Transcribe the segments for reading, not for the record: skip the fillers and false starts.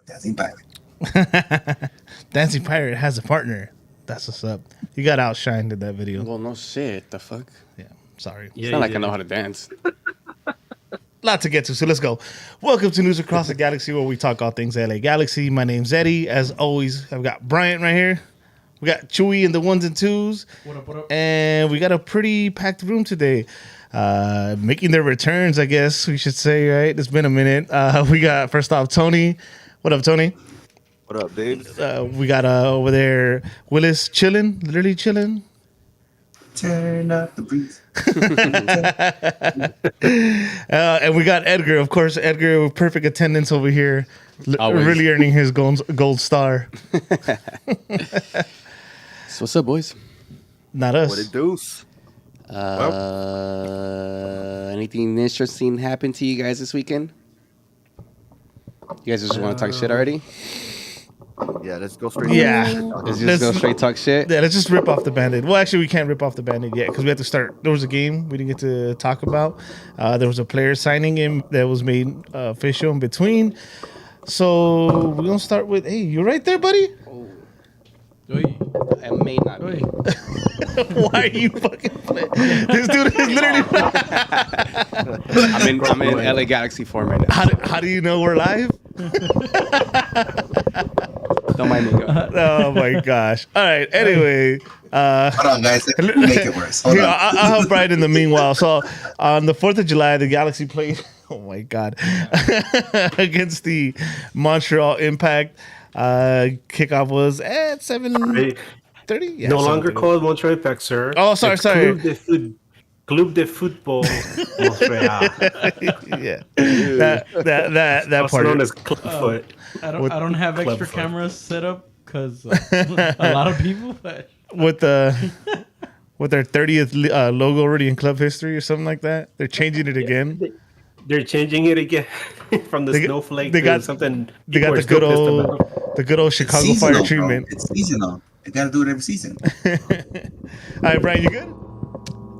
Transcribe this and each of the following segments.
Dancing Pirate. Dancing Pirate has a partner. That's what's up. You got outshined in that video. Well, no shit. The fuck? Yeah, sorry. It's not like I know how to dance. Lot to get to, so let's go. Welcome to News Across the Galaxy, where we talk all things LA Galaxy. My name's Eddie. As always, I've got Bryant right here. We got Chewy in the ones and twos. What up, what up? And we got a pretty packed room today. Making their returns, I guess we should say, right? It's been a minute. We got, first off, Tony. What up, Tony? What up, dude? We got over there Willis chilling, literally chilling. Turn up the breeze. And we got Edgar, of course. Edgar with perfect attendance over here, Always. really earning his gold star. So what's up, boys? Not us. What it deuce? Anything interesting happened to you guys this weekend? You guys just want to talk shit already? Yeah, let's go straight. Yeah. Let's just go straight talk shit. Yeah, let's just rip off the Band-Aid. Well, actually, we can't rip off the Band-Aid yet because we have to start. There was a game we didn't get to talk about. There was a player signing in that was made official in between. So we're going to start with, hey, you right there, buddy? It may not be. Why are you fucking playing? This dude is literally... I'm in LA Galaxy form right now. How do you know we're live? Don't mind me. Go ahead. Oh, my gosh. All right, anyway... Hold on, guys. Let me make it worse. Hold Here, on. I'll help Brian in the meanwhile. So on the 4th of July, the Galaxy played, oh my God, against the Montreal Impact. Kickoff was at 7:30. Yeah, No longer 7:30. called Montreal Impact, sir. Oh, sorry, It's sorry. Club de Football Montreal. Yeah, that Also part. known as Clubfoot. I With- don't have Club extra foot. cameras set up because a lot of people. But with their 30th logo already in club history or something like that. They're changing it again. They're changing it again from the They got- snowflake they to got- something. They got people are the still good pissed old about. Chicago It's Fire seasonal, treatment. Bro. It's seasonal. You gotta do it every season. All right, Brian, you good?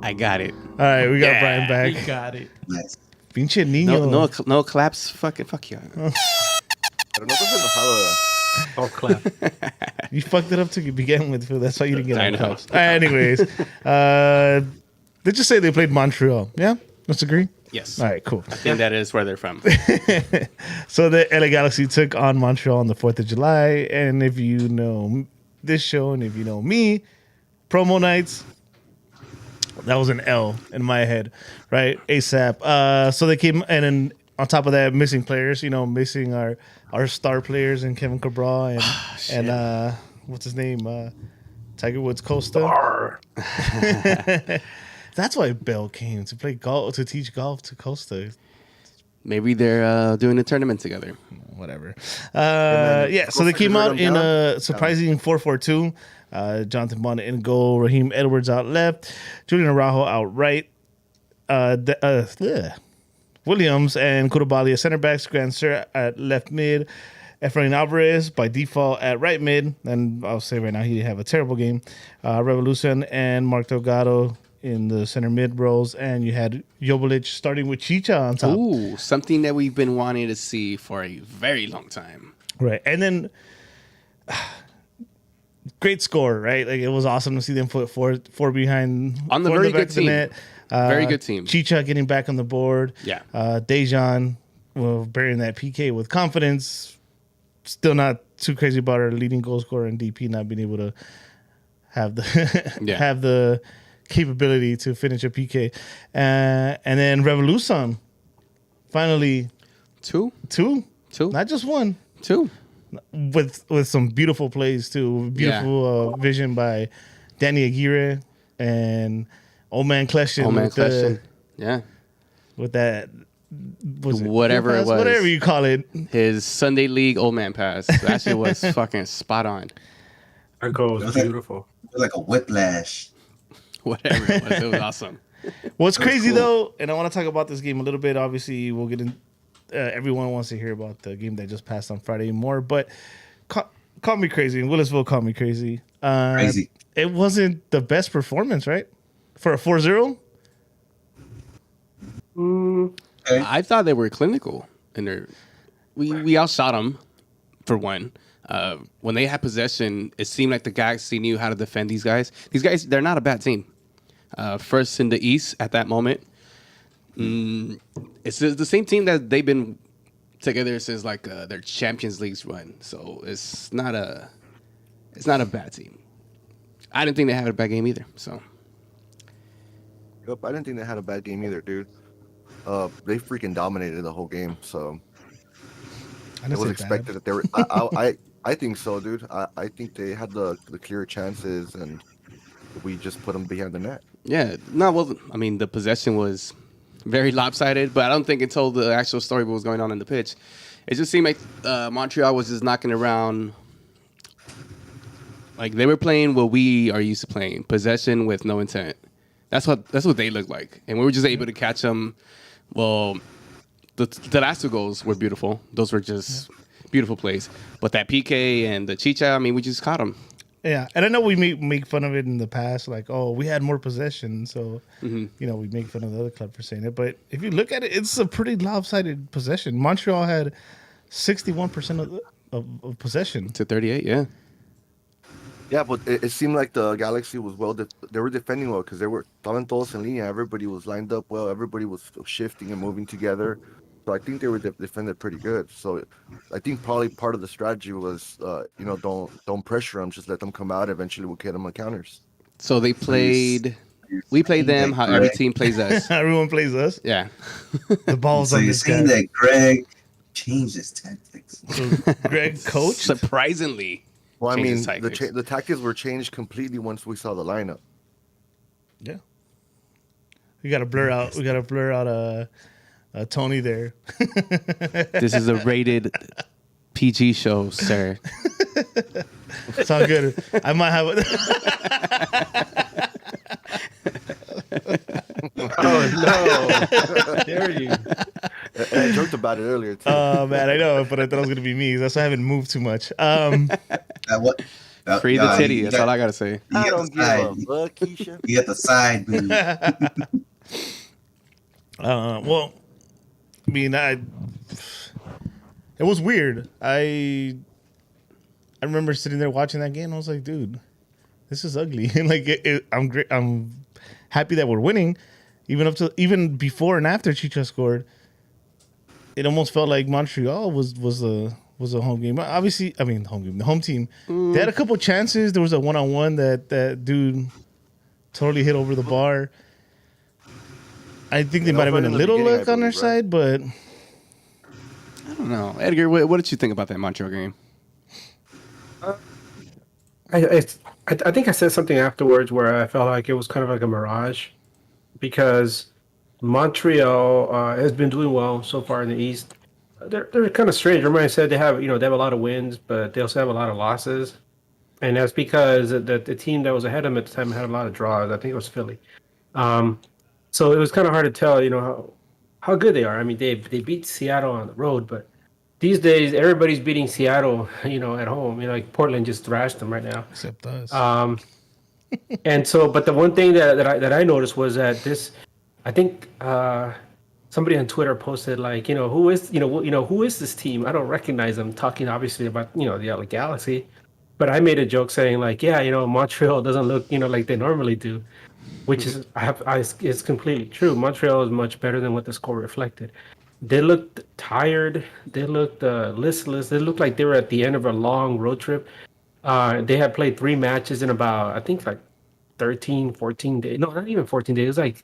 I got it. All right, we got Brian he back. got it. Nice. Pinche niño. No claps. Fuck you. I don't know if this is how Oh, clap. You fucked it up to begin with, Phil. That's why you didn't get I any know. cups. Anyways, they just say they played Montreal. Yeah, let's agree. Yes. All right, cool. I think that is where they're from. So the LA Galaxy took on Montreal on the 4th of July, and if you know this show and if you know me, promo nights. That was an L in my head, right? ASAP. So they came, and then on top of that, missing players. Missing our star players and Kevin Cabral and what's his name, Tiger Woods Costa. Arr. That's why Bell came to play golf, to teach golf to Costa. Maybe they're doing a tournament together. Whatever. then Yeah, so they Costa came converted out them in down? a surprising 4-4-2. Jonathan Bonnet in goal, Raheem Edwards out left, Julian Araujo out right, Williams and Koulibaly at center backs, Grand Sur at left mid, Efrain Alvarez by default at right mid, and I'll say right now he didn't have a terrible game. Revolution and Mark Delgado in the center mid roles, and you had Jovic starting with Chicha on top. Ooh, something that we've been wanting to see for a very long time. Right. And then great score, right? Like it was awesome to see them put four behind On the four in very back good of the team. net. Very good team. Chicha getting back on the board. Yeah. Dejan burying that PK with confidence. Still not too crazy about our leading goal scorer and DP not being able to have the Yeah. have the capability to finish a PK. And then Revolution finally Two, two, Two. not just one. With some beautiful plays too, beautiful vision by Danny Aguirre and Old Man Kleshin. Oh man, with question. Yeah, with that, was it Whatever it was. whatever you call it. his Sunday League old man pass. That shit was fucking spot on. Our goal was Okay. beautiful. It was like a whiplash. Whatever it was awesome. What's crazy cool. though, and I want to talk about this game a little bit. Obviously, we'll get in. Everyone wants to hear about the game that just passed on Friday more, but call me crazy. And Willisville called me crazy. Crazy. It wasn't the best performance, right? For a 4-0? Okay. I thought they were clinical, and we outshot them for one. When they had possession, it seemed like the Galaxy knew how to defend these guys. These guys, they're not a bad team. First in the East at that moment. It's the same team that they've been together since like their Champions League's run. So it's not a bad team. I didn't think they had a bad game either. So Yep, I didn't think they had a bad game either, dude. They freaking dominated the whole game, so I it didn't was say expected bad. that they were. I I think so, dude. I think they had the clear chances, and we just put them behind the net. Yeah, no, well, I mean, the possession was very lopsided, but I don't think it told the actual story of what was going on in the pitch. It just seemed like Montreal was just knocking around. Like they were playing what we are used to playing, possession with no intent. That's what they looked like, and we were just able to catch them. Well, the last two goals were beautiful. Those were just beautiful plays. But that PK and the Chicha, I mean, we just caught them. Yeah, and I know we make fun of it in the past, like, oh, we had more possession, so you know we make fun of the other club for saying it. But if you look at it, it's a pretty lopsided possession. Montreal had 61% of possession. To 38, yeah. Yeah, but it seemed like the Galaxy was they were defending well because they were estaban todos en línea. Everybody was lined up well. Everybody was shifting and moving together. So I think they were defended pretty good. So I think probably part of the strategy was, don't pressure them. Just let them come out. Eventually, we'll get them on counters. So they played. We played them how every team plays us. Everyone plays us. Yeah. The ball's So on you're this guy. saying that Greg changed his tactics? So Greg coach. Surprisingly. Well, I Changed mean, his tactics. the tactics were changed completely once we saw the lineup. Yeah. We gotta blur out. We gotta blur out Tony there. This is a rated PG show, sir. It's all good. I might have. Oh no! Dare you? I joked about it earlier too. Oh man, I know, but I thought it was gonna be me. That's why I haven't moved too much. What? Free the titty. That's all I gotta say. I don't give a fuck, Keisha. You got the side boob. Well, I mean, it was weird. I remember sitting there watching that game. I was like, dude, this is ugly. Like, I'm great. I'm happy that we're winning. Even before and after Chicha scored, it almost felt like Montreal was a home game. Obviously, I mean, the home team. They had a couple chances. There was a 1-on-1 that dude totally hit over the bar. I think they might have been a little luck on their side, but I don't know. Edgar, what did you think about that Montreal game? I think I said something afterwards where I felt like it was kind of like a mirage, because Montreal has been doing well so far in the East. They're kind of strange. Remember I said they have a lot of wins, but they also have a lot of losses, and that's because the team that was ahead of them at the time had a lot of draws. I think it was Philly. So it was kind of hard to tell, how good they are. I mean, they beat Seattle on the road, but these days everybody's beating Seattle, at home. Like Portland just thrashed them right now. except us. And so, but the one thing that I noticed was that I think somebody on Twitter posted like, who is this team? I don't recognize them. Talking obviously about the LA Galaxy, but I made a joke saying like, yeah, Montreal doesn't look like they normally do, which is it's completely true. Montreal is much better than what the score reflected. They looked tired. They looked listless. They looked like they were at the end of a long road trip. They had played 3 matches in about, I think, like 13, 14 days. No, not even 14 days. It was like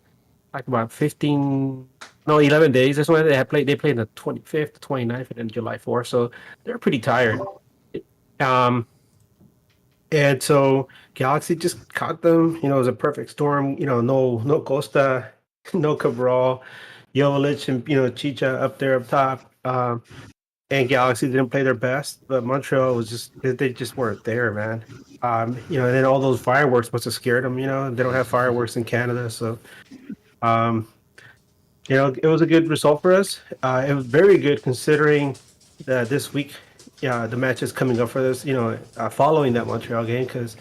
about 11 days. That's why they played. They played the 25th, 29th, and then July 4th. So they're pretty tired. And so Galaxy just caught them. It was a perfect storm. No Costa, no Cabral, Jovic, and Chicha up there up top. And Galaxy didn't play their best, but Montreal was they just weren't there, man. And then all those fireworks must have scared them. They don't have fireworks in Canada, so it was a good result for us. It was very good considering that this week, the matches coming up for this, following that Montreal game, because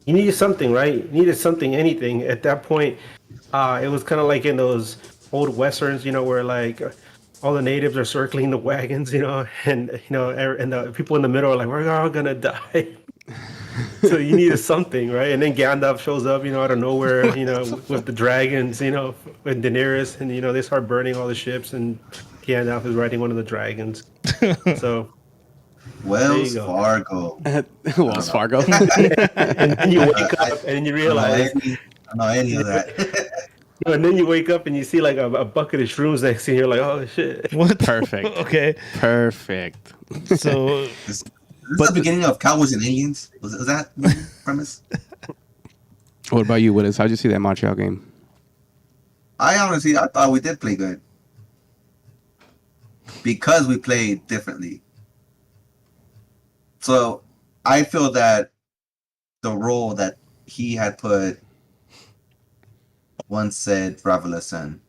you needed something, right? You needed something, anything. At that point, it was kind of like in those old westerns, where like all the natives are circling the wagons, and the people in the middle are like, we're all gonna die. So you needed something, right? And then Gandalf shows up, out of nowhere, with the dragons, with Daenerys, and they start burning all the ships, and Gandalf is riding one of the dragons. So Wells Fargo. Wells Fargo. and then you wake up and you realize I don't know any of that. and then you wake up and you see like a bucket of shrooms next to you. You're like, oh shit. What? Perfect. Okay. Perfect. So this the beginning of Cowboys and Indians? Was that the premise? What about you, Willis? How'd you see that Montreal game? I thought we did play good because we played differently. So I feel that the role that he had put once said Raveloson,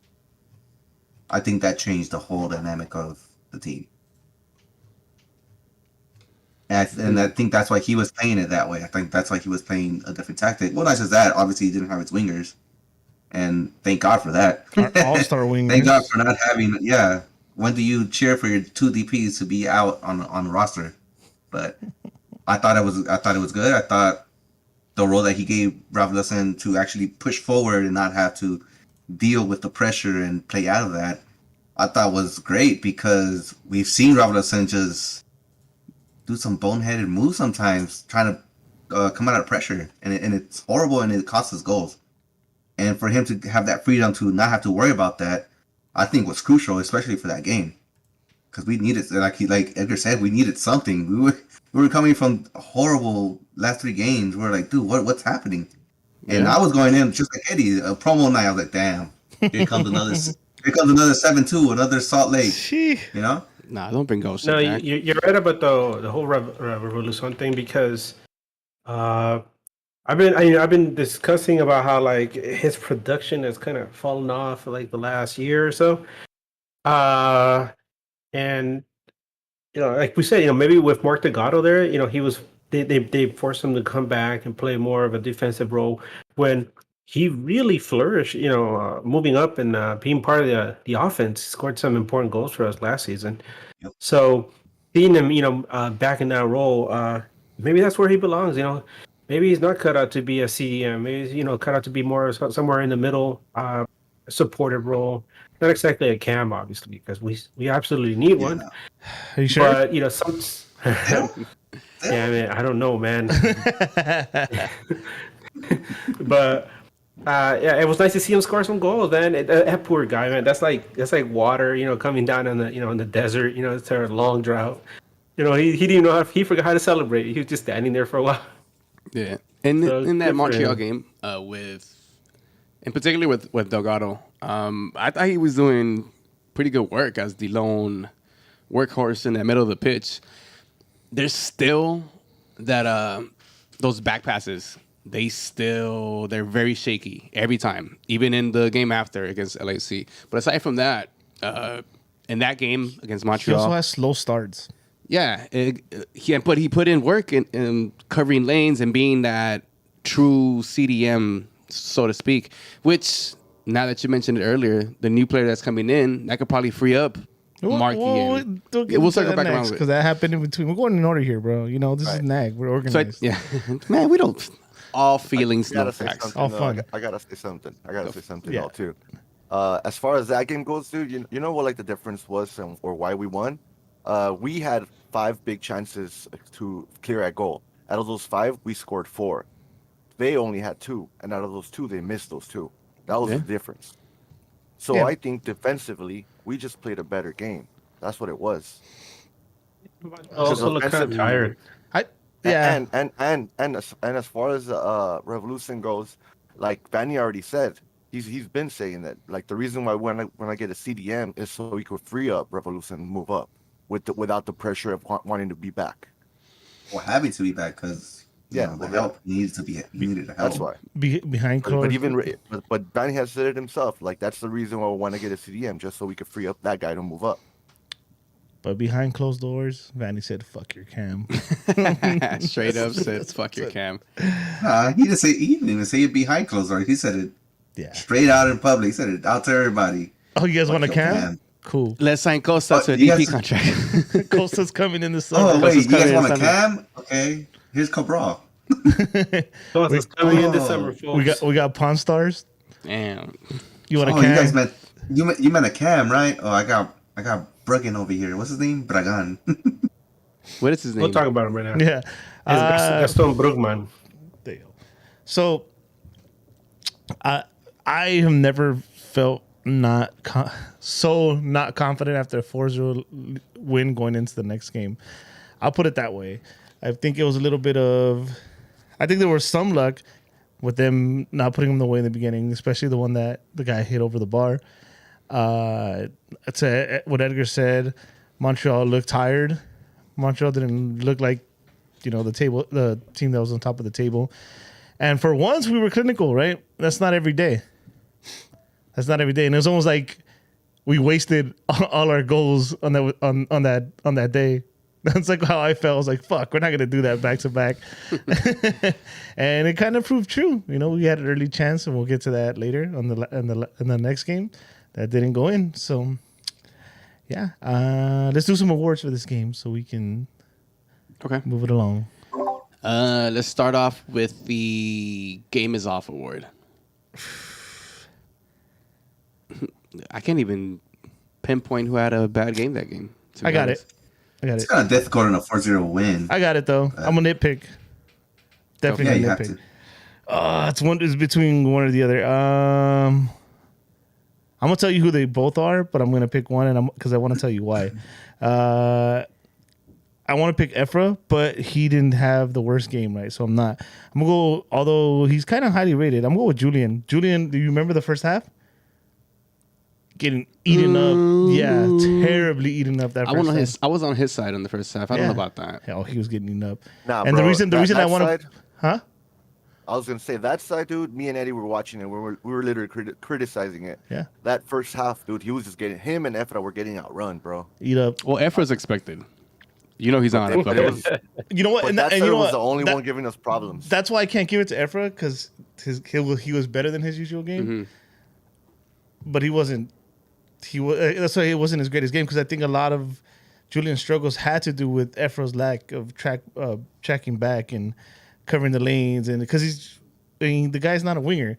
I think that changed the whole dynamic of the team. And I think that's why he was playing it that way. I think that's why he was playing a different tactic. Well, not just that. Obviously, he didn't have his wingers. And thank God for that. All-star wingers. Thank God for not having, yeah. When do you cheer for your two DPs to be out on the roster? But I thought it was good. I thought the role that he gave Raveloson to actually push forward and not have to deal with the pressure and play out of that, I thought was great because we've seen Raveloson just do some boneheaded moves sometimes, trying to come out of pressure, and it's horrible and it costs us goals. And for him to have that freedom to not have to worry about that, I think was crucial, especially for that game, because we needed, like Edgar said, we needed something. We were coming from horrible last 3 games. We were like, dude, what's happening? And I was going in just like Eddie, a promo night. I was like, damn, here comes another 7-2, another Salt Lake. You know? Nah, don't bring ghosts. No, you're right about the whole Revolution thing because I've been discussing about how like his production has kind of fallen off for like the last year or so, and like we said, maybe with Mark Delgado there, he was they forced him to come back and play more of a defensive role when he really flourished. Moving up and being part of the offense, scored some important goals for us last season. Yep. So seeing him, back in that role, maybe that's where he belongs. Maybe he's not cut out to be a CDM. Maybe he's, cut out to be more somewhere in the middle, supportive role. Not exactly a cam, obviously, because we absolutely need one. Are you sure? But some. Yeah, I mean, I don't know, man. But yeah, it was nice to see him score some goals, man. That poor guy, man. That's like water, coming down in the in the desert. It's a long drought. He didn't even know he forgot how to celebrate. He was just standing there for a while. Yeah, and So in that good for Montreal him. game, in particular with Delgado, I thought he was doing pretty good work as the lone workhorse in the middle of the pitch. There's still that those back passes. They're very shaky every time, even in the game after against LAFC. But aside from that, in that game against He Montreal, also has slow starts. yeah, he put in work in covering lanes and being that true CDM, so to speak. Which, now that you mentioned it earlier, the new player that's coming in, that could probably free up Marky. We'll circle back around because that happened in between. We're going in order here, bro. This is NAG. We're So organized. man, we don't. All feelings, I no gotta say facts. something, All though. fun. I gotta say something. Yeah. Though, too. As far as that game goes, dude, you know what like the difference was or why we won? We had 5 big chances to clear at goal. Out of those 5, we scored 4. They only had 2, and out of those 2, they missed those 2. That was the difference. So Yeah. I think defensively, we just played a better game. That's what it was. Also look kind of tired. Yeah. And as far as Revolution goes, like Vanny already said, he's been saying that like the reason why when I get a CDM is so we could free up Revolution and move up without the pressure of wanting to be back. Or having to be back because the help needed to help. That's why. Behind closed. But Vanny has said it himself. Like that's the reason why we want to get a CDM just so we could free up that guy to move up. But behind closed doors, Vanny said, "Fuck your cam." Straight up said, "Fuck your cam." He didn't even say it behind closed doors. He said it straight out in public. He said it out to everybody. Oh, you guys want a Fuck your cam? Cool. Let's sign Costa to a you DP guys- contract. Costa's coming in the summer. Oh wait, you guys coming want a in cam? Okay, here's Cabral. It's coming in December, folks. we got Pawn Stars. Damn. You want a Oh, cam? you guys meant you meant a cam, right? Oh, I got Bragan over here. What's his name? Bragan. What is his name? We'll talk about him right now. Yeah. It's Gaston Brugman. Damn. So, I have never felt not confident after a 4-0 win going into the next game. I'll put it that way. I think it was a little bit of. I think there was some luck with them not putting him away in the beginning, especially the one that the guy hit over the bar. It's what Edgar said. Montreal looked tired. Montreal didn't look like, the team that was on top of the table. And for once, we were clinical, right? That's not every day. And it was almost like we wasted all our goals on that day. That's like how I felt. I was like, "Fuck, we're not gonna do that back to back," and it kind of proved true. We had an early chance, and we'll get to that later on in the next game that didn't go in. So, yeah, let's do some awards for this game so we can move it along. Let's start off with the Game is Off award. I can't even pinpoint who had a bad game that game. I got it. It's kind of difficult in a 4-0 win. I got it though. I'm gonna nitpick. Definitely you gonna have nitpick. It's between one or the other. I'm gonna tell you who they both are, but I'm gonna pick one, because I want to tell you why. I want to pick Efra, but he didn't have the worst game, right? So I'm not. I'm gonna go. Although he's kind of highly rated, I'm gonna go with Julian. Julian, do you remember the first half? Getting eaten up, terribly eaten up. That first half. I was on his side in the first half. I don't know about that. Hell, he was getting eaten up. Nah, and bro, the reason I want to, huh? I was gonna say that side, dude. Me and Eddie were watching it. We were literally criticizing it. Yeah. That first half, dude, he was just getting him and Efra were getting outrun, bro. Eat up. Well, Efra's expected. He's not on it. You know what? But And that you side know was what? the only one giving us problems. That's why I can't give it to Efra, because he was better than his usual game, but he wasn't. That's why it wasn't his greatest game, because I think a lot of Julian's struggles had to do with Efra's lack of tracking back and covering the lanes, and because the guy's not a winger,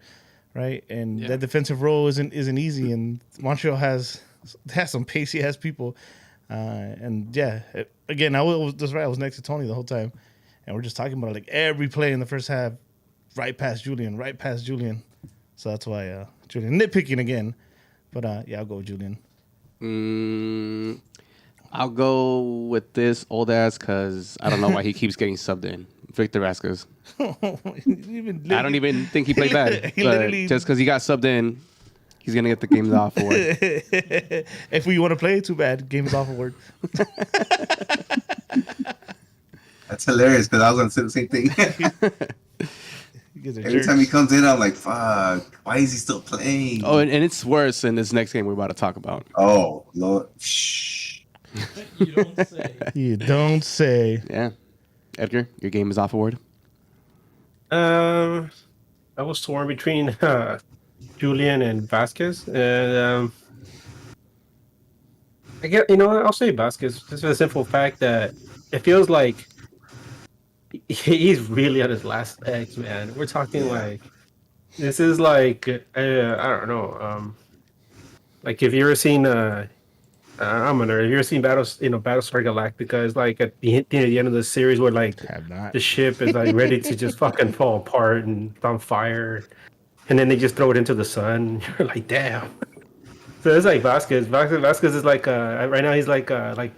right? And that defensive role isn't easy, and Montreal has some pacey ass people, and again, I was next to Tony the whole time, and we're just talking about like every play in the first half, right past Julian, so that's why Julian nitpicking again. But I'll go with Julian. I'll go with this old ass because I don't know why he keeps getting subbed in. Victor Vasquez. I don't even think he played bad. But just because he got subbed in, he's going to get the Game is Off award. If we want to play, too bad. Game is Off award. That's hilarious, because I was going to say the same thing. Every time he comes in, I'm like, fuck, why is he still playing? Oh, and it's worse in this next game we're about to talk about. Oh, Lord. Shh. You don't say. You don't say. Yeah. Edgar, your Game is Off award? I was torn between Julian and Vasquez. And I'll say Vasquez, just for the simple fact that it feels like he's really on his last legs, man. We're talking like this is like I don't know. Like if you ever seen I'm a nerd. Have you ever seen Battlestar Galactica? It's like at the end of the series where like the ship is like ready to just fucking fall apart and it's on fire, and then they just throw it into the sun. And you're like, damn. So it's like Vasquez. Vasquez is like right now he's like a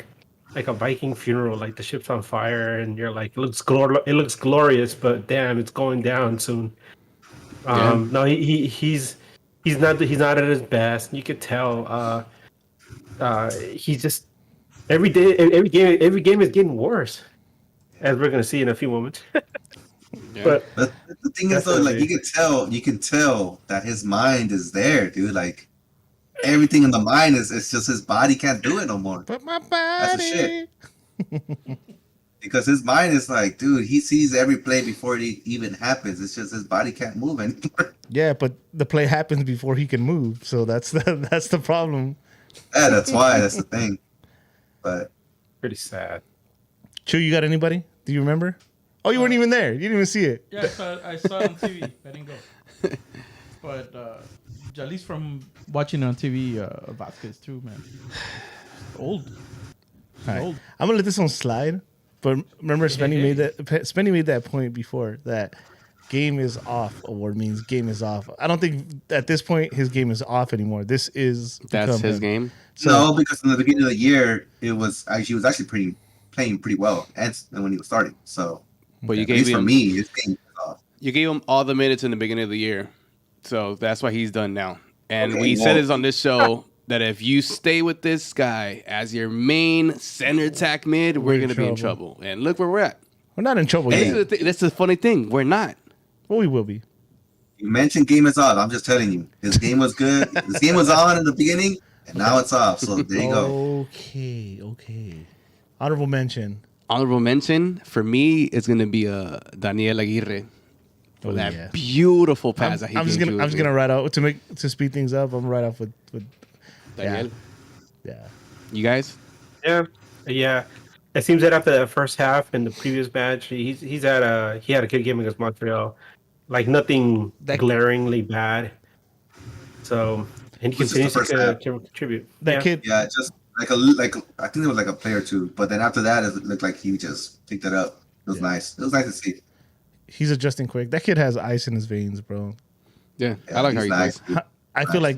Viking funeral. Like the ship's on fire, and you're like, it looks glorious, but damn, it's going down soon. No, he's not at his best. You could tell. He's just every game is getting worse, as we're gonna see in a few moments. But the thing is, though, like you can tell that his mind is there, dude. Like everything in the mind it's just his body can't do it no more. But my body. That's the shit. Because his mind is like, dude, he sees every play before it even happens. It's just his body can't move anymore. Yeah, but the play happens before he can move, so that's the problem. Yeah, that's why. That's the thing. But pretty sad. Chew, you got anybody? Do you remember? Oh, you weren't even there. You didn't even see it. Yeah, I saw it on TV. I didn't go. But at least from watching it on TV, Vasquez too, man. Old. All right. Old. I'm gonna let this one slide. But remember, Spenny made that point before that game is off award means game is off. I don't think at this point his game is off anymore. That's his game. So, no, because in the beginning of the year he was actually playing playing pretty well, and when he was starting. So But you at least gave for him me, his game was off. you gave him all the minutes in the beginning of the year, so that's why he's done now. And Okay, we well- said this on this show that if you stay with this guy as your main center attack mid, we're in gonna be in trouble. trouble. And look where we're at. We're not in trouble And yet. that's the funny thing. We're not. Well, we will be. You mentioned game is off. I'm just telling you, his game was good. His game was on in the beginning, and now it's off. So there you go. Okay. Honorable mention. Honorable mention for me is gonna be Daniel Aguirre for Oh, that yeah. beautiful pass that he I'm just gave gonna write out to speed things up. I'm right off with Daniel. yeah. You guys? Yeah. It seems that after the first half in the previous match, he had a good game against Montreal, like nothing glaringly bad. So and he This is the continues first to half. contribute. That kid. Yeah, just like I think it was like a play or two, but then after that, it looked like he just picked it up. It was nice. It was nice to see. He's adjusting quick. That kid has ice in his veins, bro. Yeah, Yeah, I like how he's he nice. plays. I feel like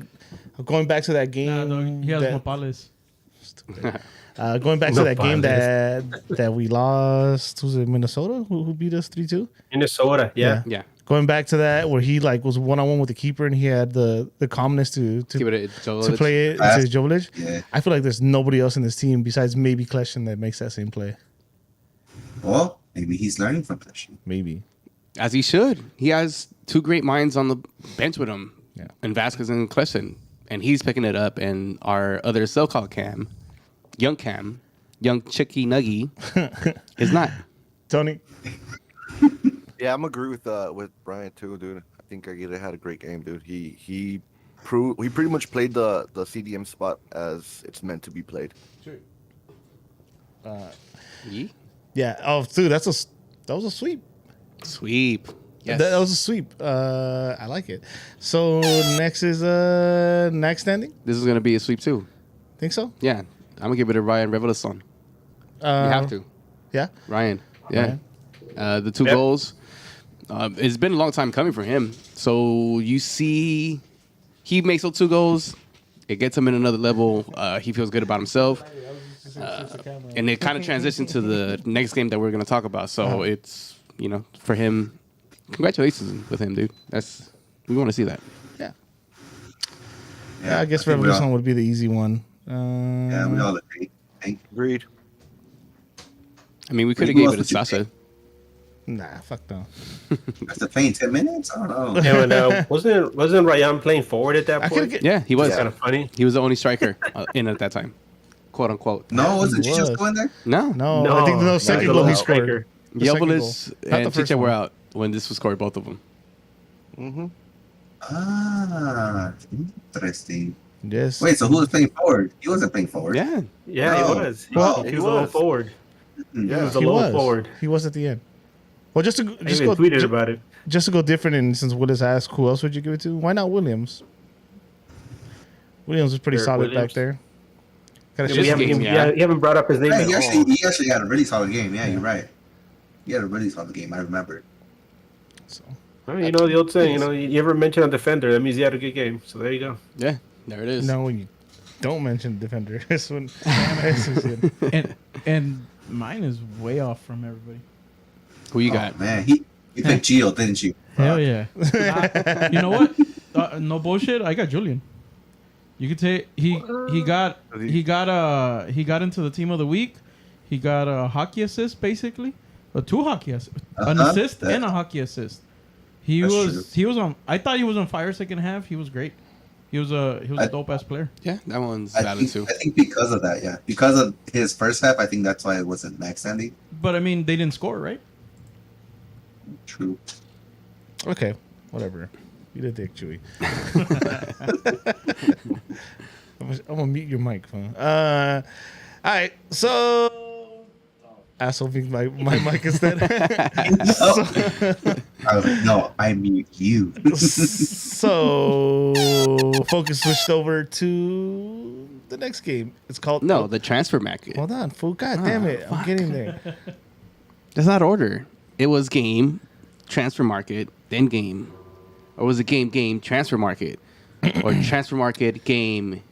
going back to that Nah, game. dog, he has that- Mopales. going back to No that game problems. that we lost. Was it Minnesota who beat us 3-2? Minnesota, yeah. Yeah. Going back to that where he like was 1-on-1 with the keeper and he had the calmness to Give it a to play it into Jovic. Yeah. I feel like there's nobody else in this team besides maybe Kleshin that makes that same play. Well, maybe he's learning from this. Maybe. As he should. He has two great minds on the bench with him. Yeah. And Vasquez and Kleshin. And he's picking it up. And our other so-called Cam, young Chicky Nuggy, is not. Tony. Yeah, I'm agree with Brian too, dude. I think Aguirre had a great game, dude. He pretty much played the CDM spot as it's meant to be played. Yee? Yeah. Oh, dude, that was a sweep. Sweep. Yes. That was a sweep. I like it. So next is next standing. This is going to be a sweep too. Think so? Yeah. I'm going to give it to Ryan Reveloson. You have to. Yeah. Ryan. Yeah. The two Yep. goals. It's been a long time coming for him. So you see, he makes those two goals. It gets him in another level. He feels good about himself. And it kind of transitioned to the next game that we're going to talk about. So it's, for him, congratulations with him, dude. We want to see that. Yeah, I guess think we Revolution all- would be the easy one. Yeah, we all agree. I think. Agreed. I mean, we could have Who gave else it to would you Sasha. Nah, fuck no. After playing 10 minutes, I don't know. Yeah, and, wasn't Ryan playing forward at that I point? could Yeah, he was. It's kind of funny. He was the only striker in at that time, quote unquote. No, wasn't He Jesus was. going there? No, No, I think the second no, goal he no. scored. Striker. The second Yevelis goal. Not the and first Chicha were one. out when this was scored, both of them. Ah, interesting. Yes. Wait, so who was playing forward? He wasn't playing forward. Yeah, Yeah, No. he was. Well, he was a little forward. Mm. He was a he little was. forward. He was at the end. Well, just to I just even go tweeted about it. just to go different, and since Willis asked, who else would you give it to? Why not Williams? Williams was pretty Eric solid Williams. back there. Got Just We haven't, game, we yeah. haven't brought up his name Yeah, at he all. actually had a really solid game. Yeah, you're right. He had a really solid game. I remember. So, Well, the old saying, you ever mention a defender, that means he had a good game. So there you go. yeah, there it is. no, when you don't mention defender, this one. this is good. And mine is way off from everybody. Who you Oh, got? man, he picked Gio, didn't you? Hell yeah. You know what? No bullshit. I got Julian. You could say he got into the team of the week. He got a hockey assist basically, two hockey assists, an Uh-huh. assist and a hockey assist. He That's was on. I thought he was on fire second half. He was great. He was a dope ass player. Yeah, that one's I valid think, too. I think because of that, yeah. Because of his first half, I think that's why it wasn't max standing. But I mean, they didn't score, right? True. Okay, whatever. You the dick, Chewy. I'm gonna mute your mic, phone. All right, so asshole being my mic instead. I was like, no, I mute you. So focus switched over to the next game. It's called No, the transfer market. Hold on, fool. God damn it, I'm getting there. That's not order. It was game, transfer market, then game. Or was it game, transfer market? Or transfer market, game.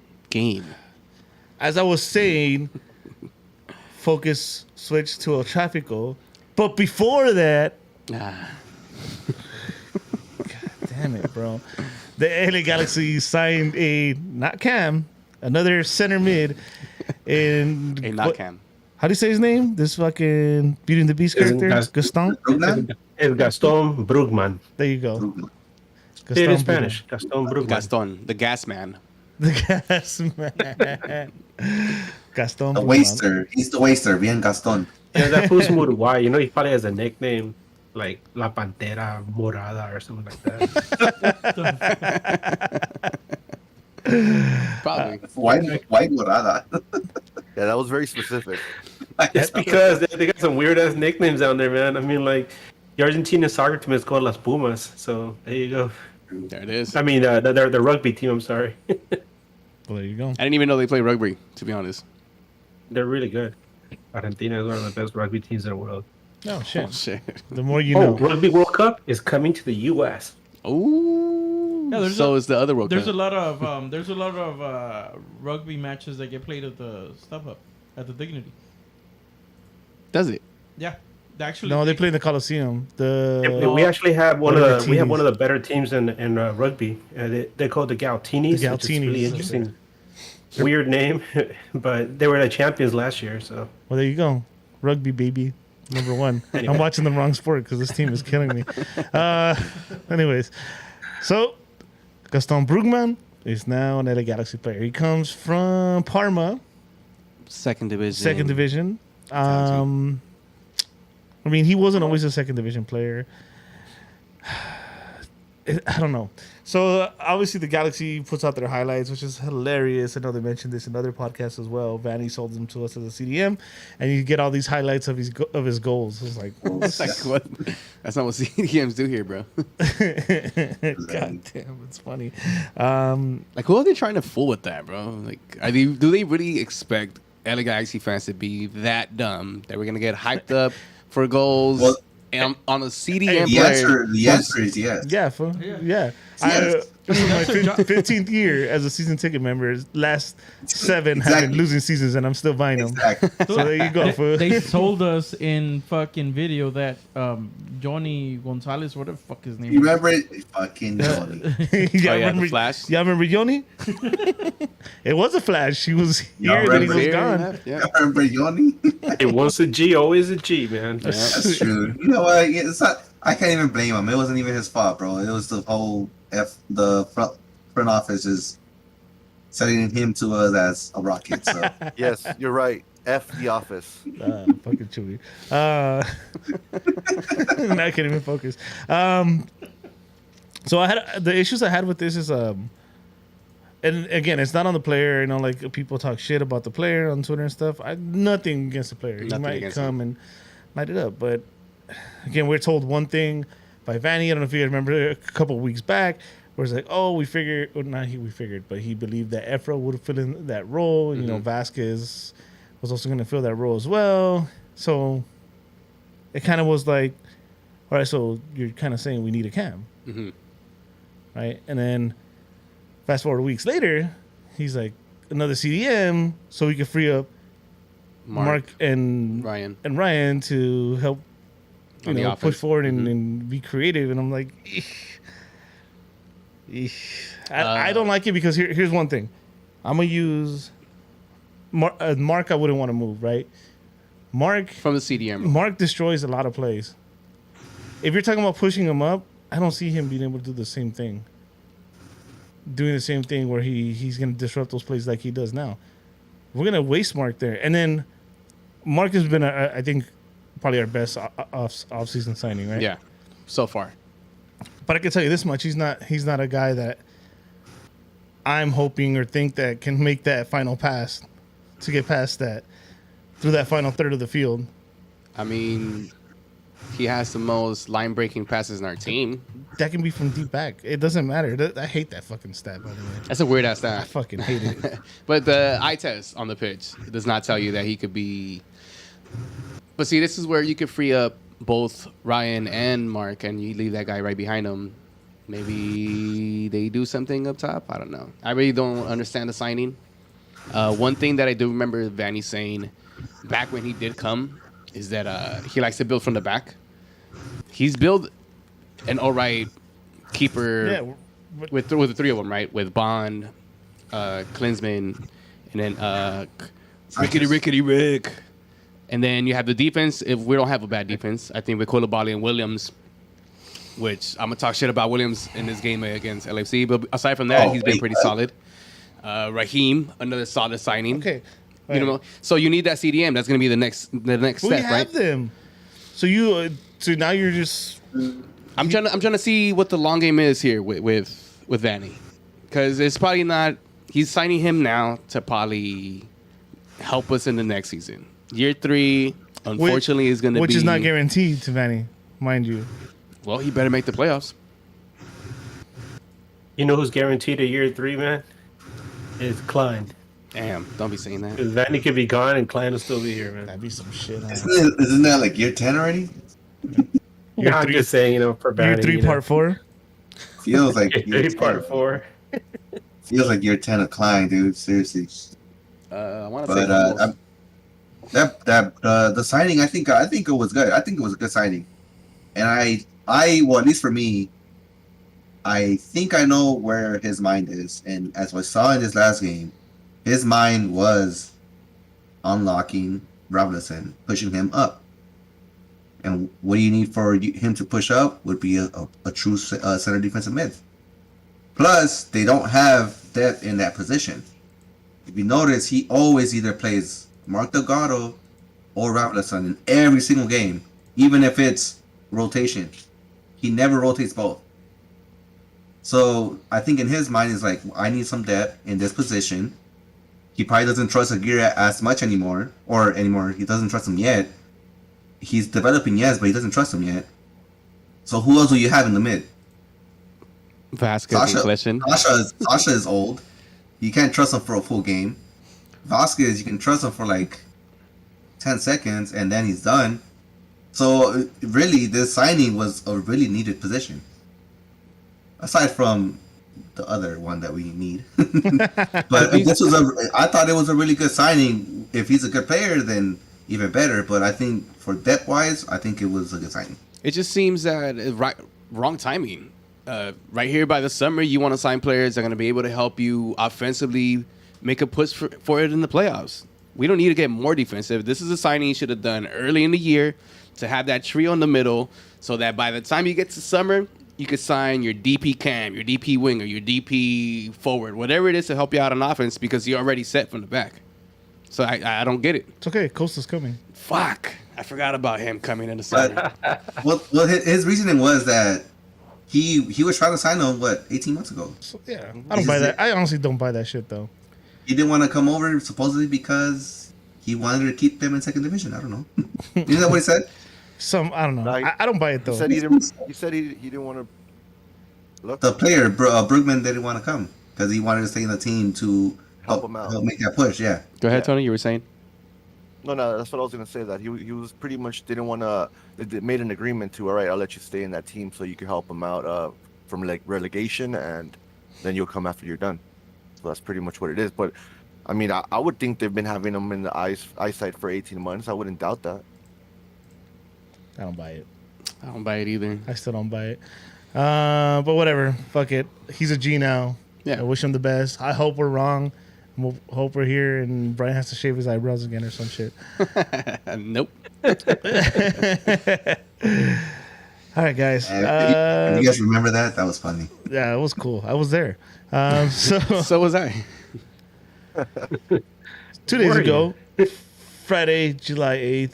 As I was saying, focus switched to El Trafico. But before that, Ah, damn it, bro. The LA Galaxy signed not Cam, another center mid. In a not Cam. How do you say his name? This fucking Beauty and the Beast character, Gaston. Es Gaston Brugman. There you go. Say it in Brugman. Spanish. Gaston Brugman. Gaston, the gas man. The gas man. Gaston. The Brugman. waster. He's the waster. Bien Gaston. Yeah, that fool's from Uruguay. You know, he probably has a nickname like La Pantera Morada or something like that. Probably. White morada. Yeah, that was very specific. It's because they got some weird ass nicknames down there, man. I mean, like the Argentinian soccer team is called Las Pumas. So there you go. There it is. I mean, the rugby team. I'm sorry. Well, there you go. I didn't even know they play rugby, to be honest. They're really good. Argentina is one of the best rugby teams in the world. Oh shit. Oh, shit. The more you know. Rugby World Cup is coming to the U.S. Ooh. Yeah, So is the other World There's a Cup. lot of rugby matches that get played at the StubHub at the Dignity. Does it? Yeah, actually. No, they play in the Coliseum. The We actually have one What are of the we have teams? one of the better teams in rugby. They're called the Galtinis. The Which is really Galtinis. interesting. Weird name, but they were the champions last year. So well, there you go. Rugby baby, number one. Anyway. I'm watching the wrong sport because this team is killing me. Anyways, so Gaston Brugman is now an LA Galaxy player. He comes from Parma, Second division. second division. I mean, he wasn't always a second division player. I don't know. So obviously the Galaxy puts out their highlights, which is hilarious. I know they mentioned this in other podcasts as well. Vanny sold them to us as a CDM, and you get all these highlights of his goals. It's like, well, It's like, what? That's not what CDMs do here, bro. God damn, it's funny. Like, who are they trying to fool with that, bro? Like, do they really expect LA Galaxy fans to be that dumb that we're gonna get hyped up for goals Well, and on a CDM The player? answer is yes. Yeah, yeah. Yes. This is my 15th year as a season ticket member. Last 7 have Exactly. been losing seasons, and I'm still buying them. Exactly. So there you go. fool. They told us in fucking video that Johnny Gonzalez, what the fuck his name You is. remember it? Fucking Johnny. The Flash? Y'all remember Yoni? It was a flash. He was Y'all here, then he was remember gone. Yeah. I remember Johnny? it once a G, always a G, man. That's true. You know what? It's not. I can't even blame him. It wasn't even his fault, bro. It was the whole the front office is setting him to us as a rocket. So Yes, you're right. F the office. Fucking Chewy. I can't even focus. So I had the issues I had with this is and again, it's not on the player. You know, like people talk shit about the player on Twitter and stuff. Nothing against the player. Nothing He might against come and light it up, but again, we're told one thing by Vanny. I don't know if you guys remember a couple of weeks back, where it's like, oh, we figured, or not we figured, but he believed that Efra would fill in that role. You know, Vasquez was also going to fill that role as well. So it kind of was like, all right, so you're kind of saying we need a cam, right? And then fast forward weeks later, he's like another CDM, so we could free up Mark and Ryan to help On the push offense. forward and be creative. And I'm like, I don't like it because here's one thing. I'm gonna use Mark. I wouldn't want to move, right? Mark from the CDM. Mark destroys a lot of plays. If you're talking about pushing him up, I don't see him being able to do the same thing. Doing the same thing where he's gonna disrupt those plays like he does now. We're gonna waste Mark there, and then Mark has been, I think, probably our best off-season signing, right? Yeah, so far. But I can tell you this much: he's not a guy that I'm hoping or think that can make that final pass to get past that through that final third of the field. I mean, he has the most line-breaking passes in our team. That can be from deep back. It doesn't matter. I hate that fucking stat, by the way. That's a weird-ass I stat. fucking hate it. But the eye test on the pitch does not tell you that he could be. But see, this is where you could free up both Ryan and Mark, and you leave that guy right behind him. Maybe they do something up top. I don't know. I really don't understand the signing. One thing that I do remember Vanny saying back when he did come is that he likes to build from the back. He's built an all right keeper Yeah, with the three of them, right? With Bond, Klinsman, and then Rickety Rick. And then you have the defense. If we don't have a bad defense, I think with Koulibaly and Williams, which I'm gonna talk shit about Williams in this game against LAFC. But aside from that, he's been pretty solid. Raheem, another solid signing. okay. You know, so you need that CDM. That's gonna be the next We step, right? have them. So you, so now you're just. I'm trying to see what the long game is here with Vanny, because it's probably not. He's signing him now to probably help us in the next season. Year 3, unfortunately, is going to be, which is not guaranteed to Vanny, mind you. Well, he better make the playoffs. You know who's guaranteed a year 3, man? Is Klein. Damn, don't be saying that. Because Vanny could be gone and Klein will still be here, man. That'd be some shit. Huh? Isn't that like year 10 already? Year I'm three- just saying, for Vanny. Year 3, part 4. Feels like Year year 3, 10. part 4. Feels like year 10 of Klein, dude. Seriously. I want to say But the signing, I think it was good. I think it was a good signing, and well, at least for me, I think I know where his mind is. And as I saw in this last game, his mind was unlocking Robinson, pushing him up. And what do you need for him to push up would be a true center defensive mid. Plus, they don't have depth in that position. If you notice, he always either plays Mark Delgado or Robinson in every single game, even if it's rotation. He never rotates both. So I think in his mind is like, I need some depth in this position. He probably doesn't trust Aguirre as much anymore. He doesn't trust him yet. He's developing, yes, but he doesn't trust him yet. So who else do you have in the mid? Vasquez and Kleshin. Sasha is old. You can't trust him for a full game. Vasquez, you can trust him for like 10 seconds and then he's done. So really, this signing was a really needed position. Aside from the other one that we need. But I thought it was a really good signing. If he's a good player, then even better. But I think for depth wise, I think it was a good signing. It just seems that wrong timing. Right here by the summer, you want to sign players that are going to be able to help you offensively make a push for it in the playoffs. We don't need to get more defensive. This is a signing you should have done early in the year to have that trio in the middle so that by the time you get to summer, you could sign your DP cam, your DP winger, your DP forward, whatever it is to help you out on offense because you're already set from the back. So I don't get it. It's okay. Costa's coming. Fuck. I forgot about him coming in the summer. Well, his reasoning was that he was trying to sign him, 18 months ago. So, yeah, I don't buy that. I honestly don't buy that shit though. He didn't want to come over supposedly because he wanted to keep them in second division. I don't know. Isn't that what he said? I don't know. I don't buy it though. He said he didn't want to look. The player Brugman didn't want to come because he wanted to stay in the team to Help him out. help make that push. Yeah. Go ahead, Yeah. Tony. You were saying? No, that's what I was gonna say. That he was pretty much didn't want to. They made an agreement to, all right, I'll let you stay in that team so you can help him out from like relegation, and then you'll come after you're done. So that's pretty much what it is. But I mean, I would think they've been having him in the eyesight for 18 months. I wouldn't doubt that. I don't buy it. I don't buy it either. I still don't buy it. But whatever. Fuck it. He's a G now. Yeah. I wish him the best. I hope we're wrong. We'll hope we're here and Brian has to shave his eyebrows again or some shit. Nope. All right, guys. You guys remember that? That was funny. Yeah, it was cool. I was there. So was I. 2 days Were ago, Friday, July 8th,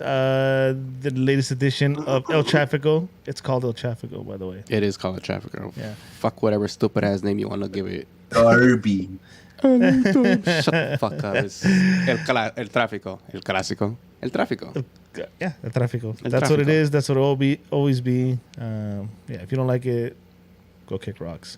the latest edition of El Trafico. It's called El Trafico, by the way. It is called a Traffico. Yeah. Fuck whatever stupid ass name you want to give it. Darby. Shut the fuck up. It's el Tráfico. El Clásico. El Tráfico. Yeah, El Trafico. El That's what it Trafico. is. That's what it'll always be. Yeah, if you don't like it, go kick rocks.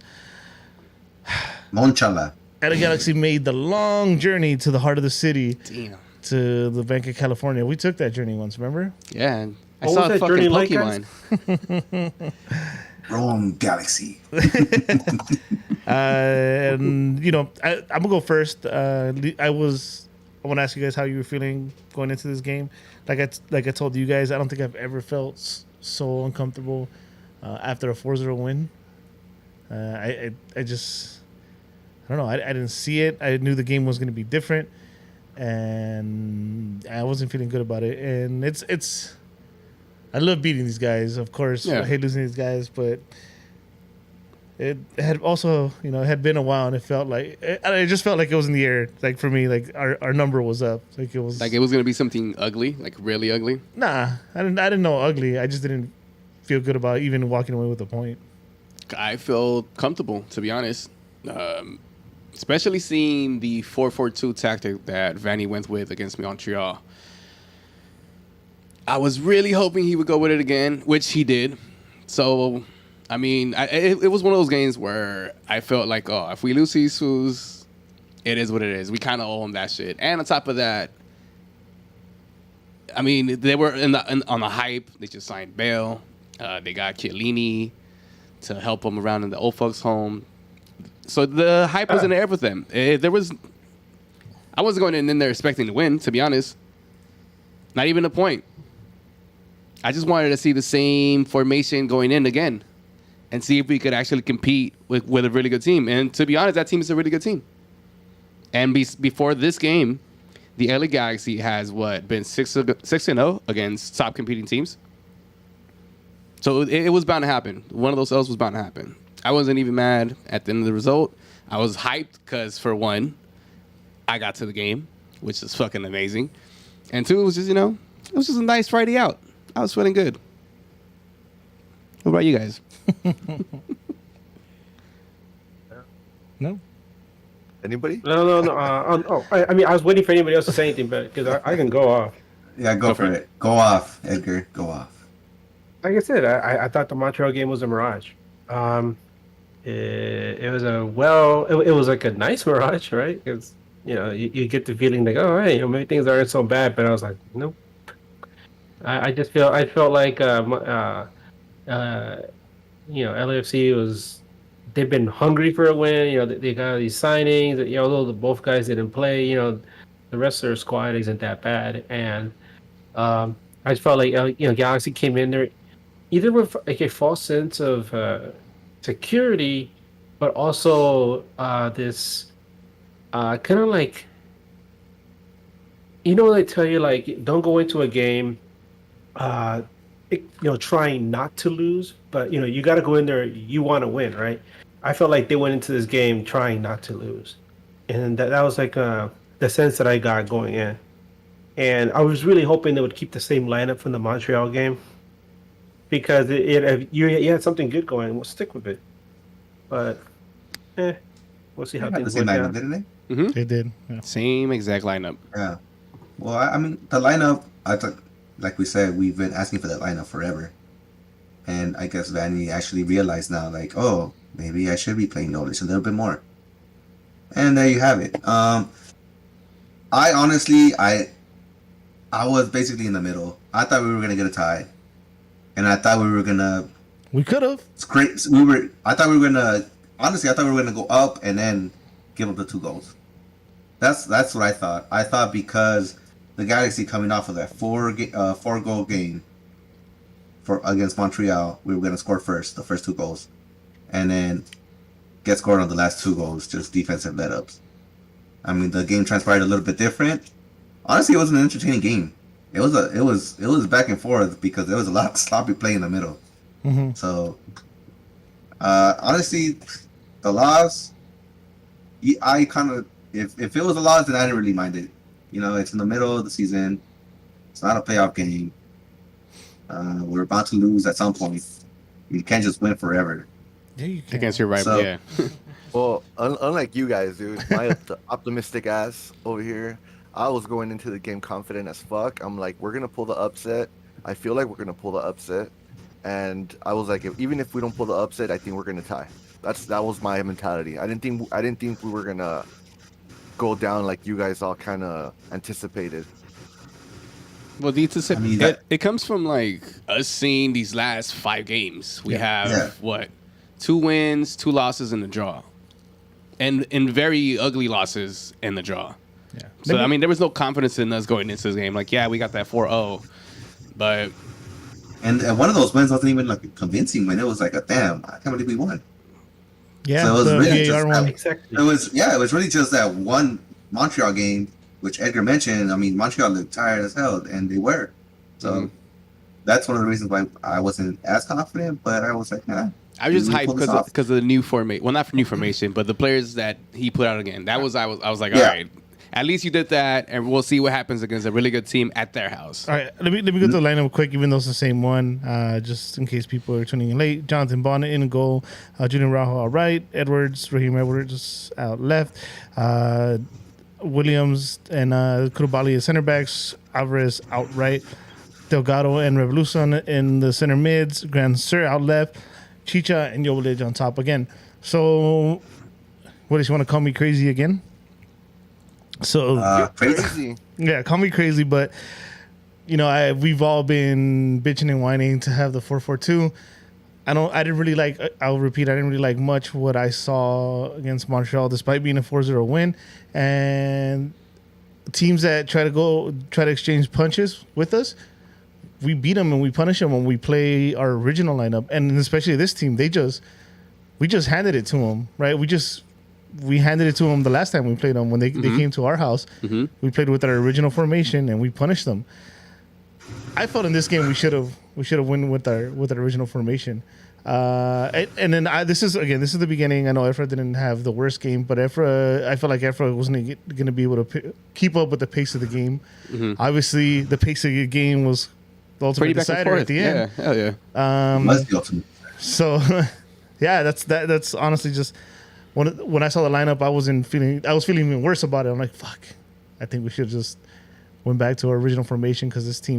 Monchala. LA Galaxy made the long journey to the heart of the city, Damn. to the Bank of California. We took that journey once, remember? Yeah. And I What saw was a that fucking journey like, guys? Pokemon. Rome Galaxy. And I'm gonna go first. I was want to ask you guys how you were feeling going into this game. Like I told you guys, I don't think I've ever felt so uncomfortable after a 4-0 win. I just I don't know. I didn't see it. I knew the game was going to be different, and I wasn't feeling good about it. And it's I love beating these guys, of course. Yeah. I hate losing these guys, but it had also, it had been a while, and it just felt like it was in the air. Like for me, like our number was up. Like it was gonna be something ugly, like really ugly. Nah, I didn't know ugly. I just didn't feel good about even walking away with a point. I feel comfortable, to be honest. Especially seeing the 4-4-2 tactic that Vanny went with against Montreal. I was really hoping he would go with it again, which he did. So, I mean, it was one of those games where I felt like, oh, if we lose Jesus, it is what it is. We kind of owe him that shit. And on top of that, I mean, they were on the hype. They just signed Bale. They got Chiellini to help them around in the old folks' home. So the hype was in the air with them. I wasn't going in there expecting to win, to be honest. Not even a point. I just wanted to see the same formation going in again and see if we could actually compete with a really good team. And to be honest, that team is a really good team. And before this game, the LA Galaxy has been 6-0 against top competing teams. So it was bound to happen. One of those L's was bound to happen. I wasn't even mad at the end of the result. I was hyped because, for one, I got to the game, which is fucking amazing. And two, it was just, it was just a nice Friday out. I was feeling good. What about you guys? No. Anybody? No. I mean, I was waiting for anybody else to say anything, but because I can go off. Yeah, go for it. Go off, Edgar. Go off. Like I said, I thought the Montreal game was a mirage. It was it was like a nice mirage, right? Because you get the feeling like, oh, hey, maybe things aren't so bad. But I was like, nope. I felt like LAFC they've been hungry for a win. They got these signings. Although both guys didn't play, the rest of their squad isn't that bad. And I just felt like Galaxy came in there either with like a false sense of security, but also this kind of like, they tell you like don't go into a game trying not to lose, but you got to go in there, you want to win, right? I felt like they went into this game trying not to lose, and that was like the sense that I got going in. And I was really hoping they would keep the same lineup from the Montreal game, because you had something good going. We'll stick with it, but we'll see how They had the things same work lineup, out. didn't they? Mm-hmm. They did. Yeah. Same exact lineup. Yeah. Well, I mean, the lineup, like we said, we've been asking for that lineup forever. And I guess Vanny actually realized now, like, oh, maybe I should be playing Notice a little bit more. And there you have it. I honestly, I was basically in the middle. I thought we were going to get a tie. And I thought we were going to... We could have. I thought we were going to... Honestly, I thought we were going to go up and then give up the 2 goals. That's what I thought. I thought because the Galaxy coming off of that 4-goal game against Montreal, we were going to score the first 2 goals, and then get scored on the last 2 goals, just defensive let-ups. I mean, the game transpired a little bit different. Honestly, it was an entertaining game. It was back and forth because there was a lot of sloppy play in the middle. Mm-hmm. So, honestly, the loss, I kind of, if it was a loss, then I didn't really mind it. It's in the middle of the season. It's not a playoff game. We're about to lose at some point. You can't just win forever. Yeah, you can. Against your rival, So- yeah. Well, unlike you guys, dude, my optimistic ass over here, I was going into the game confident as fuck. I'm like, we're gonna pull the upset. I feel like we're gonna pull the upset, and I was like, even if we don't pull the upset, I think we're gonna tie. That was my mentality. I didn't think we were gonna go down like you guys all kind of anticipated. Well, I mean, it comes from like us seeing these last 5 games. We have Yeah. 2 wins, 2 losses, and a draw, and very ugly losses in the draw. So I mean, there was no confidence in us going into this game. Like, yeah, we got that 4-0, but And one of those wins wasn't even like a convincing win. It was like a damn, I can't believe we won. Yeah, So it was the really VAR just one. Exactly. it was really just that one Montreal game, which Edgar mentioned. I mean, Montreal looked tired as hell, and they were. So that's one of the reasons why I wasn't as confident. But I was like, nah. I was just we hyped pulled this because off. of the new formation. Well, not for new formation, but the players that he put out again. That was I was like, Yeah. all right, at least you did that, and we'll see what happens against a really good team at their house. All right, let me go to the lineup quick, even though it's the same one, just in case people are tuning in late. Jonathan Bonnet in goal, Junior Rajo out right, Raheem Edwards out left, Williams and Koulibaly as center backs, Alvarez out right, Delgado and Revolucion in the center mids, Grand Sir out left, Chicha and Joveljic on top again. So, what does you want to call me crazy again? So Crazy. yeah, call me crazy, but we've all been bitching and whining to have the 4-4-2. I didn't really like. I'll repeat. I didn't really like much what I saw against Montreal, despite being a 4-0 win. And teams that try to exchange punches with us, we beat them and we punish them when we play our original lineup. And especially this team, we just handed it to them, right? We handed it to them the last time we played them when they came to our house. We played with our original formation and we punished them. I felt in this game we should have won with our original formation. And then this is the beginning. I know Efra didn't have the worst game, but I felt like Efra wasn't going to be able to keep up with the pace of the game. Obviously, the pace of the game was the ultimate Pretty back and decider forth. at the end. Yeah, hell yeah. Must be ultimate. So, yeah, that's honestly just when I saw the lineup, I was feeling even worse about it. I'm like, fuck, I think we should have just went back to our original formation because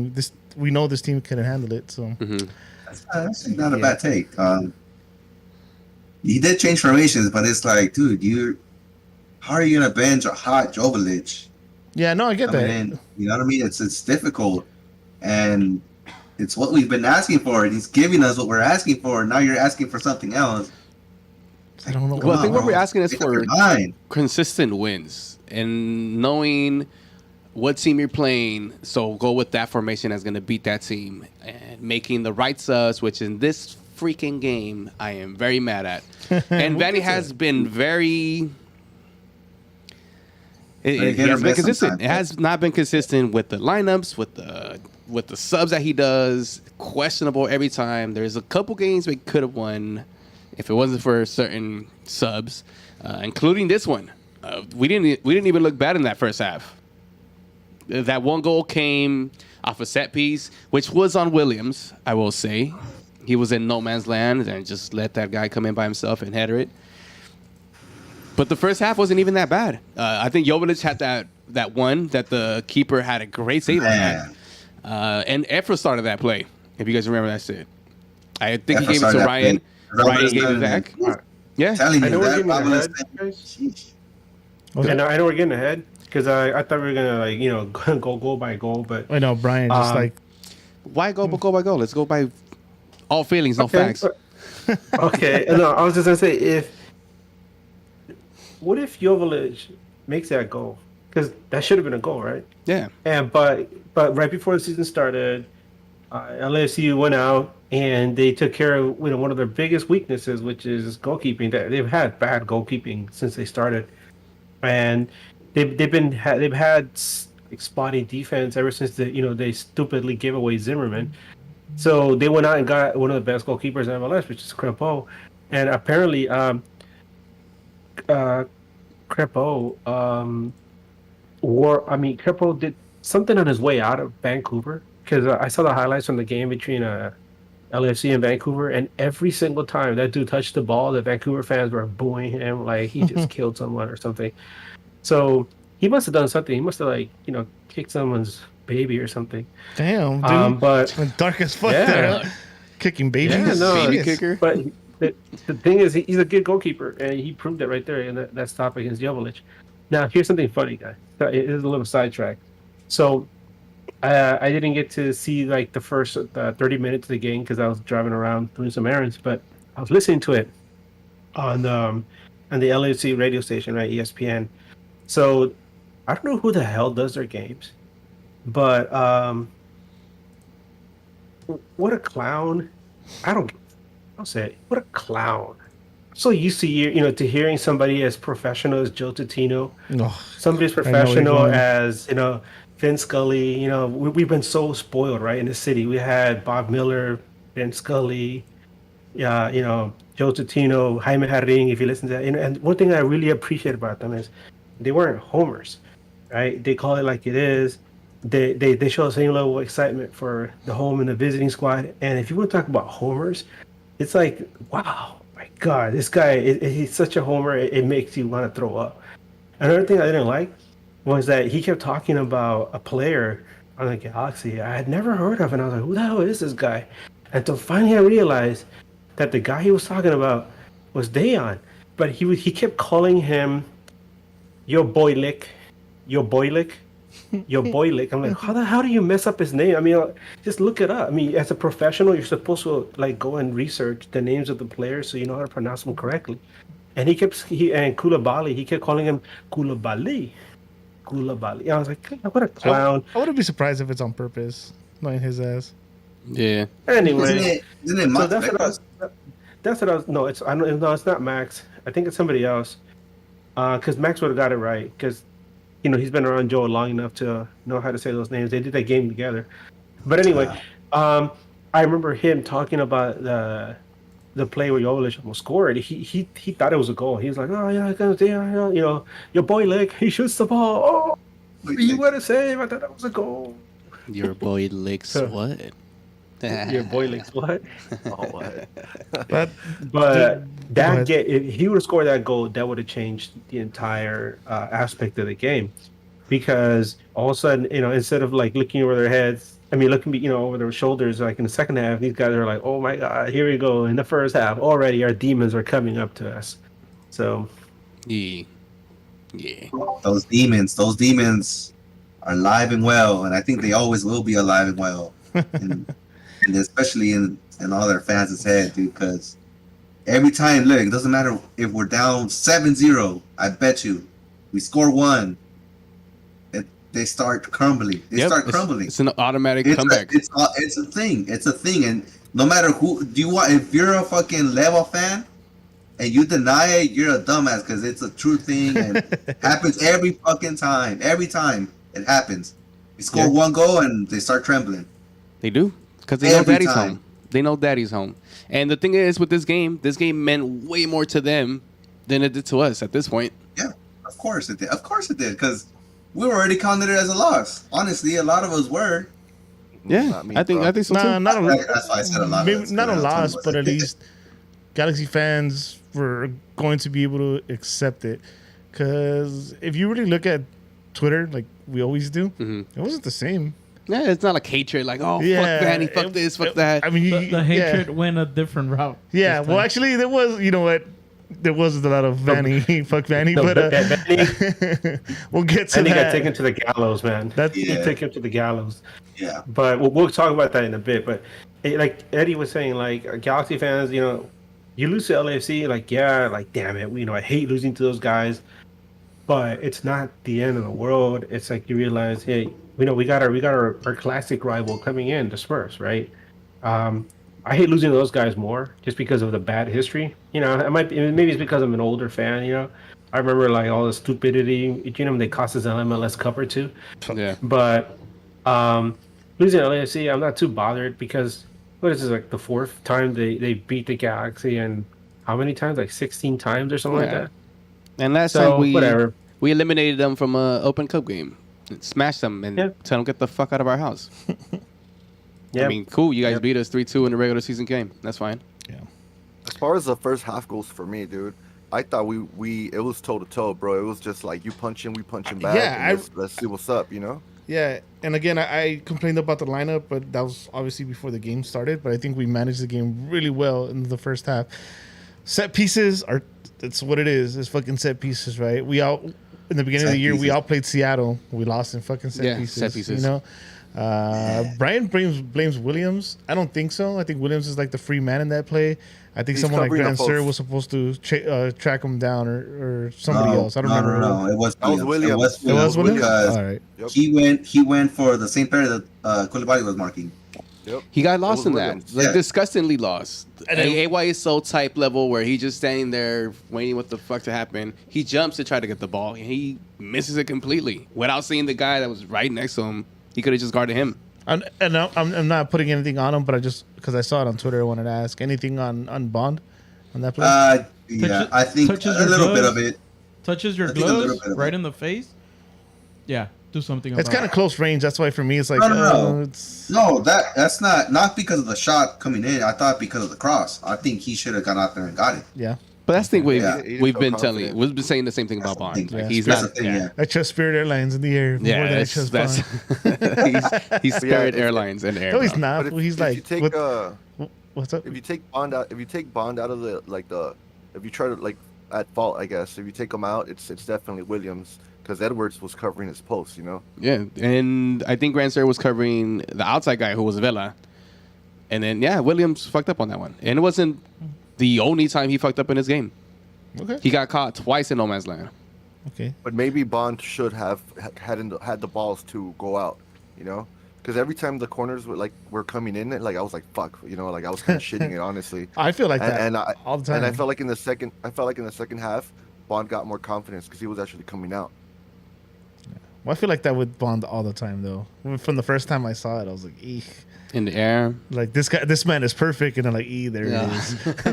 we know this team couldn't handle it. So That's not a bad take. He did change formations, but it's like, dude, how are you gonna bench a hot Joveljic? yeah, no, I get coming that. in? You know what I mean? It's difficult, and it's what we've been asking for, and he's giving us what we're asking for. Now you're asking for something else. I don't know. Well, I think what we're asking is Make up for your mind. consistent wins and knowing what team you're playing. So go with that formation that's going to beat that team and making the right subs, which in this freaking game I am very mad at. And Vanny has been very. He hit or has been miss consistent. sometimes. It has not been consistent with the lineups, with the subs that he does. Questionable every time. There's a couple games we could have won if it wasn't for certain subs, including this one. We didn't even look bad in that first half. That one goal came off a set piece, which was on Williams, I will say. He was in no man's land and just let that guy come in by himself and header it. But the first half wasn't even that bad. I think Joveljic had that one that the keeper had a great save on that. And Efra started that play, if you guys remember that shit. I think he Efra gave it started to that Ryan. play. Ryan gave it back. Yeah. Telling I you know we're that getting probably ahead, guys. sheesh. Okay. I know we're getting ahead because I thought we were gonna go goal by goal, but I know Brian just Why go by goal? Let's go by all feelings, no Okay, facts. okay. No, I was just gonna say what if Joveljic makes that goal? Because that should have been a goal, right? Yeah. And but right before the season started, LAFC went out and they took care of one of their biggest weaknesses, which is goalkeeping. They've had bad goalkeeping since they started, and they've had spotty defense ever since they stupidly gave away Zimmerman. So they went out and got one of the best goalkeepers in MLS, which is Crepeau, and apparently Crepeau Crepeau did something on his way out of Vancouver, because I saw the highlights from the game between LAFC and Vancouver, and every single time that dude touched the ball, the Vancouver fans were booing him like he just killed someone or something. So he must have done something. He must have kicked someone's baby or something. damn, dude. But Went dark as fuck Yeah. there. Kicking babies. Yeah, no, Baby Yes. kicker. But the thing is, he's a good goalkeeper, and he proved it right there in that stop against Joveljic. Now, here's something funny, guys. It is a little sidetrack. So, I didn't get to see the first 30 minutes of the game because I was driving around doing some errands, but I was listening to it on the LAFC radio station, right, ESPN. So, I don't know who the hell does their games, but what a clown! I'll say it. What a clown! So used to to hearing somebody as professional as Joe Tutino, Oh, somebody as I know where you're professional going. as Vin Scully. We've been so spoiled, right? In the city, we had Bob Miller, Vin Scully, yeah, Joe Tutino, Jaime Jarring. If you listen to that, and one thing I really appreciate about them is they weren't homers, right? They call it like it is. They show the same level of excitement for the home and the visiting squad. And if you want to talk about homers, it's like, wow, my God, this guy, he's such a homer. It makes you want to throw up. Another thing I didn't like was that he kept talking about a player on the Galaxy I had never heard of, and I was like, who the hell is this guy? Until finally I realized that the guy he was talking about was Dayon, but he kept calling him your boy Lick, your boy Lick, your boy Lick. I'm like, how do you mess up his name? I mean, just look it up. I mean, as a professional, you're supposed to like go and research the names of the players so you know how to pronounce them correctly. And and Koulibaly, he kept calling him Koulibaly. Koulibaly. I was like, what a clown. I wouldn't be surprised if it's on purpose, knowing his ass. Yeah. Anyway, Isn't it so Max Beckers? that's what I was. No, it's not Max. I think it's somebody else. Because Max would have got it right. Because he's been around Joe long enough to know how to say those names. They did that game together. But anyway, I remember him talking about the play where Jovic almost scored. He thought it was a goal. He was like, oh yeah, your boy Lick, he shoots the ball. Oh, you what a save! I thought that was a goal. Your boy licks what? Your boy Lick's what? Oh, what? But But ahead. if he would have scored that goal, that would have changed the entire aspect of the game, because all of a sudden, instead of like looking over their heads, I mean, looking, over their shoulders, like in the second half, these guys are like, "Oh my God, here we go!" In the first half, already our demons are coming up to us. So Yeah. Yeah. Those demons are alive and well, and I think they always will be alive and well, and especially in all their fans' head, dude. Because every time, look, it doesn't matter if we're down 7-0. I bet you, we score one, they start crumbling. They start crumbling. It's an automatic It's comeback. it's a thing. It's a thing, and no matter who do you want, if you're a fucking Level fan and you deny it, you're a dumbass because it's a true thing and happens every fucking time. Every time it happens, you score one goal and they start trembling. They do, because they know Every daddy's time. home. They know daddy's home. And the thing is, with this game meant way more to them than it did to us at this point. Yeah, of course it did. Of course it did, because we were already counted it as a loss. Honestly, a lot of us were. Yeah, Not me, I think bro. so Nah, too. not a That's why I said a lot. maybe of us, not a because loss, some of but us- at least Galaxy fans were going to be able to accept it. Because if you really look at Twitter, like we always do, it wasn't the same. Yeah, it's not like hatred, like, oh, Yeah, fuck Vanny, fuck this, fuck that. I mean, The hatred went a different route. Yeah, this well, time. actually, there was. You know what? There wasn't a lot of Vanny, fuck Vanny, No, but Vanny we'll get to got that. taken to the gallows, man. That- He Yeah. took him to the gallows. Yeah. But we'll talk about that in a bit. But like Eddie was saying, like Galaxy fans, you lose to LAFC, like like damn it, I hate losing to those guys. But it's not the end of the world. It's like you realize, hey, we got our classic rival coming in, the Spurs, right? I hate losing to those guys more just because of the bad history. Maybe it's because I'm an older fan. I remember like all the stupidity. They cost us an MLS Cup or two. Yeah. But losing to LAFC, I'm not too bothered because what is this, like the fourth time they beat the Galaxy, and how many times? Like 16 times or something like Yeah. that. And last So, time whatever. we eliminated them from an Open Cup game. Smashed them and Yeah. tell them get the fuck out of our house. Yeah. I mean, cool. You guys Yep. beat us 3-2 in the regular season game. That's fine. As far as the first half goes for me, dude, I thought it was toe to toe, bro. It was just like you punch him, we punch him back. Yeah, and let's see what's up, Yeah, and again, I complained about the lineup, but that was obviously before the game started. But I think we managed the game really well in the first half. Set pieces are, it's what it is. It's fucking set pieces, right? In the beginning of Set the year, we pieces. all played Seattle. We lost in fucking set Yeah, pieces. set pieces. Brian blames Williams. I don't think so. I think Williams is like the free man in that play. I think He's someone like covering the Grand Sir post. was supposed to track him down or somebody else. I don't remember. No. It was That was Williams. It was Williams. because All right. Yep. he went for the same player that Koulibaly was marking. Yep. He got lost was in that, Williams. like Yeah. disgustingly lost. And And then- AYSO type level where he's just standing there waiting what the fuck to happen. He jumps to try to get the ball, and he misses it completely without seeing the guy that was right next to him. He could have just guarded him. I'm not putting anything on him, but I just because I saw it on Twitter, I wanted to ask anything on Bond on that play. Yeah, I think touches a your little bit gloves. of it. Touches your I think a little gloves bit of right it. in the face. Yeah, do something about It's kind of it. close range. That's why for me, it's like No. it's No, that's not because of the shot coming in. I thought because of the cross. I think he should have gone out there and got it. yeah. But that's the thing we've, Yeah. we've been That's telling. We've been saying the same thing about That's the Bond. thing. Like, Yeah. he's That's not. the thing, yeah. I trust Spirit Airlines in the air more Yeah, than I that's, trust that's Bond. he's Spirit if- Airlines in the air. No, he's bro. not. But He's if like, you take what's up? if you take Bond out, of the if you try to like at fault, I guess if you take him out, it's definitely Williams because Edwards was covering his post. You know. Yeah, and I think Grand Sir was covering the outside guy who was Vela, and then Williams fucked up on that one, and it wasn't the only time he fucked up in his game. Okay. He got caught twice in no man's land. Okay. But maybe Bond should have had the balls to go out, you know, because every time the corners were coming in, like I was like, fuck, you know, like I was kind of shitting it honestly. I feel like that And I all the time. And I felt like in the second half, Bond got more confidence because he was actually coming out. Well, I feel like that with Bond all the time, though. From the first time I saw it, I was like, eek. In the air. Like this man is perfect, and I'm like, there it Yeah. is. That's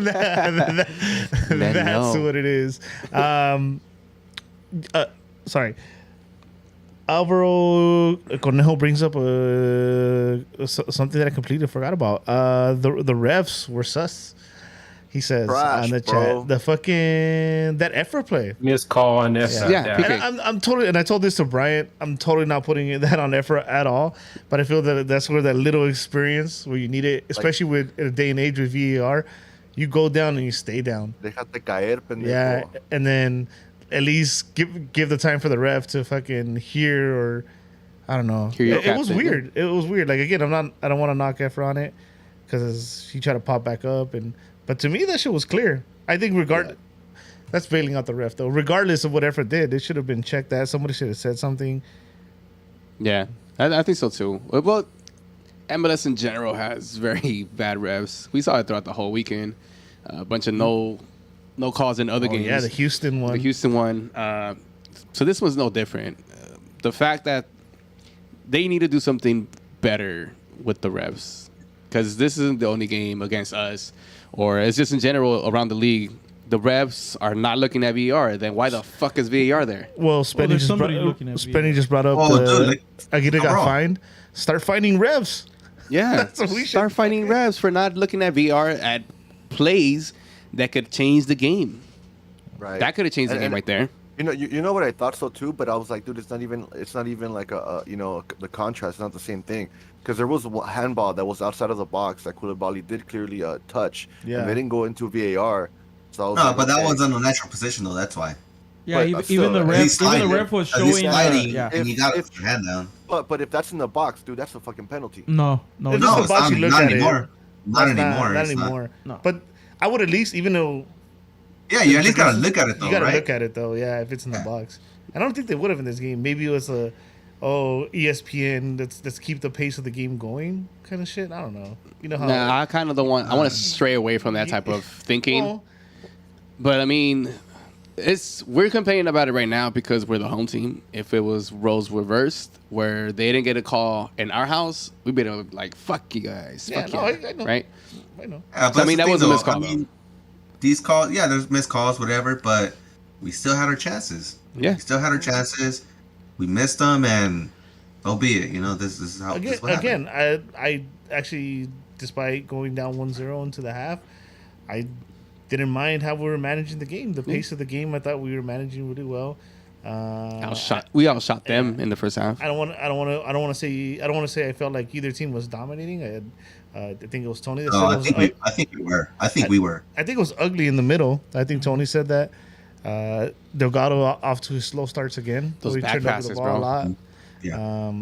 no. what it is. Sorry. Alvaro Cornejo brings up something that I completely forgot about. The refs were sus. He says Trash, on the bro. chat, the fucking that effort play. Missed call on this. Yeah. And I'm totally, and I told this to Bryant, I'm totally not putting that on effort at all. But I feel that that's where that little experience where you need it, especially with in a day and age with VAR, you go down and you stay down. Déjate caer, pendejo. Yeah, and then at least give the time for the ref to fucking hear or I don't know. Hear your It was captain. weird. It was weird. Like again, I don't want to knock effort on it because he tried to pop back up but to me that shit was clear. I think that's bailing out the ref though. Regardless of what effort did, it should have been checked that. Somebody should have said something. Yeah, I think so too. Well, MLS in general has very bad refs. We saw it throughout the whole weekend. A bunch of no calls in other Oh, games. yeah, the Houston one. The Houston one. So this one's no different. The fact that they need to do something better with the refs, because this isn't the only game against us, or it's just in general around the league. The refs are not looking at VAR. Then why the fuck is VAR there? Well, Spenny there's just somebody looking at Spenny VAR. just brought up Oh, dude, like, Aguirre got bro. fined. Start finding refs. Yeah, That's what we should- start finding refs for not looking at VAR at plays that could change the game. Right. That could have changed the game right there. You know what I thought so too, but I was like, dude, it's not even like the contrast, it's not the same thing, because there was a handball that was outside of the box that Koulibaly did clearly touch, Yeah. and they didn't go into VAR. So I was No, like, but that okay. was on a natural position though. That's why. Yeah, But even, still, even the he's ref, even sliding. the ref was He's showing. sliding, Yeah. and you got If- your hand down. But if that's in the box, dude, that's a fucking penalty. No, If it's it's the No, not. it's box, not, you look not at it. anymore. Not That's anymore. Not It's not. anymore. No. But I would at least, even though Yeah, you at least gotta look at it though, you gotta right? look at it though, yeah, if it's in the box. I don't think they would have in this game. Maybe it was ESPN, let's keep the pace of the game going kind of shit. I don't know. You know how Nah, I kind of don't want. I want to stray away from that type of thinking. Well, But I mean, we're complaining about it right now because we're the home team. If it was roles reversed, where they didn't get a call in our house, we'd be like, "Fuck you guys, Yeah, fuck no, you," I know. right? I know. Yeah, So, I mean, that's that the was a thing, missed though. call, I mean, these calls, yeah, there's missed calls, whatever, but we still had our chances. Yeah. We still had our chances. We missed them, and so be it. You know, this is how. This is what happened. I actually, despite going down 1-0 into the half, I didn't mind how we were managing the game. The pace of the game, I thought we were managing really well. We outshot them in the first half. I don't want to say I felt like either team was dominating. I think it was Tony that No, said it was I think we were. I think we were. I think it was ugly in the middle. I think Tony said that. Delgado off to his slow starts again. Those He back turned over passes, the ball bro. a lot. Yeah.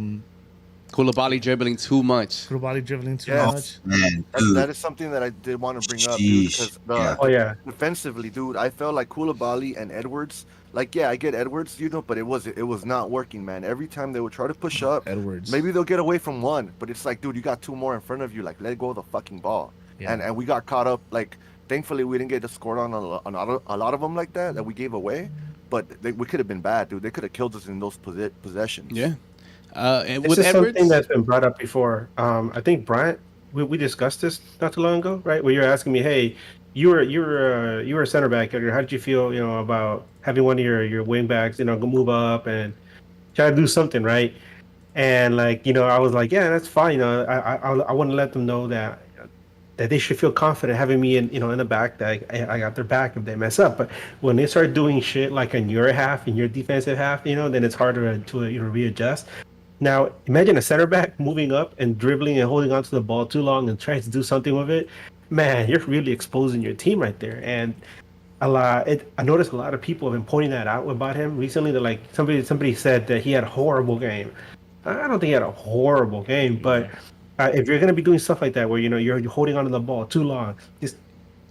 Koulibaly dribbling too much. Koulibaly dribbling too Yes. much. Man, That, dude. that is something that I did want to bring up, dude, Sheesh. because Yeah. Oh yeah. defensively, dude, I felt like Koulibaly and Edwards. Like, yeah, I get Edwards, but it was not working, man. Every time they would try to push up, Edwards. maybe they'll get away from one, but it's like, dude, you got two more in front of you. Like, let go of the fucking ball. Yeah. And we got caught up. Like, thankfully, we didn't get scored on a lot of them like that we gave away. But we could have been bad, dude. They could have killed us in those possessions. Yeah. And This with is Edwards, something that's been brought up before. I think Bryant, we discussed this not too long ago, right? Where you're asking me, hey, you were a center back. How did you feel, about having one of your wing backs, go move up and try to do something, right? And like, I was like, yeah, that's fine. I want to let them know that they should feel confident having me in the back, that I got their back if they mess up. But when they start doing shit like in your half, in your defensive half, then it's harder to readjust. Now, imagine a center back moving up and dribbling and holding onto the ball too long and trying to do something with it. Man, you're really exposing your team right there. And I noticed a lot of people have been pointing that out about him recently. That like somebody said that he had a horrible game. I don't think he had a horrible game, but if you're gonna be doing stuff like that, where you're holding onto the ball too long, just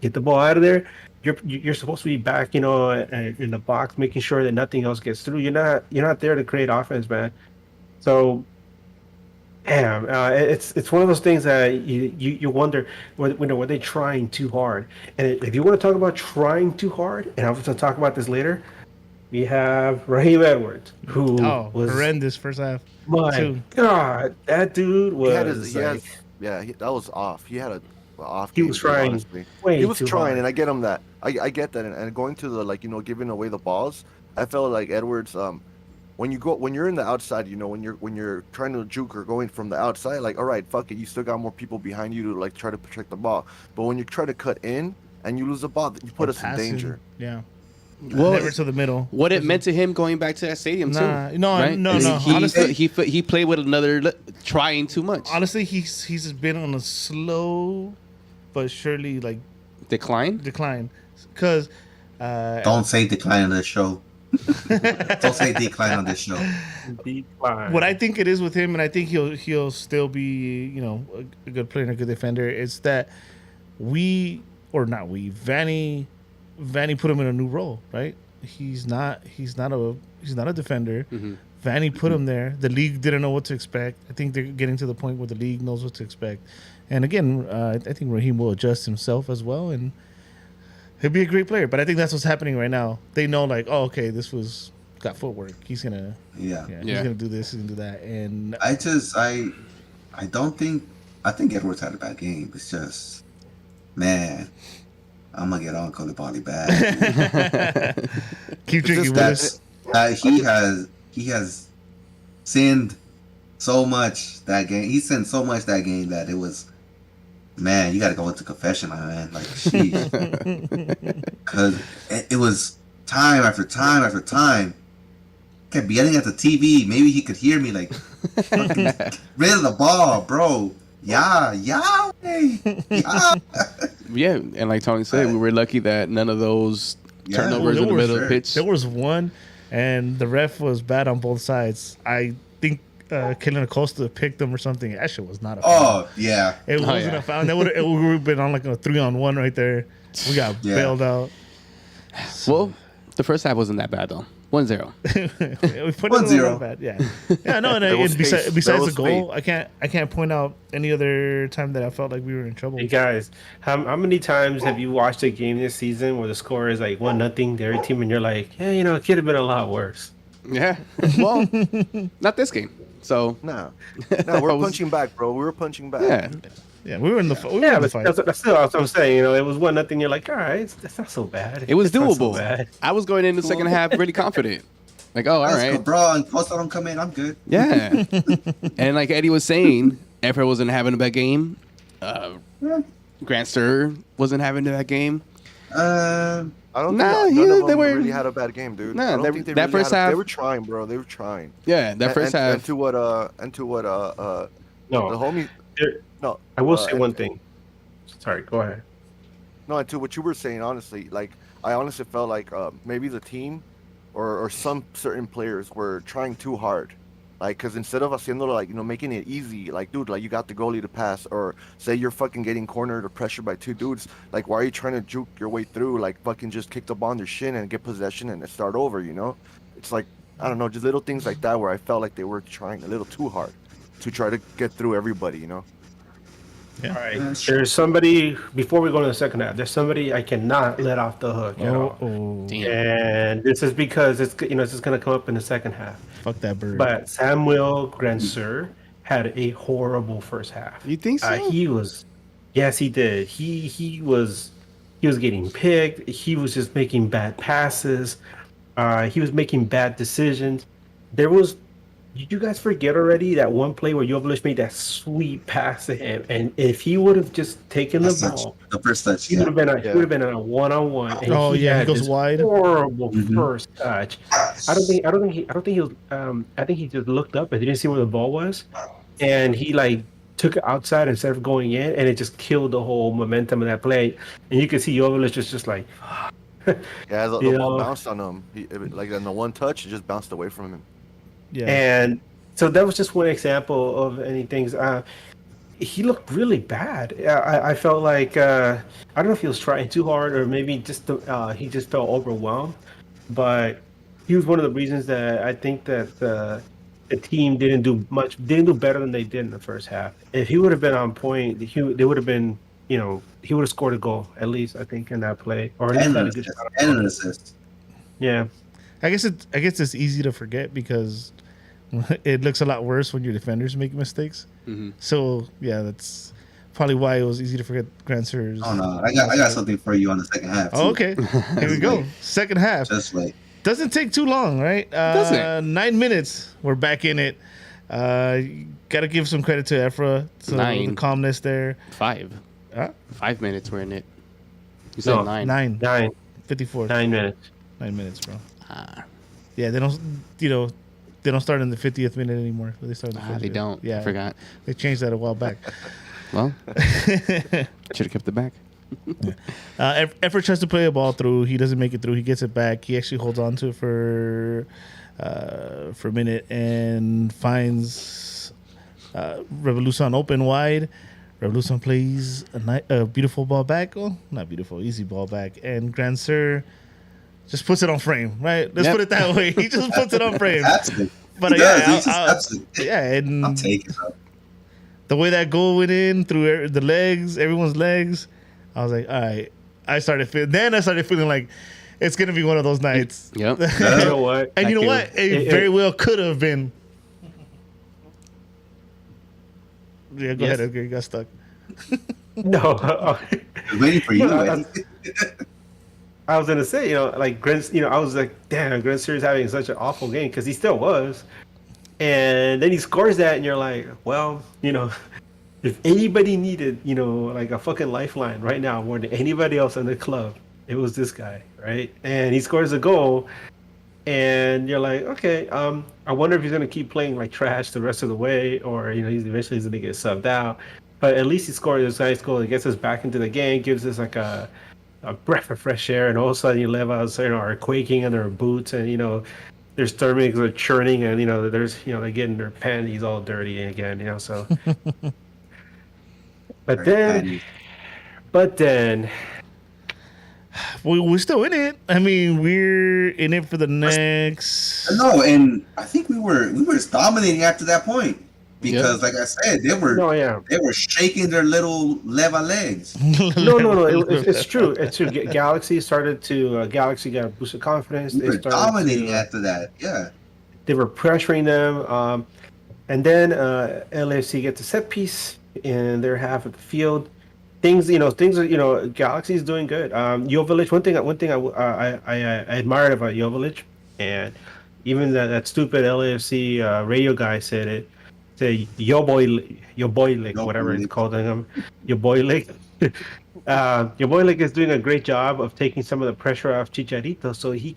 get the ball out of there. You're supposed to be back, in the box, making sure that nothing else gets through. You're not there to create offense, man. So, damn, it's one of those things that you wonder, were they trying too hard? And if you want to talk about trying too hard, and I'm going to talk about this later, we have Raheem Edwards, who was horrendous first half. My too. God, that dude was that was off. He had a off. He game, was dude, trying honestly. way He was too trying, hard. and I get him that. I get that, and going to the giving away the balls. I felt like Edwards. When you're in the outside, when you're trying to juke or going from the outside, like, all right, fuck it, you still got more people behind you to like try to protect the ball. But when you try to cut in and you lose the ball, you put us in danger. Yeah. Well, Never to the middle. what it meant to him going back to that stadium too. No. Honestly, Honestly, he played with another trying too much. honestly, he's been on a slow but surely Decline. because Don't say decline on this show. Don't say decline on this show. what I think it is with him, and I think he'll still be a good player and a good defender. It's that Vanny put him in a new role, right? He's not a defender. Mm-hmm. Vanny put him there. The league didn't know what to expect. I think they're getting to the point where the league knows what to expect. And again, I think Raheem will adjust himself as well, and he'll be a great player. But I think that's what's happening right now. They know, okay, this was got footwork. He's gonna, he's gonna do this, he's gonna do that. And I don't think. I think Edwards had a bad game. It's just, man, I'm gonna get on Koulibaly bad. keep drinking with us. He has sinned so much that game. He sinned so much that game that it was, man, you got to go into confession, my man. Like, because it was time after time after time. Kept yelling at the TV. Maybe he could hear me. Like, get rid of the ball, bro. Yeah. Yeah, and like Tony said, we were lucky that none of those turnovers in the middle of the pitch. There was one, and the ref was bad on both sides. I think Kellen Acosta picked them or something. That shit was not a foul. Oh, yeah. It wasn't a foul. That would have been on like a 3-on-1 right there. We got bailed out. Well, the first half wasn't that bad though. 1-0. We put 1-0. Bad. Yeah, no. And besides the goal, I can't point out any other time that I felt like we were in trouble. Hey guys, how many times have you watched a game this season where the score is like 1-0 to every team, and you're like, yeah, it could have been a lot worse. Yeah. Well, not this game. So No, we're punching back, bro. We were punching back. Yeah, we were in the fight. That's still what I'm saying. It was 1-0. You're like, all right, that's not so bad. It was It's not so doable. bad. I was going in the second half really confident. Like, all Let's right, go, bro. And post don't come in. I'm good. yeah. And like Eddie was saying, Efra wasn't having a bad game. Grant Stir wasn't having a bad game. I don't Nah, think none of they them were- really had a bad game, dude. Nah, I don't that- think they that really first had a- half- They were trying, bro. They were trying. Yeah, that first half. And to what the homie. No, I will say one thing. Sorry, go ahead. No, and to what you were saying, honestly, like I honestly felt like maybe the team or some certain players were trying too hard, Like, because instead of haciendo, like, making it easy, like, dude, like, you got the goalie to pass, or say you're fucking getting cornered or pressured by two dudes, like, why are you trying to juke your way through? Like, fucking just kick the ball on their shin and get possession and start over, It's like, I don't know, just little things like that where I felt like they were trying a little too hard to try to get through everybody. All right. There's somebody, before we go to the second half, there's somebody I cannot let off the hook at all. Damn. And this is because it's this is going to come up in the second half. Fuck that bird. But Samuel Grandsir had a horrible first half. You think so? Yes, he did. He was getting picked. He was just making bad passes. He was making bad decisions. Did you guys forget already that one play where Joveljic made that sweet pass to him? And if he would have just taken the ball, the first touch, he would have been a one-on-one. And he goes wide. Horrible first touch. I think he was. I think he just looked up and he didn't see where the ball was, and he like took it outside instead of going in, and it just killed the whole momentum of that play. And you can see Joveljic just like. Yeah, the ball bounced on him. Like in the one touch, it just bounced away from him. Yeah. And so that was just one example of any things. He looked really bad. I felt like I don't know if he was trying too hard or maybe just he just felt overwhelmed. But he was one of the reasons that I think that the team didn't do better than they did in the first half. If he would have been on point, they would have been. He would have scored a goal at least. I think in that play, or at least and an assist. Yeah, I guess it's easy to forget because it looks a lot worse when your defenders make mistakes. Mm-hmm. So yeah, that's probably why it was easy to forget Grandsir's. Oh no, I got something for you on the second half. Too. Oh, okay, here we go. Second half. Just like Doesn't take too long, right? Doesn't. 9 minutes. We're back in it. Got to give some credit to Efra. So 9. the calmness there. 5. Huh? 5 minutes we're in it. You said No, 9. 9. 54. 9 minutes. 9 minutes, bro. Ah, Yeah, they don't. They don't start in the 50th minute anymore. They start in the 50th. they don't. Yeah, I forgot. They changed that a while back. Well, should have kept it back. Effort tries to play a ball through. He doesn't make it through. He gets it back. He actually holds on to it for a minute and finds Revolucion open wide. Revolucion plays a beautiful ball back. Oh, not beautiful, easy ball back. And Grandsir just puts it on frame, right? Let's put it that way. He just puts it on frame. absolutely. But and I'll take it. Bro. the way that goal went in through the legs, everyone's legs, I was like, all right. I started feeling like it's gonna be one of those nights. Yep. You know what? And you know what? It very well could have been. Yeah, go ahead, Edgar. You got stuck. No. I was waiting for you. Eddie. I was gonna say, like I was like, damn, Grandsir is having such an awful game because he still was, and then he scores that, and you're like, well, if anybody needed, like a fucking lifeline right now more than anybody else in the club, it was this guy, right? And he scores a goal, and you're like, okay, I wonder if he's gonna keep playing like trash the rest of the way, or he's eventually gonna get subbed out. But at least he scored this nice goal. It gets us back into the game, gives us like a breath of fresh air, and all of a sudden you live outside, are quaking in their boots, and their stomachs are churning, and there's they're getting their panties all dirty again, so. But then we're still in it. I mean, we're in it for the next. No, and I think we were dominating after that point because, like I said, they were shaking their little leva legs. No. It's true. It's true. Galaxy got a boost of confidence. We were dominating after that. Yeah, they were pressuring them, and then LAFC gets a set piece in their half of the field. Things are, Galaxy is doing good. Joveljic, one thing I admired about Joveljic, and even that stupid LAFC radio guy said it. Say your boy Lick, whatever it's called him, your boy Lick. Your boy Lick is doing a great job of taking some of the pressure off Chicharito, so he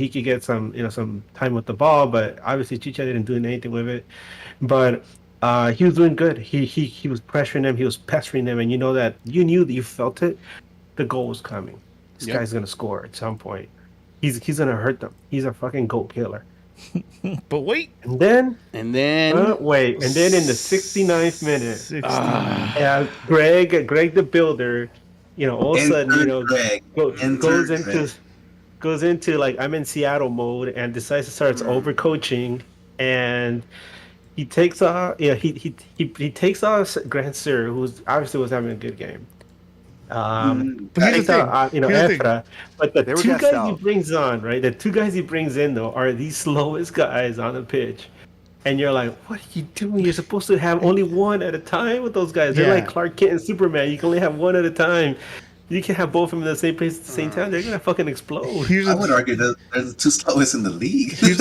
could get some time with the ball. But obviously Chicharito didn't do anything with it. But he was doing good. He was pressuring them. He was pestering them, and you felt it. The goal was coming. This guy's gonna score at some point. He's gonna hurt them. He's a fucking goal killer. But wait, And then And then wait, and then in the 69th minute, 60. Greg the Builder, all of a sudden, Enter Greg. Enter Greg. goes into like I'm in Seattle mode and decides to start overcoaching, and he takes off. He takes off Grant Sir, who's obviously was having a good game. But here's Takes the thing. out, Here's the thing. Efra. But the They were two gassed guys out. he brings on, right? The two guys he brings in though are the slowest guys on the pitch. And you're like, what are you doing? You're supposed to have only one at a time with those guys. They're Yeah. like Clark Kent and Superman. You can only have one at a time. You can't have both of them in the same place at the same time. They're gonna fucking explode. Here's I the would argue that they're the two slowest in the league. they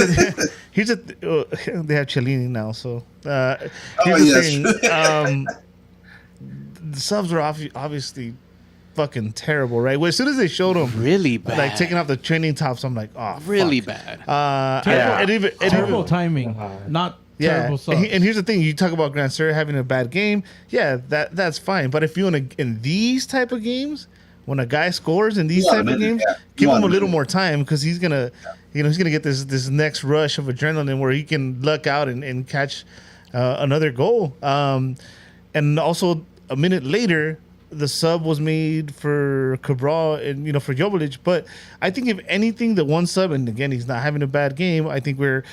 have Cellini now, so Oh, here's yeah, the that's thing. true. The subs were obviously fucking terrible, right? Well, as soon as they showed them, really bad. like taking off the training tops, I'm like, oh, really fuck. bad. Terrible timing, not terrible And, subs. and here's the thing: you talk about Grant Sir having a bad game. Yeah, that's fine. But if you in these type of games, when a guy scores in these You type want a of minute, games, yeah. give You him want a a little minute. more time because he's gonna get this next rush of adrenaline where he can luck out and catch another goal. And also a minute later, the sub was made for Cabral and for Jovic. But I think if anything, the one sub, and again he's not having a bad game. I think we're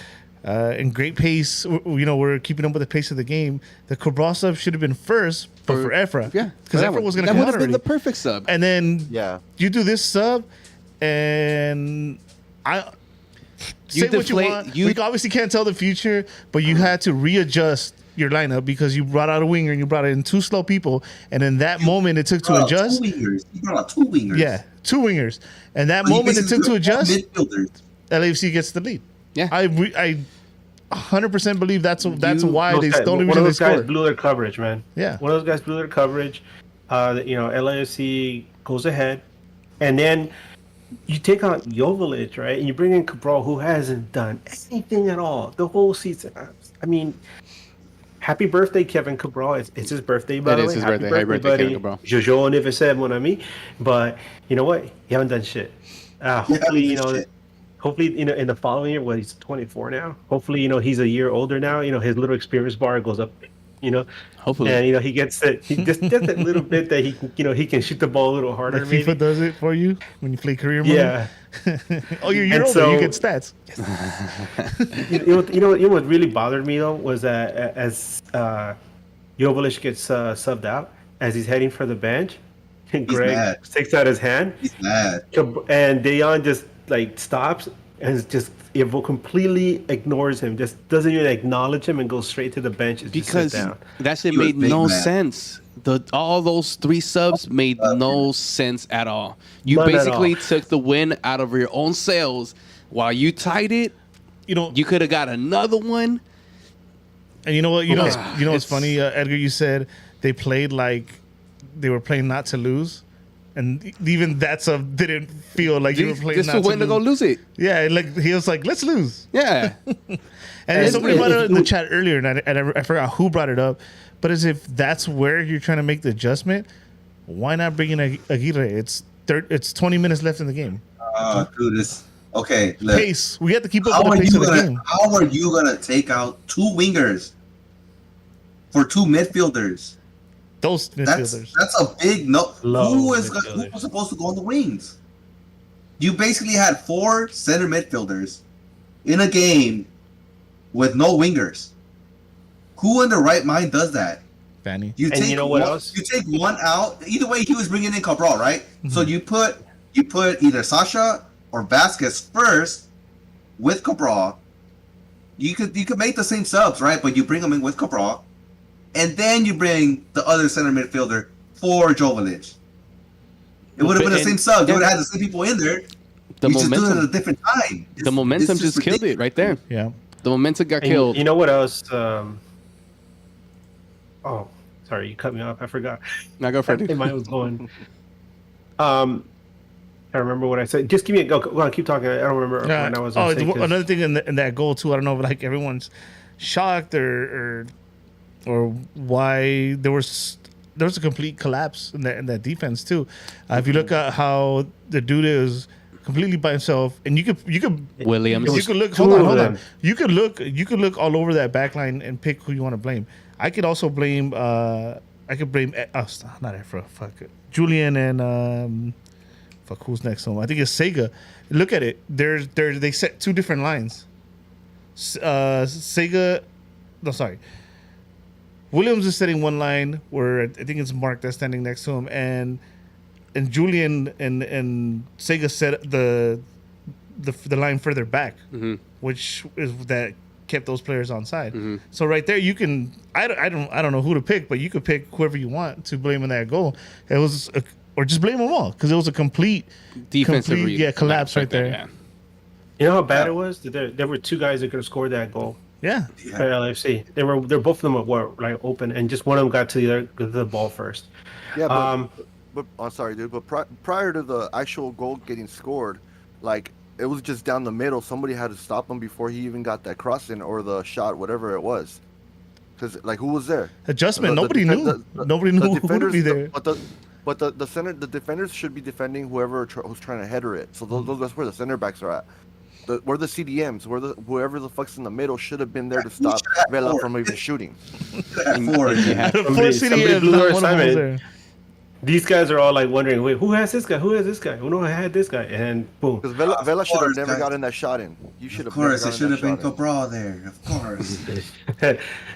in great pace. We're keeping up with the pace of the game. The Cabral sub should have been first, but for Efra, Yeah, because that Efra was going to that come would out have been already. the perfect sub. And then Yeah. you do this sub, and I You say what you deflate- want. you- We obviously can't tell the future, but you had to readjust your lineup because you brought out a winger and you brought in two slow people, and in that moment it took to Brought out adjust. Two wingers. You brought out two wingers. Yeah, two wingers, and that So you moment it took to basically adjust. Midfielders. LAFC gets the lead. Yeah. I 100% believe that's why they One don't of even they those guys score. blew their coverage, man. Yeah. One of those guys blew their coverage. LAFC goes ahead, and then you take out Jovic, right? And you bring in Cabral, who hasn't done anything at all the whole season. I mean, happy birthday, Kevin Cabral. It's his birthday, by It the is way. his Happy birthday. Happy birthday, Kevin Cabral. Jojo anniversaire, mon ami. But you know what? You haven't done shit. Hopefully, shit. Hopefully, in the following year, he's 24 now. Hopefully, he's a year older now. His little experience bar goes up. Hopefully. And he gets that. He just that little bit that he can. He can shoot the ball a little harder. Like maybe. FIFA does it for you when you play career mode. Yeah. Oh, you're And older. so- You get stats. You know what really bothered me though was that as Jovic gets subbed out as he's heading for the bench, and Greg mad. takes out his hand, He's mad. and Dejan just like stops and just completely ignores him, just doesn't even acknowledge him and goes straight to the bench and just Because sit down. that shit He was made big no man. sense. All those three subs made no sense at all. You None at basically all. took the win out of your own sails while you tied it. You could have got another one. And you know what? You know what's It's- funny, Edgar? You said they played like they were playing not to lose, and even that sub didn't feel like you were playing Just not to win to to go lose. lose it. Yeah, like he was like, "Let's lose." Yeah. And somebody if brought it up in you- the chat earlier, and I forgot who brought it up. But as if that's where you're trying to make the adjustment, why not bring in Aguirre? It's 20 minutes left in the game. Dude, this. Okay, look. Pace. We have to keep up How with are the pace you of the gonna? game. How are you gonna take out two wingers for two midfielders? Those midfielders. That's a big no. Low Who midfielders. was supposed to go on the wings? You basically had four center midfielders in a game with no wingers. Who in their right mind does that? Fanny. You And take you know what one, else? You take one out. Either way, he was bringing in Cabral, right? So you put either Sasha or Vasquez first with Cabral. You could make the same subs, right? But you bring them in with Cabral, and then you bring the other center midfielder for Jovic. It would have been the same subs. You would have had the same people in there. The You just do it at a momentum. different time. The momentum It's just killed it right there. Yeah. The momentum got And killed. you know what else? Oh, sorry, you cut me off. I forgot. Now go for it. Mine was going. I remember what I said. Just give me a go. Go on, keep talking. I don't remember when I was. Oh, gonna it's say, 'cause- another thing in that goal too. I don't know if like everyone's shocked or why there was a complete collapse in that defense too. If you look at how the dude is completely by himself, and you could Williams. you could look. two Hold on, of hold on. them. You could look all over that back line and pick who you want to blame. I could also blame. I could blame. Not Efra. Fuck it. Julian and fuck. Who's next? I think it's Sega. Look at it. They set two different lines. Sega. No, sorry. Williams is setting one line where I think it's Mark that's standing next to him, and Julian and Sega set the line further back, which is that kept those players on side. So right there, you can I don't know who to pick, but you could pick whoever you want to blame in that goal. It was or just blame them all because it was a complete Defensive collapse right there. Yeah. You know how bad it was? There were two guys that could have scored that goal. Yeah. For LAFC. They're both of them were like open, and just one of them got to the ball first. Yeah, but I'm sorry, dude. But prior to the actual goal getting scored, like it was just down the middle. Somebody had to stop him before he even got that cross in or the shot, whatever it was. Because like, who was there? Adjustment. Nobody knew. Nobody knew who to be there. But the defenders should be defending whoever who's trying to header it. So that's where the center backs are at. Where the CDMs, whoever the fuck's in the middle should have been there to stop Vela from even shooting. Four Somebody CDMs, blew not their one of them was assignment. there. These guys are all like wondering, wait, who has this guy? Who has this guy? Oh no, I had this guy, and boom. Because Vela should have never gotten that shot in. You should have. Of course, it should have been Cabral. Cabral there. Of course.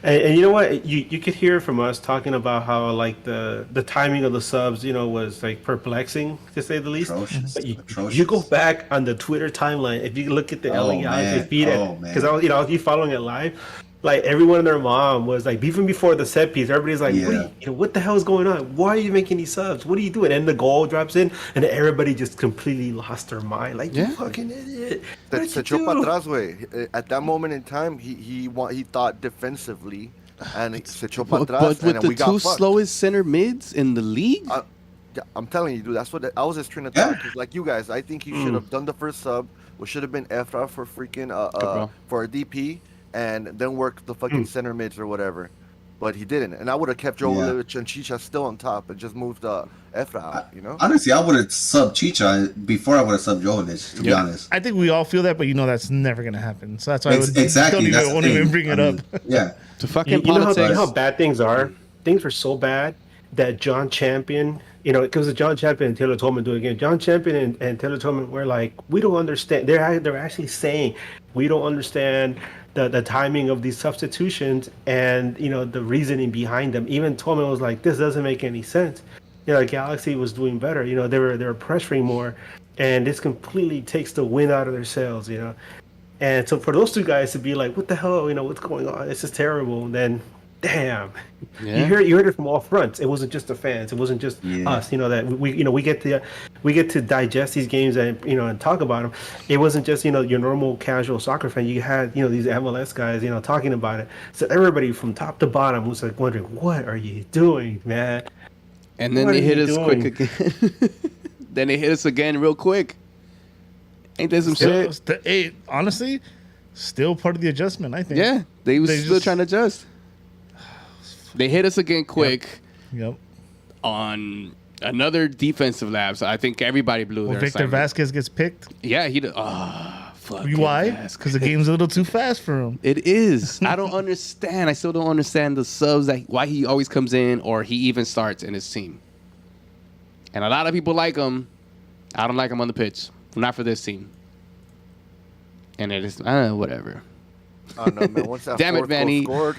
And you know what? You could hear from us talking about how like the timing of the subs, was like perplexing to say the least. Atrocious. But you Atrocious. go back on the Twitter timeline, if you look at the Oh, LA Galaxy man. feed, Oh, because man. I was you following it live. Like everyone and their mom was like, even before the set piece, everybody's like, Yeah. what the hell is going on? Why are you making these subs? What are you doing? And the goal drops in, and everybody just completely lost their mind. Like, you fucking idiot. What Se did you echó para do? atrás, güey. At that moment in time, he thought defensively, and se echó para But atrás, with and then the we got two fucked. slowest center mids in the league, Yeah, I'm telling you, dude. That's what I was just trying to Yeah. talk. 'Cause like you guys, I think he should have done the first sub, which should have been Efra for freaking Cabral. for a DP, and then work the fucking center mids or whatever. But he didn't, and I would have kept Jovic and Chicha still on top and just moved Efra out. Honestly, I would have subbed Chicha before I would have subbed Jovic, to be honest. I think we all feel that, but that's never gonna happen. So that's why Exactly. That's the won't thing. even bring it up. Yeah. to fucking You know politics. how bad things are? Things were so bad that John Champion, because John Champion and Taylor Tolman do it again. John Champion and Taylor Tolman were like, we don't understand. They're actually saying we don't understand the timing of these substitutions and the reasoning behind them. Even Tolman was like, this doesn't make any sense. Galaxy was doing better. They were pressuring more, and this completely takes the wind out of their sails. And so for those two guys to be like, what the hell, what's going on? This is terrible. And then, damn, Yeah. you heard it from all fronts. It wasn't just the fans. It wasn't just us. That we get to digest these games and talk about them. It wasn't just your normal casual soccer fan. You had these MLS guys talking about it. So everybody from top to bottom was like wondering, what are you doing, man? And then What they are hit you us doing? quick again. Then they hit us again real quick. Ain't that some shit? Honestly, still part of the adjustment. I think. Yeah, they was They still just- trying to adjust. They hit us again quick Yep. on another defensive lapse. I think everybody blew When their Victor assignment. Vasquez gets picked, Yeah, he did. Fuck. why? Because the game's a little too fast for him. It is. I don't understand. I still don't understand the subs, why he always comes in or he even starts in his team. And a lot of people like him. I don't like him on the pitch. Not for this team. And it is whatever. I don't know, man. Once that Damn it, fourth goal Manny. scored,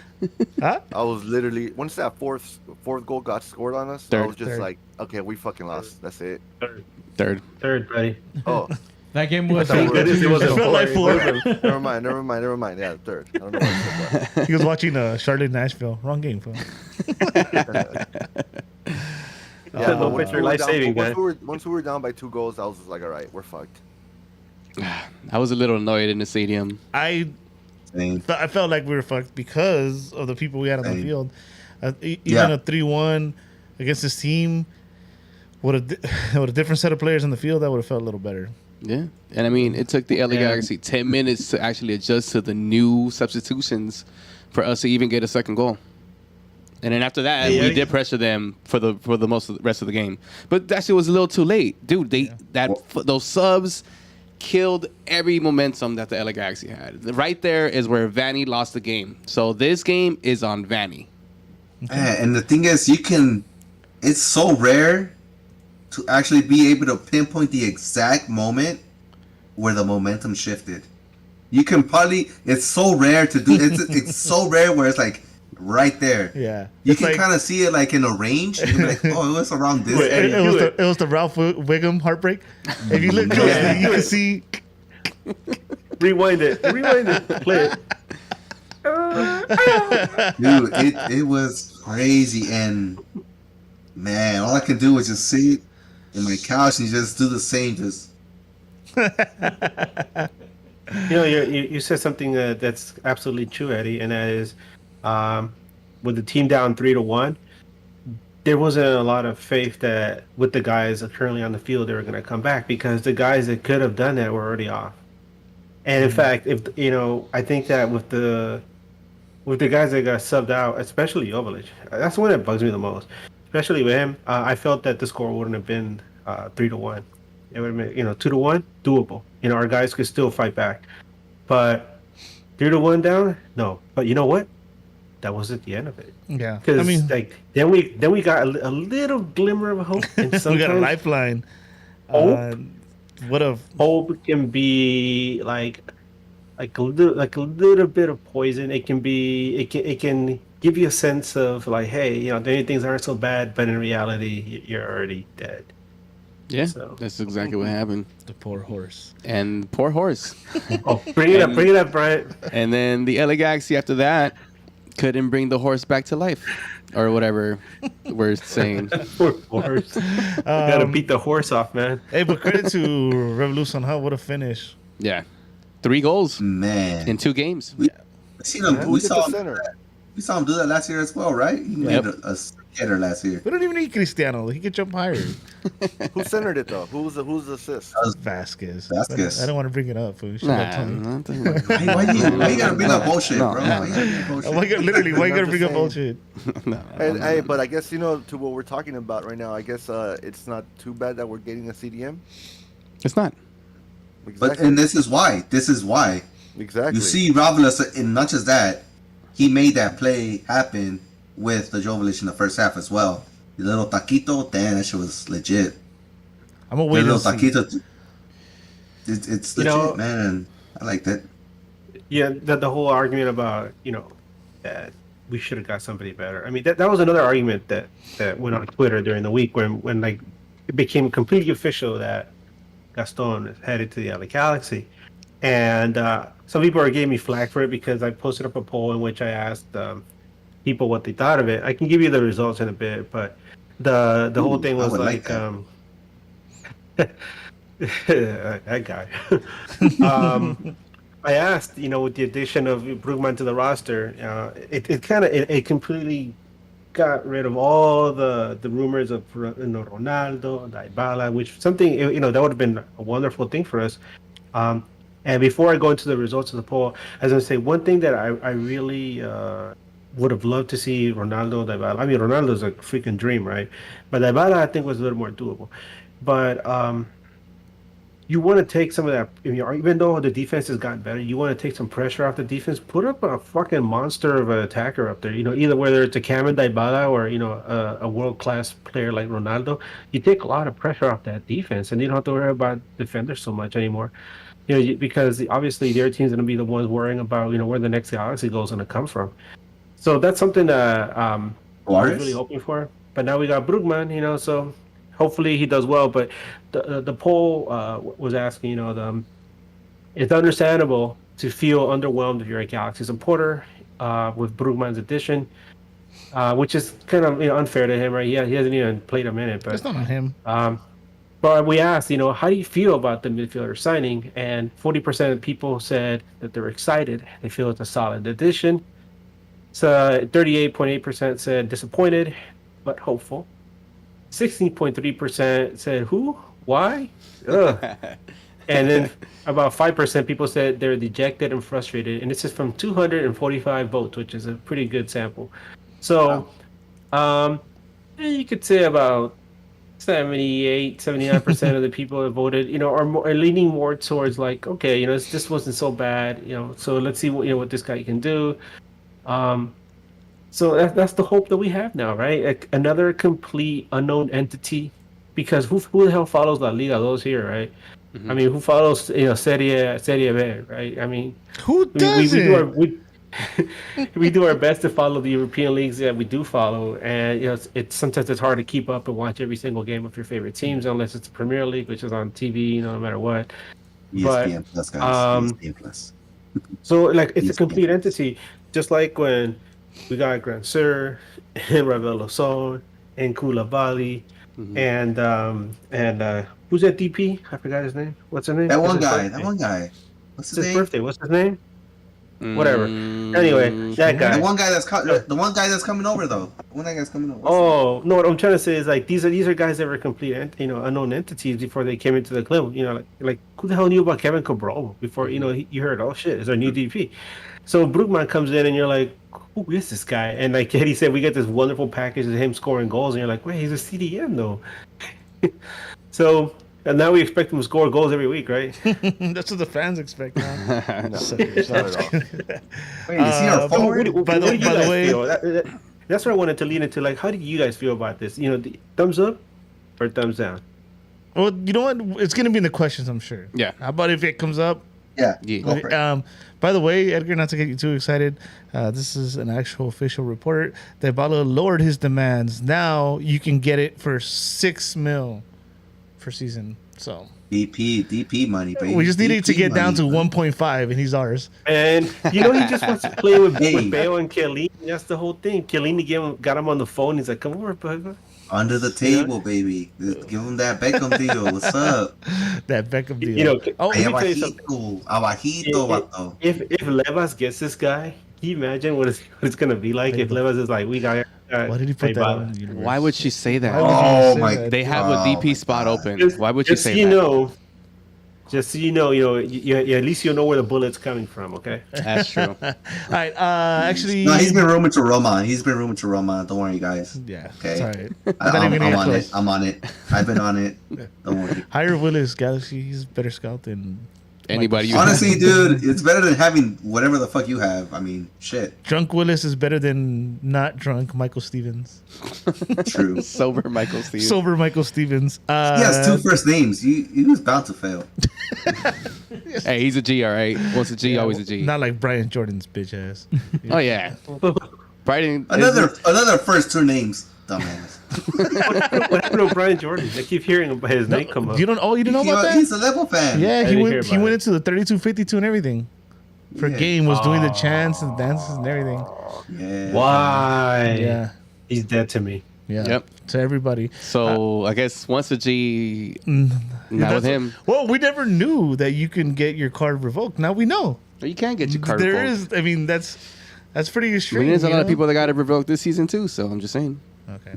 Huh? I was literally once that fourth goal got scored on us, I Third. was just Third. like, okay, we fucking lost. That's it. Third. Third, buddy. Oh, That game was Thank goodness it wasn't Felt like four. never mind. Yeah, third. I don't know what I said. That. He was watching Charlotte Nashville. Wrong game, fool. Yeah, No but once picture, we were life down- saving, once man. we were- Once we were down by 2 goals, I was just like, all right, we're fucked. I was a little annoyed in the stadium. I felt like we were fucked because of the people we had on the Same. field. Even Yeah. a 3-1 against this team with a different set of players on the field, that would have felt a little better. Yeah. And I mean, it took the LA Galaxy 10 minutes to actually adjust to the new substitutions for us to even get a second goal. And then after that, Yeah. we did pressure them for the most of the rest of the game. But that shit was a little too late, dude. Those subs, killed every momentum that the LA Galaxy had. Right there is where Vanny lost the game. So this game is on Vanny. And the thing is, it's so rare to actually be able to pinpoint the exact moment where the momentum shifted. You can probably, it's so rare to do, it's so rare where it's like right there. Yeah. You It's can like- kind of see it like in a range. You can be like, oh, it was around this. Wait, area. It was the Ralph Wiggum heartbreak. If you look closely, you can see. Rewind it. Play it. Dude, it was crazy. And man, all I can do was just sit in my couch and just do the same. Just You said something that's absolutely true, Eddie, and that is, with the team down 3-1, there wasn't a lot of faith that with the guys that are currently on the field they were going to come back, because the guys that could have done that were already off. And in fact, if I think that with the guys that got subbed out, especially Joveljic, that's the one that bugs me the most. Especially with him, I felt that the score wouldn't have been 3-1. It would have been 2-1, doable. Our guys could still fight back. But 3-1 down, no. But you know what? That wasn't the end of it. Yeah. Because I mean, then we got a little glimmer of hope. And we got a sometimes lifeline. Hope? What a hope can be like a little bit of poison. It can give you a sense of like, hey, things aren't so bad, but in reality, you're already dead. Yeah, So- that's exactly what happened. the poor horse. And poor horse. Oh, bring it up, Bryant. And then the LA Galaxy after that couldn't bring the horse back to life, or whatever we're saying. Poor horse. Gotta beat the horse off, man. Hey, but credit to Revolution, huh? What a finish. Yeah, 3 goals man. in 2 games. We seen him. And We look at saw the him. center. We saw him do that last year as well, right? He made a header last year. We don't even need Cristiano. He could jump higher. Who centered it though? Who's the assist? Vasquez. Vasquez. I don't want to bring it up. We should Nah, have told me. not talking about- Why you gotta bring up bullshit, No, bro? no. Why you gotta bring up bullshit? Why you I'm gotta just bring up saying. bullshit? no, And hey, but I guess to what we're talking about right now. I guess it's not too bad that we're getting a CDM. it's not. But and this is why. Exactly. You see, Ravlas, and not just that, he made that play happen with the Joveljic in the first half as well. The little taquito, damn, that shit was legit. I'm gonna The wait little and see. taquito, it's legit, man. I liked it. Yeah, the whole argument about that we should have got somebody better. I mean, that was another argument that went on Twitter during the week when like it became completely official that Gaston is headed to the LA Galaxy, and some people are giving me flack for it because I posted up a poll in which I asked people what they thought of it. I can give you the results in a bit, but the whole thing I was would like that guy. I asked, with the addition of Brugman to the roster, it completely got rid of all the rumors of Ronaldo, Dybala, which something that would have been a wonderful thing for us. And before I go into the results of the poll, I was going to say one thing that I really would have loved to see Ronaldo, Dybala. I mean, Ronaldo's a freaking dream, right? But Dybala, I think, was a little more doable. But you want to take some of that, even though the defense has gotten better, you want to take some pressure off the defense. Put up a fucking monster of an attacker up there. Either whether it's a Cameron Dybala or a world class player like Ronaldo, you take a lot of pressure off that defense, and you don't have to worry about defenders so much anymore. Because obviously their team's going to be the ones worrying about where the next Galaxy goal is going to come from. So that's something that I was really hoping for. But now we got Brugman, so hopefully he does well. But the poll was asking, it's understandable to feel underwhelmed if you're a Galaxy supporter with Brugman's addition, which is kind of unfair to him, right? Yeah, he hasn't even played a minute. But It's not on him. but we asked, how do you feel about the midfielder signing? And 40% of people said that they're excited. They feel it's a solid addition. So 38.8% said disappointed, but hopeful. 16.3% said who? Why? Ugh. And then about 5% people said they're dejected and frustrated. And this is from 245 votes, which is a pretty good sample. So you could say about 79% of the people that voted, are leaning more towards like, okay, this wasn't so bad, so let's see what this guy can do. So that's the hope that we have now, right? Like another complete unknown entity, because who the hell follows La Liga those here, right? I mean, who follows Serie B, right? I mean, Who we do our doesn't? we do our best to follow the European leagues that we do follow, and it's sometimes it's hard to keep up and watch every single game of your favorite teams unless it's the Premier League, which is on TV, no matter what. ESPN Plus, guys. ESPN Plus. So like it's a ESPN complete Plus. entity, just like when we got Grand Sur and Ravelo Son and Koulibaly and who's that DP? I forgot his name. What's his name? That It's one his guy. birthday. That one guy. What's It's his his name? birthday. What's his name? Whatever. Anyway, that guy. The one guy that's coming over though. The one guy's coming over. Oh no! What I'm trying to say is like these are guys that were complete, unknown entities before they came into the club. Like who the hell knew about Kevin Cabral before? You heard, oh shit, it's our new DP. So Brugman comes in and you're like, who is this guy? And like Eddie said, we get this wonderful package of him scoring goals, and you're like, wait, he's a CDM though. So and now we expect him to score goals every week, right? That's what the fans expect now. No, Suckers. not at all. Wait, is he our forward? By the way, That's what I wanted to lean into. Like, how do you guys feel about this? The thumbs up or thumbs down? well, you know what? It's gonna be in the questions, I'm sure. Yeah. How about if it comes up? Yeah. Yeah. Go for it. By the way, Edgar, not to get you too excited, this is an actual official report that Bala lowered his demands. Now you can get it for $6 million per season. So DP money, baby. we just needed to DP get down to money. 1.5, and he's ours. And he just wants to play with Hey. Bale and Chiellini. That's the whole thing. Chiellini got him on the phone. He's like, "Come over, brother." Under the table, baby. Just give him that Beckham deal. What's up? That Beckham deal. Let me tell you something. Abajito, vato. If Levas gets this guy, can you imagine what it's gonna be like if Levas is like, we got. Why did he put that on the universe? Why would she say that? Why would Oh you say my that? They have a Oh DP my spot God. open. Why would you say that? Just so you know, at least you'll know where the bullet's coming from. Okay. That's true. All right. Actually, No, he's been rumored to Roma. Don't worry, guys. Yeah. Okay. It's all right. I'm even on close. it. I'm on it. I've been on it. Don't worry. Hire Willis, Galaxy. He's a better scout than Anybody you Honestly, dude, it's better than having whatever the fuck you have. I mean, shit. Drunk Willis is better than not drunk Michael Stevens. True. sober Michael Stevens. Sober Michael Stevens. He has two first names. He was bound to fail. Hey, he's a G, all right. Once a G, always a G. Not like Brian Jordan's bitch ass. Oh yeah. Brighton. Another first two names, dumbass. What happened to Brian Jordan? I keep hearing his name come up. You didn't know about that? He's a level fan. Yeah, I he didn't went. hear He about went it. into the 32, 52 and everything. For Yeah. game was doing the chants and dances and everything. Yeah. Why? Yeah, He's dead to me. yeah. Yep. To everybody. So I guess once a G, Mm, not with that's- him. Well, we never knew that you can get your card revoked. Now we know. You can't get your card There revoked. is. I mean, that's pretty I extreme. mean, there's a you lot of know? people that got it revoked this season too. So I'm just saying. Okay.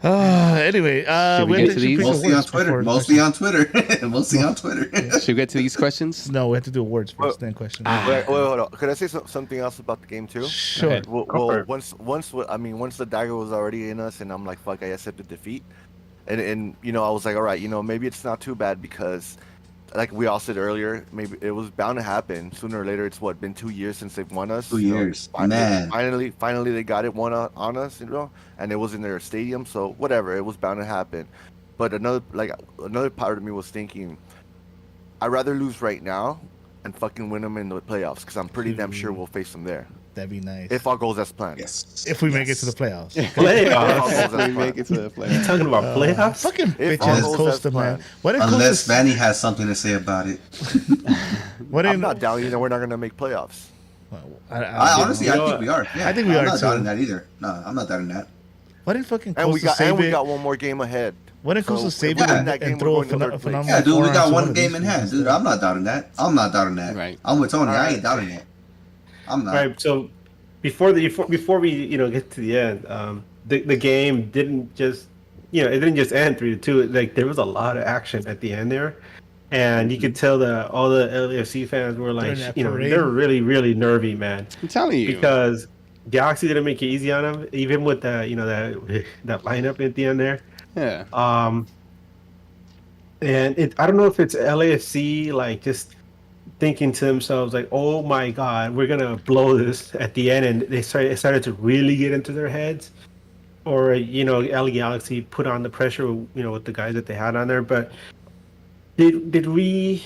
Anyway, Should we we get have to do these? pick Mostly on awards Twitter. before Mostly on Twitter. Mostly on Twitter. Should we get to these questions? No, we have to do awards first, then questions. Wait, hold on. Could I say something else about the game too? Sure. ahead. Well, Go for it. once the dagger was already in us, and I'm like, fuck, I accepted defeat, and I was like, all right, maybe it's not too bad because, like we all said earlier, maybe it was bound to happen sooner or later. It's been 2 years since they've won us. 2 years, man. Finally they got it won on us, and it was in their stadium. So whatever, it was bound to happen. But another part of me was thinking, I'd rather lose right now and fucking win them in the playoffs because I'm pretty damn sure we'll face them there That'd be nice. if all goes as planned. Yes. If we make it to the playoffs. Playoffs? we make it to the play. You talking about playoffs? Fucking If bitches, all goes Costa, as man. planned. Why didn't Unless Costa? Vanny has something to say about it. Why I'm didn't? not doubting that we're not gonna make playoffs. I honestly, You I know think we are. Yeah, I think we I'm are, not too. doubting that either. No, I'm not doubting that. Why didn't fucking And we Costa got save it? got one more game ahead. Why didn't Costa So, save if it we win and, that game, and we're throw a going to third place. phenomenal Yeah, dude, we forearm got to one of game these in hand, people? dude. I'm not doubting that. I'm not doubting that. Right. I'm with Tony. I Alright. ain't doubting it. I'm not. All right. So before we get to the end, the game didn't just it didn't just end 3-2. Like there was a lot of action at the end there, and you could tell that all the LAFC fans were like, During that parade? they're really really nervy, man, I'm telling you. because Galaxy didn't make it easy on them, even with that that lineup at the end there. Yeah. And I don't know if it's LAFC like just thinking to themselves like, "Oh my God, we're gonna blow this at the end," and it started to really get into their heads, or LA Galaxy put on the pressure, with the guys that they had on there. But did we?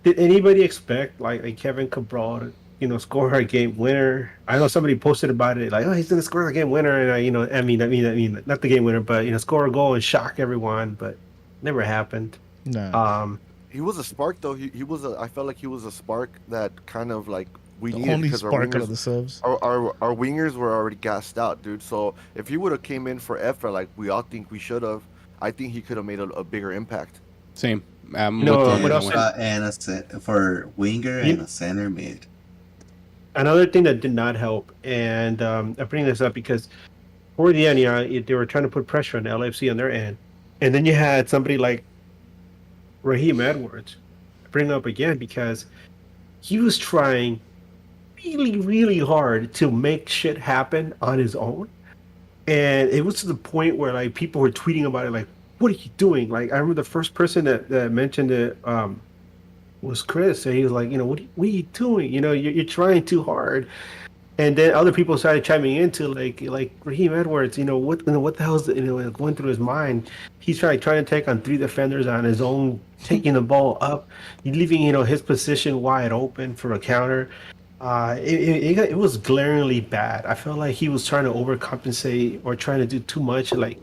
Did anybody expect like Kevin Cabral to, score a game winner? I know somebody posted about it, like, oh, he's gonna score a game winner, and I mean, not the game winner, but score a goal and shock everyone, but never happened. No, Um, He was a spark though. He was a. I felt like he was a spark that kind of like we the needed only because our spark out of wingers, the subs. our wingers were already gassed out, dude. So if he would have came in for Efra like we all think we should have, I think he could have made a bigger impact. Same. I'm You know, with you what on else that one. And for winger and You- a center mid. Another thing that did not help, and I bring this up because for the end, they were trying to put pressure on LFC on their end, and then you had somebody like Raheem Edwards. I bring it up again because he was trying really, really hard to make shit happen on his own. And it was to the point where like people were tweeting about it, like, "What are you doing?" Like I remember the first person that mentioned it was Chris. And he was like, what are you doing? You're trying too hard. And then other people started chiming into like Raheem Edwards. What the hell is going through his mind? He's trying to take on 3 defenders on his own, taking the ball up, leaving his position wide open for a counter. It was glaringly bad. I felt like he was trying to overcompensate or trying to do too much. Like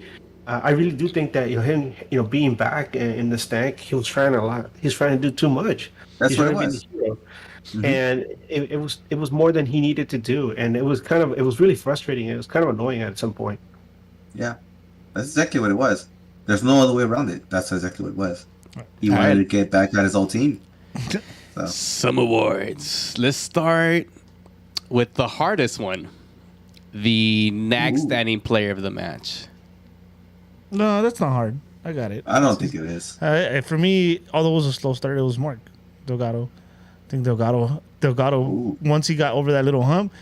I really do think that him being back in the stack, he was trying a lot. He's trying to do too much. That's He's what it trying to be was. the hero. Mhm. And it was more than he needed to do, and it was really frustrating. It was kind of annoying at some point. Yeah, that's exactly what it was. There's no other way around it. That's exactly what it was. He wanted to get back at his old team. So Some awards. Let's start with the hardest one. The next Ooh. standing player of the match. No, that's not hard. I got it. I don't think it is. For me, although it was a slow start, it was Mark Delgado. I think Delgado. Ooh. Once he got over that little hump,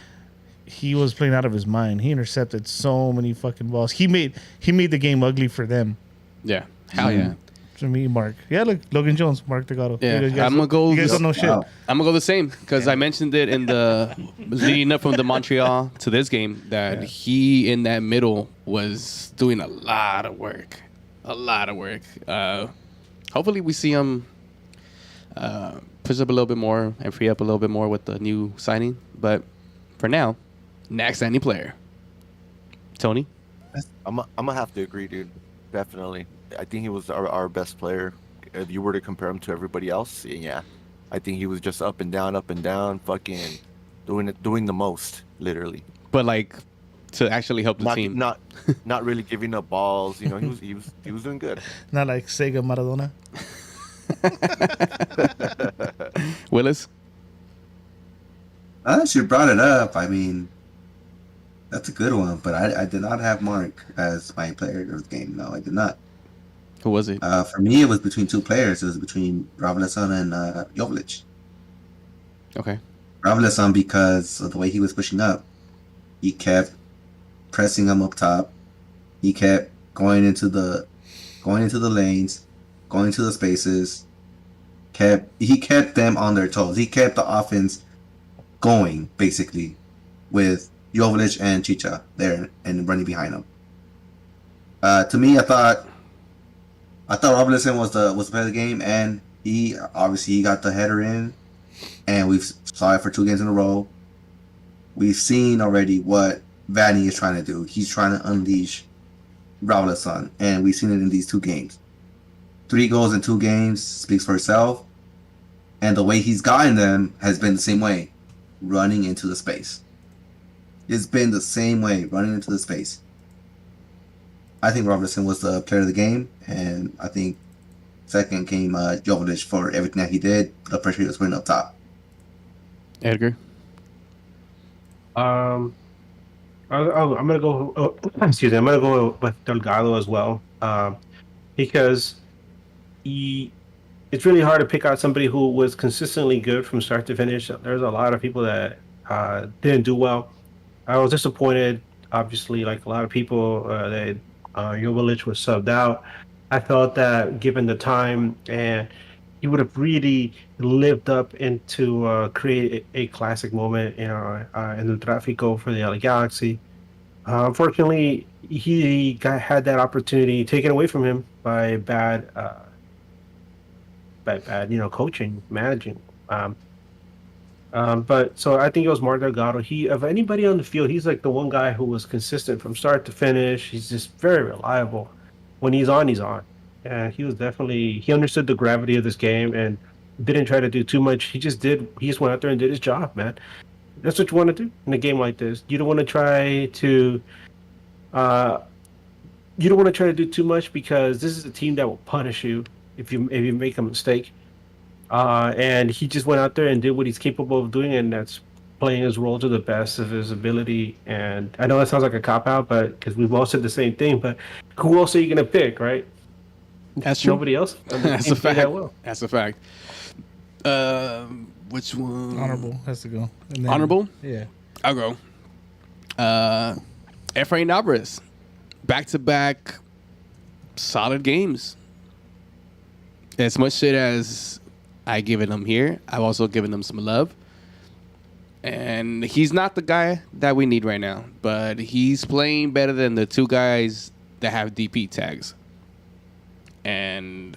he was playing out of his mind. He intercepted so many fucking balls. He made the game ugly for them. Yeah. Hell yeah. For me, Mark. Yeah, look, Logan Jones, Mark Delgado. Yeah, You guys I'm gonna go You guys this- don't know shit. Wow. I'm gonna go the same because I mentioned it in the leading up from the Montreal to this game that he in that middle was doing a lot of work, Hopefully we see him push up a little bit more and free up a little bit more with the new signing. But for now, next standing player, Tony. I'm gonna have to agree, dude. Definitely. I think he was our best player. If you were to compare him to everybody else, yeah. I think he was just up and down, fucking doing the most, literally. But like to actually help the Not team. not really giving up balls. He was doing good. Not like Sega Maradona. Willis. Now that you brought it up, I mean, that's a good one. But I did not have Mark as my player of the game. No, I did not. Who was it? For me, it was between 2 players. It was between Ravlesan and Jovic. Okay. Ravlesan because of the way he was pushing up. He kept pressing him up top. He kept going into the lanes, going to the spaces. He kept them on their toes. He kept the offense going basically with Jovic and Chicha there and running behind him. To me, I thought Robinson was the player of the game, and he got the header in, and we've saw it for 2 games in a row. We've seen already what Vanny is trying to do. He's trying to unleash Robinson, and we've seen it in these 2 games. 3 goals in 2 games speaks for itself, and the way he's gotten them has been the same way, running into the space. It's been the same way, running into the space. I think Robertson was the player of the game, and I think second came Jovic for everything that he did, the pressure he was putting up top. Edgar. I'm gonna go. Excuse me. I'm gonna go with Delgado as well, because it's really hard to pick out somebody who was consistently good from start to finish. There's a lot of people that didn't do well. I was disappointed, obviously, like a lot of people. That Jovic was subbed out. I felt that given the time, and he would have really lived up into create a classic moment, in the Trafico for the LA Galaxy. Unfortunately, had that opportunity taken away from him by bad, coaching, managing. But so I think it was Mark Delgado. He, of anybody on the field, he's like the one guy who was consistent from start to finish. He's just very reliable. When he's on, he's on. And he understood the gravity of this game and didn't try to do too much. He just went out there and did his job, man. That's what you want to do in a game like this. Uh, you don't want to try to do too much because this is a team that will punish you if you make a mistake. And he just went out there and did what he's capable of doing, and that's playing his role to the best of his ability. And I know that sounds like a cop out, but because we've all said the same thing. But who else are you going to pick, right? That's true. Nobody else. That's a fact. That's a fact. Which one? Honorable has to go. And then- Honorable? Yeah. I'll go. Efrain Alvarez. Back-to-back solid games. As much shit as I given him here, I've also given him some love. And he's not the guy that we need right now, but he's playing better than the two guys that have DP tags. And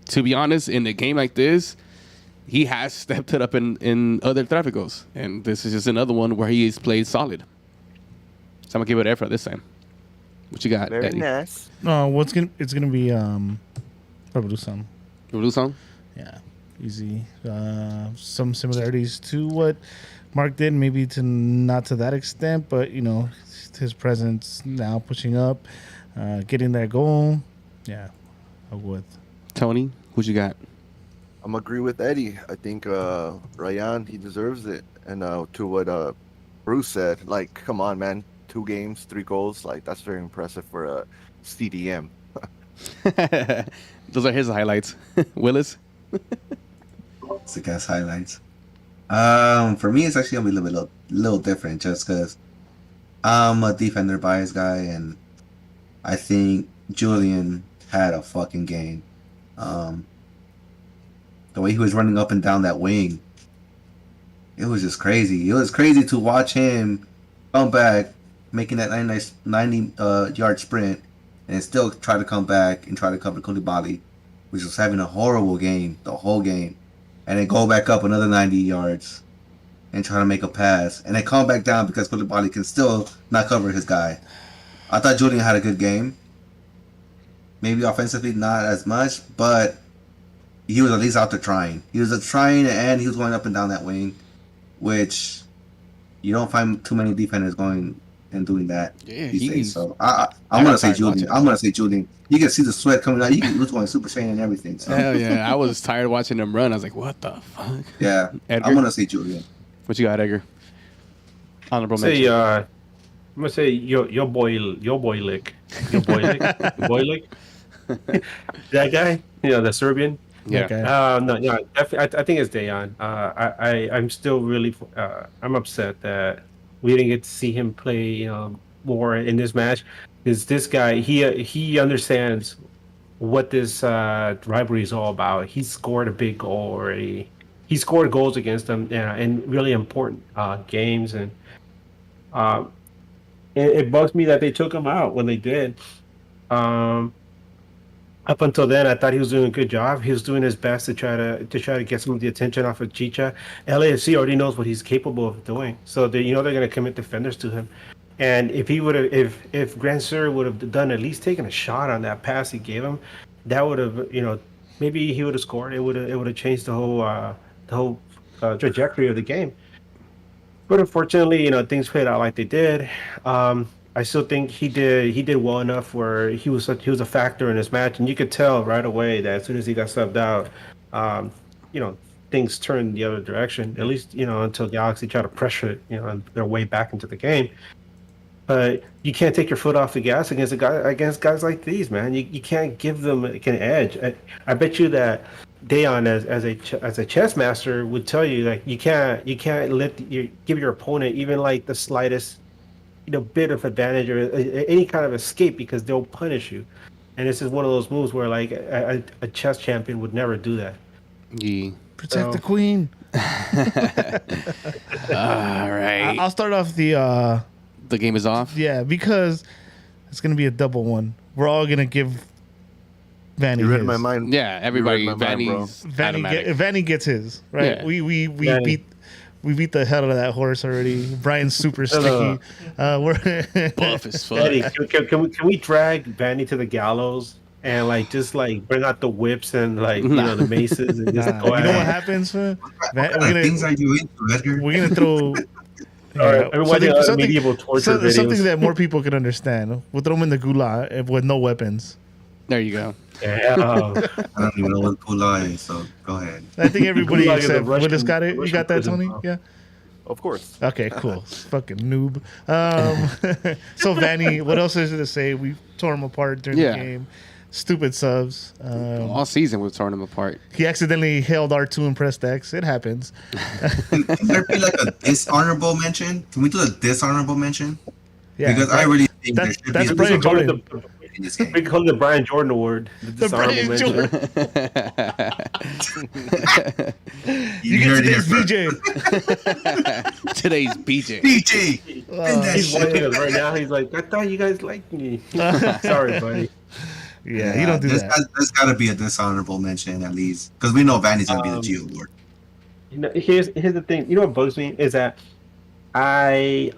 to be honest, in a game like this, he has stepped it up in other Traficos. And this is just another one where he has played solid. So I'm going to give it Efra this time. What you got, Very Eddie? nice. No, it's gonna be Revolution. Blue song? Yeah, easy. Some similarities to what Mark did, maybe not to that extent, but his presence now pushing up, getting that goal. Yeah, I'll go with Tony, what you got? I'm agree with Eddie. I think Ryan, he deserves it. And to what Bruce said, like, come on, man. 2 games, 3 goals. Like, that's very impressive for a CDM. Those are his highlights. Willis? Sick ass highlights. For me, it's actually gonna be a little different, just because I'm a defender bias guy, and I think Julian had a fucking game. The way he was running up and down that wing, it was just crazy. It was crazy to watch him come back, making that 90 yard sprint, and still try to come back and try to cover Koulibaly, which was having a horrible game the whole game, and then go back up another 90 yards and try to make a pass, and then come back down because Koulibaly can still not cover his guy. I thought Julian had a good game. Maybe offensively not as much, but he was at least out there trying. He was trying, and he was going up and down that wing, which you don't find too many defenders going and doing that Yeah, these days. he's- So I'm gonna say Julian. I'm gonna say Julian. You can see the sweat coming out. You can lose going Super Saiyan and everything. So Hell yeah. I was tired watching him run. I was like, what the fuck? yeah, Edgar? I'm gonna say Julian. What you got, Edgar? Honorable Say, mention. I'm gonna say your boy Lick, your boy Lick, your boy Lick. That guy, the Serbian. Yeah. Okay. No, yeah, I think it's Dejan. I'm still really, I'm upset that we didn't get to see him play, more in this match. Is this guy? He understands what this rivalry is all about. He scored a big goal already. He scored goals against them, in really important games, and it bugs me that they took him out when they did. Up until then, I thought he was doing a good job. He was doing his best to try to get some of the attention off of Chicha. LAFC already knows what he's capable of doing, so they're going to commit defenders to him. And if he would have, if Grand Sur would have done at least taken a shot on that pass he gave him, that would have, maybe he would have scored. It would have changed the whole trajectory of the game. But unfortunately, things played out like they did. I still think he did well enough where he was a factor in this match, and you could tell right away that as soon as he got subbed out, things turned the other direction. At least until Galaxy tried to pressure it, their way back into the game. But you can't take your foot off the gas against guys like these, man. You can't give them an edge. I bet you that Dejan, as a chess master, would tell you, like, you can't give your opponent even like the slightest bit of advantage or any kind of escape because they'll punish you. And this is one of those moves where like a chess champion would never do that. Yeah. Protect the So- queen. All right. I'll start off The game is off. yeah, because it's gonna be a double one. We're all gonna give Vanny You read his. my mind. Yeah, everybody. You read my mind, bro. Vanny's automatic. Vanny gets his, right? Yeah. We Vanny. beat the hell out of that horse already. Brian's super No. sticky. We're Buff as fuck. Eddie, can we drag Vanny to the gallows and like just like bring out the whips and like the maces and just Nah, go you know what at it? happens? We're What kind of things are you into, Edgar? gonna throw. All right, I've been watching a lot of medieval torture videos. Something that more people can understand. We'll throw them in the gulag with no weapons. There you go. Yeah. I don't even know what Pula is, so go ahead. I think everybody Gulag is a except Russian- Willis got it. You Russian got that, prison, Tony? bro. Yeah. Of course. Okay, cool. Fucking noob. So Vanny, what else is there to say? We tore him apart during Yeah. the game. Stupid subs. All season we've torn them apart. He accidentally held R2 and pressed X. It happens. Can there be like a dishonorable mention? Can we do a dishonorable mention? Yeah, Because I really think there that's- should that's be a Brian Call it Jordan. in this game. we call it the Brian Jordan Award. The dishonorable Brian mention. You get heard it here today's first. BJ. Today's BJ. BJ! Spin that He's watching shit. us right now. He's like, I thought you guys liked me. Sorry, buddy. Yeah, you don't do that. There's got to be a dishonorable mention at least. Because we know Vanny's going to be the G Award. Here's the thing. You know what bugs me is that I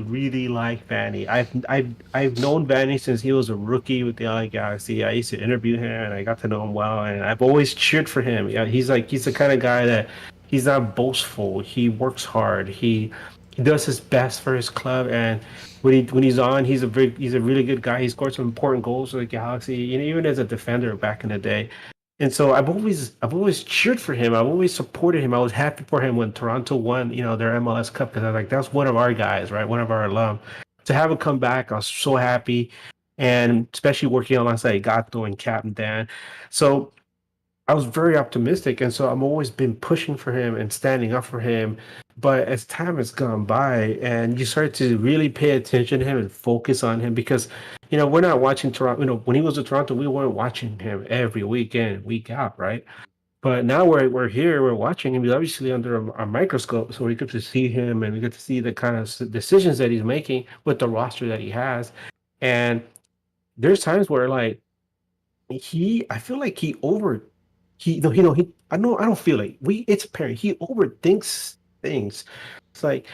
really like Vanny. I've known Vanny since he was a rookie with the LA Galaxy. I used to interview him and I got to know him well, and I've always cheered for him. Yeah, he's the kind of guy that he's not boastful. He works hard. He does his best for his club, and when he's on, he's a really good guy. He scored some important goals for the Galaxy, even as a defender back in the day. And so I've always cheered for him. I've always supported him. I was happy for him when Toronto won, their MLS Cup, because I was like, that's one of our guys, right? One of our alum. To have him come back, I was so happy, and especially working alongside Gato and Captain Dan. So I was very optimistic, and so I've always been pushing for him and standing up for him. But as time has gone by, and you start to really pay attention to him and focus on him, because we're not watching Toronto. When he was in Toronto, we weren't watching him every week in, week out, right? But now we're here, we're watching him. He's obviously under a microscope, so we get to see him and we get to see the kind of decisions that he's making with the roster that he has. And there's times where like I feel like I don't feel like it's apparent he overthinks things. It's like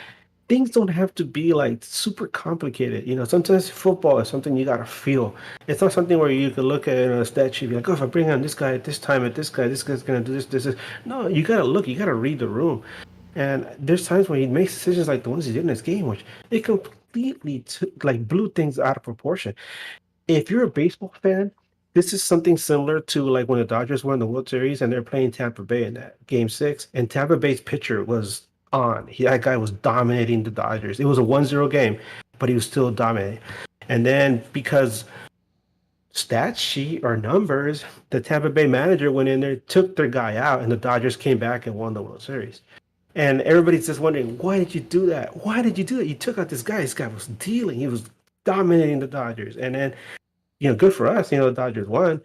things don't have to be like super complicated. Sometimes football is something you gotta feel. It's not something where you can look at a stat sheet, be like, oh, if I bring on this guy at this time, this guy's gonna do this. No, you gotta look, you gotta read the room. And there's times when he makes decisions like the ones he did in this game, which it completely blew things out of proportion. If you're a baseball fan, this is something similar to like when the Dodgers won the World Series and they're playing Tampa Bay in that Game 6, and Tampa Bay's pitcher was on. That guy was dominating the Dodgers. It was a 1-0 game, but he was still dominating. And then because stat sheet or numbers, the Tampa Bay manager went in there, took their guy out, and the Dodgers came back and won the World Series. And everybody's just wondering, why did you do that? Why did you do that? You took out this guy. This guy was dealing. He was dominating the Dodgers. And then, good for us, the Dodgers won.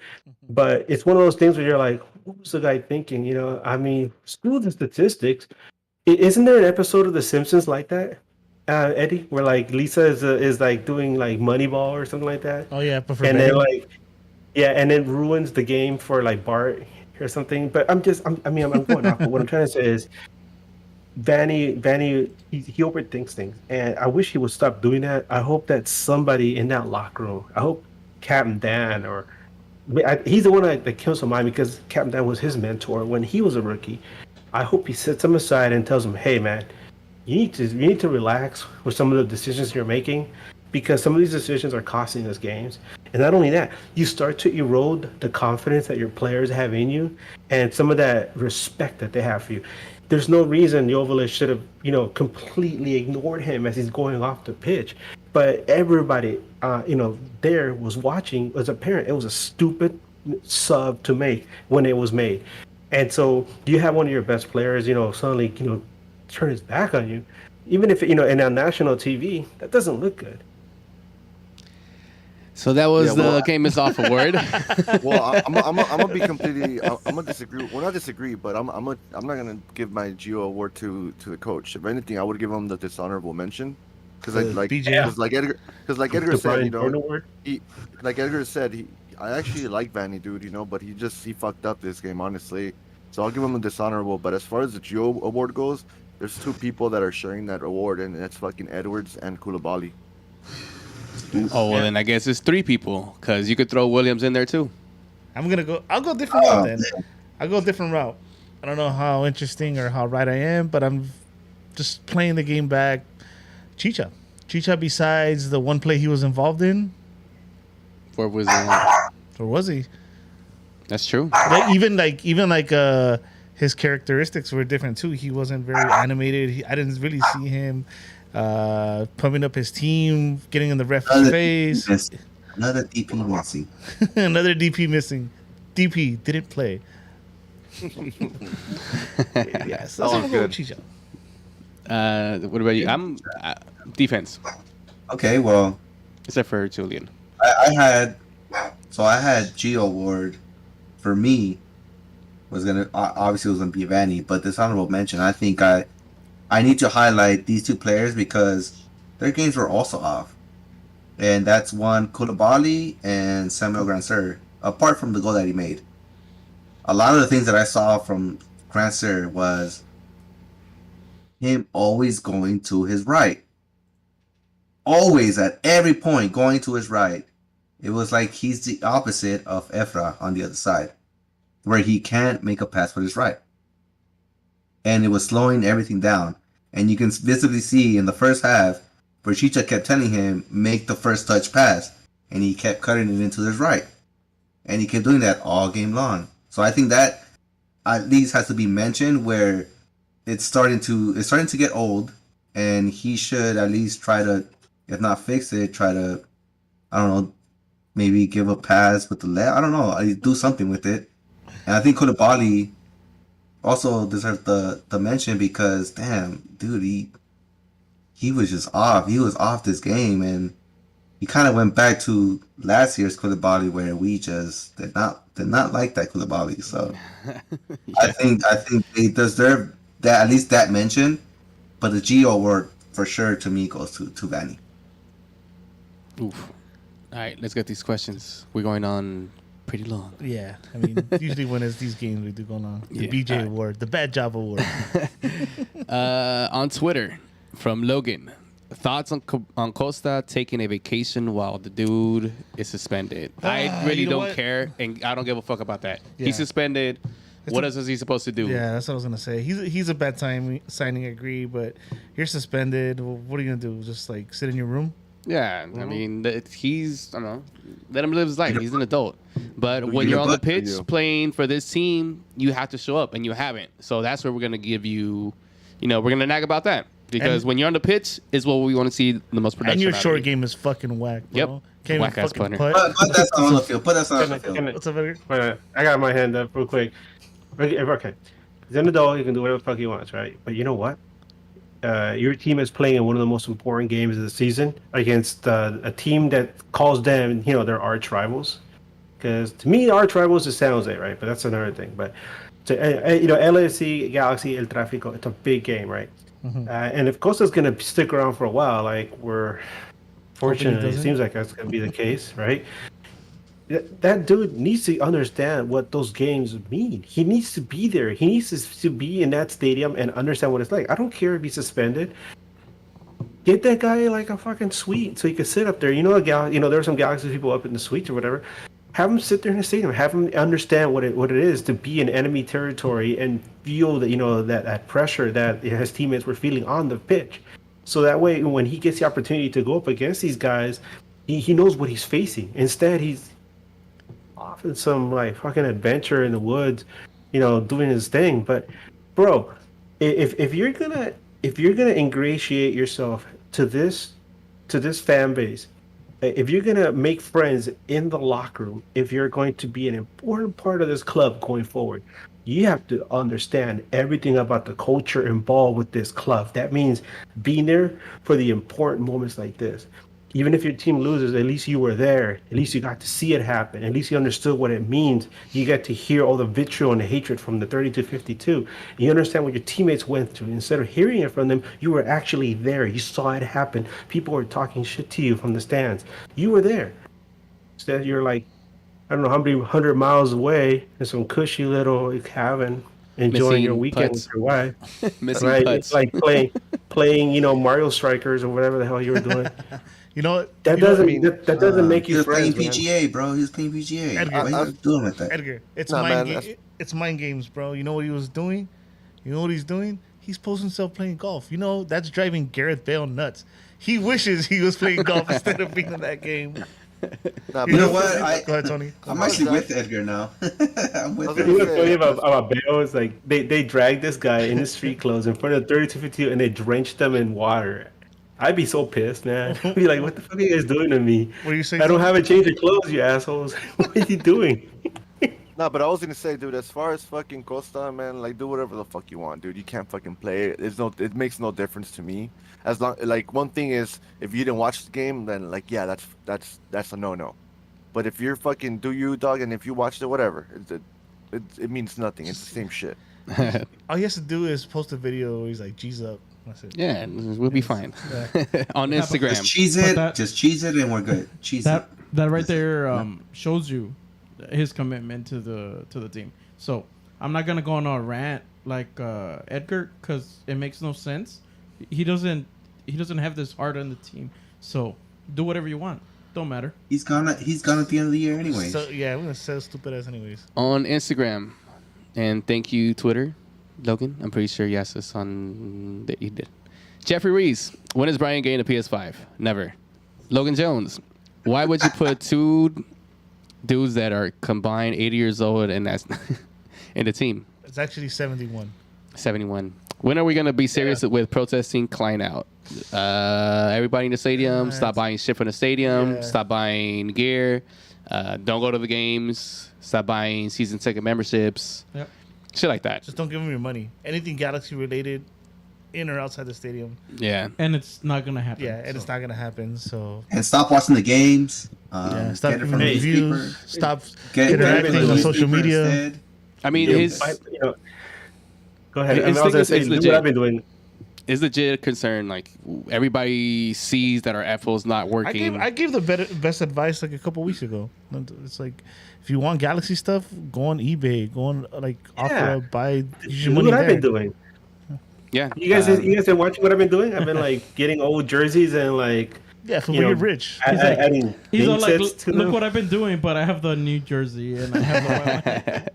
But it's one of those things where you're like, what was the guy thinking? Screw the statistics. Isn't there an episode of The Simpsons like that, Eddie, where like Lisa is like doing like Moneyball or something like that? Oh yeah, but for And Vanny. then and then ruins the game for like Bart or something. But I'm going off. But what I'm trying to say is, Vanny, he overthinks things, and I wish he would stop doing that. I hope that somebody in that locker room, I hope Captain Dan he's the one that comes to mind because Captain Dan was his mentor when he was a rookie. I hope he sets him aside and tells him, "Hey, man, you need to relax with some of the decisions you're making, because some of these decisions are costing us games. And not only that, you start to erode the confidence that your players have in you and some of that respect that they have for you. There's no reason Joveljic should have, completely ignored him as he's going off the pitch. But everybody, there was watching as a parent. It was a stupid sub to make when it was made. And so you have one of your best players, suddenly, turn his back on you. even if and on national TV, that doesn't look good. So that was Yeah, the well, Game is Off award. Well, I'm gonna be completely. I'm gonna disagree. Well, not disagree, but I'm not gonna give my Geo award to the coach. If anything, I would give him the dishonorable mention, because BJ. like Edgar The said, Brian Jordan Award. he like Edgar said, I actually like Vanny, dude, but he fucked up this game, honestly. So I'll give him a dishonorable. But as far as the Geo award goes, there's two people that are sharing that award, and that's fucking Edwards and Koulibaly. Oh, well, then I guess it's 3 people because you could throw Williams in there too. I'll go different route then. I'll go a different route. I don't know how interesting or how right I am, but I'm just playing the game back. Chicha, besides the one play he was involved in, Or was or was he? That's true. Even his characteristics were different too. He wasn't very animated. I didn't really see him pumping up his team, getting in the ref's face. Another DP missing. Another DP missing. DP didn't play. Yeah, so That I'm was good. Chicha. What about you? I'm defense, Okay, well, except for Julian. I had Geo Award for me was obviously be Vanny, but this honorable mention, I think I need to highlight these 2 players because their games were also off, and that's one Koulibaly and Samuel Grandsir. Apart from the goal that he made, a lot of the things that I saw from Grandsir was him always going to his right, always at every point going to his right. It was like he's the opposite of Efra on the other side, where he can't make a pass with his right. And it was slowing everything down. And you can visibly see in the first half where Chicha kept telling him, make the first touch pass. And he kept cutting it into his right. And he kept doing that all game long. So I think that at least has to be mentioned, where it's starting to get old. And he should at least try to, if not fix it, try to, I don't know, maybe give a pass with the left. I don't know. Do something with it. And I think Koulibaly also deserves the mention because, damn, dude, he was just off. He was off this game, and he kind of went back to last year's Koulibaly where we just did not like that Koulibaly. So I think they deserve that, at least that mention. But the Geo award for sure to me goes to Vanny. Oof. All right, let's get these questions. We're going on pretty long. Yeah, I mean, usually when it's these games, we do go on the Yeah, BJ alright. Award, the Bad Job Award. On Twitter, from Logan, thoughts on Costa taking a vacation while the dude is suspended. I really you know don't what? care, and I don't give a fuck about that. Yeah. He's suspended. What else is he supposed to do? Yeah, that's what I was gonna say. He's a bad time signing, agree, but you're suspended. Well, what are you gonna do? Just like sit in your room? Yeah, I mean, he's, I don't know, let him live his life. He's an adult. But when your you're on the butt, pitch you. playing for this team, you have to show up, and you haven't. So that's where we're going to give you, we're going to nag about that. Because And- when you're on the pitch is what we want to see the most production And your out of short you. game is fucking whack, bro. Yep. Can't even Whack-ass fucking punter. putt. Put that on the field. Put that on the Can field. I- can I- What's up, Edgar? Wait, I got my hand up real quick. Okay, he's an adult. He can do whatever the fuck he wants, right? But you know what? Your team is playing in one of the most important games of the season against a team that calls them, their arch rivals. Because to me, arch rivals is San Jose, right? But that's another thing. But LAFC, Galaxy, El Trafico, it's a big game, right? And if Costa's gonna stick around for a while, like fortunately, it doesn't. seems like that's gonna be the case, right? That dude needs to understand what those games mean. He needs to be there. He needs to be in that stadium and understand what it's like. I don't care if he's suspended. Get that guy like a fucking suite so he can sit up there. There's some Galaxy people up in the suites or whatever. Have him sit there in the stadium. Have him understand what it is to be in enemy territory and feel that that pressure that his teammates were feeling on the pitch. So that way, when he gets the opportunity to go up against these guys, he knows what he's facing. Instead, he's off in some like fucking adventure in the woods, doing his thing. But bro, if you're gonna ingratiate yourself to this fan base, if you're gonna make friends in the locker room, if you're going to be an important part of this club going forward, you have to understand everything about the culture involved with this club. That means being there for the important moments like this. Even if your team loses, at least you were there. At least you got to see it happen. At least you understood what it means. You get to hear all the vitriol and the hatred from the 30 to 52. You understand what your teammates went through. Instead of hearing it from them, you were actually there. You saw it happen. People were talking shit to you from the stands. You were there. Instead, you're like, I don't know how many 100 miles away in some cushy little cabin, enjoying your Missing weekend putts. with your wife. Missing Right? putts. It's like playing, Mario Strikers or whatever the hell you were doing. You know what? That You know what? doesn't that doesn't make He you was playing friends, man. PGA, bro. He was playing PGA. Edgar, Why you guys doing like that? Edgar, it's Nah, mind man, it's mind games, bro. You know what he was doing? You know what he's doing? He's posting himself playing golf. You know, that's driving Gareth Bale nuts. He wishes he was playing golf instead of being in that game. Nah, You know but- what? Go ahead, Tony. I'm actually with Edgar now. I'm with I was You him. know gonna what's funny say, about Bale is like they dragged this guy in his street clothes in front of 3250 and they drenched them in water. I'd be so pissed, man. I'd be like, what the fuck are you guys doing to me? What are you saying? I don't Tony? have a change of clothes, you assholes. What are you doing? nah, but I was gonna say, dude, as far as fucking Costa, man, like do whatever the fuck you want, dude. You can't fucking play it. It makes no difference to me. As long, like, one thing is, if you didn't watch the game, then like, yeah, that's a no. But if you're fucking do you, dog, and if you watched it, whatever, it means nothing. It's the same shit. All he has to do is post a video where he's like, G's up. That's it. Yeah, we'll be fine. On Just Instagram. cheese But it. that- Just cheese it, and we're good. Cheese it. That right there shows you his commitment to the team. So I'm not gonna go on a rant like Edgar because it makes no sense. He doesn't have this heart on the team. So do whatever you want. Don't matter. He's gone at the end of the year anyway. So yeah, we're gonna sell stupid ass anyways. On Instagram. And thank you, Twitter. Logan, I'm pretty sure you asked us on that you did. Jeffrey Reese, when is Brian getting a PS5? Never. Logan Jones, why would you put two dudes that are combined 80 years old and that's in the team? It's actually 71. 71. When are we gonna be serious with protesting Klein out? Everybody in the stadium, stop buying shit from the stadium, Yeah. stop buying gear, don't go to the games, stop buying season ticket memberships, Yep. shit like that. Just don't give him your money. Anything Galaxy related, in or outside the stadium. Yeah. And it's not gonna happen. Yeah, and it's not gonna happen. So And stop watching the games. yeah, stop Get it giving from the reviews. newspaper. Stop Get interacting it from on the social newspaper media. instead. I mean, Yeah, his go ahead. I It's was gonna legit- say, it's look legit. what I've been doing. legit concern. Like everybody sees that our FO's not working. I gave the best advice like a couple weeks ago. It's like if you want Galaxy stuff, go on eBay. Go on like Yeah. offer buy. Use your Look money what I've there. been doing. yeah. You guys been watching what I've been doing? I've been like getting old jerseys and like Yeah, for you when know, you're rich. adding He's all name like, sets to look them. what I've been doing, but I have the New Jersey and I have the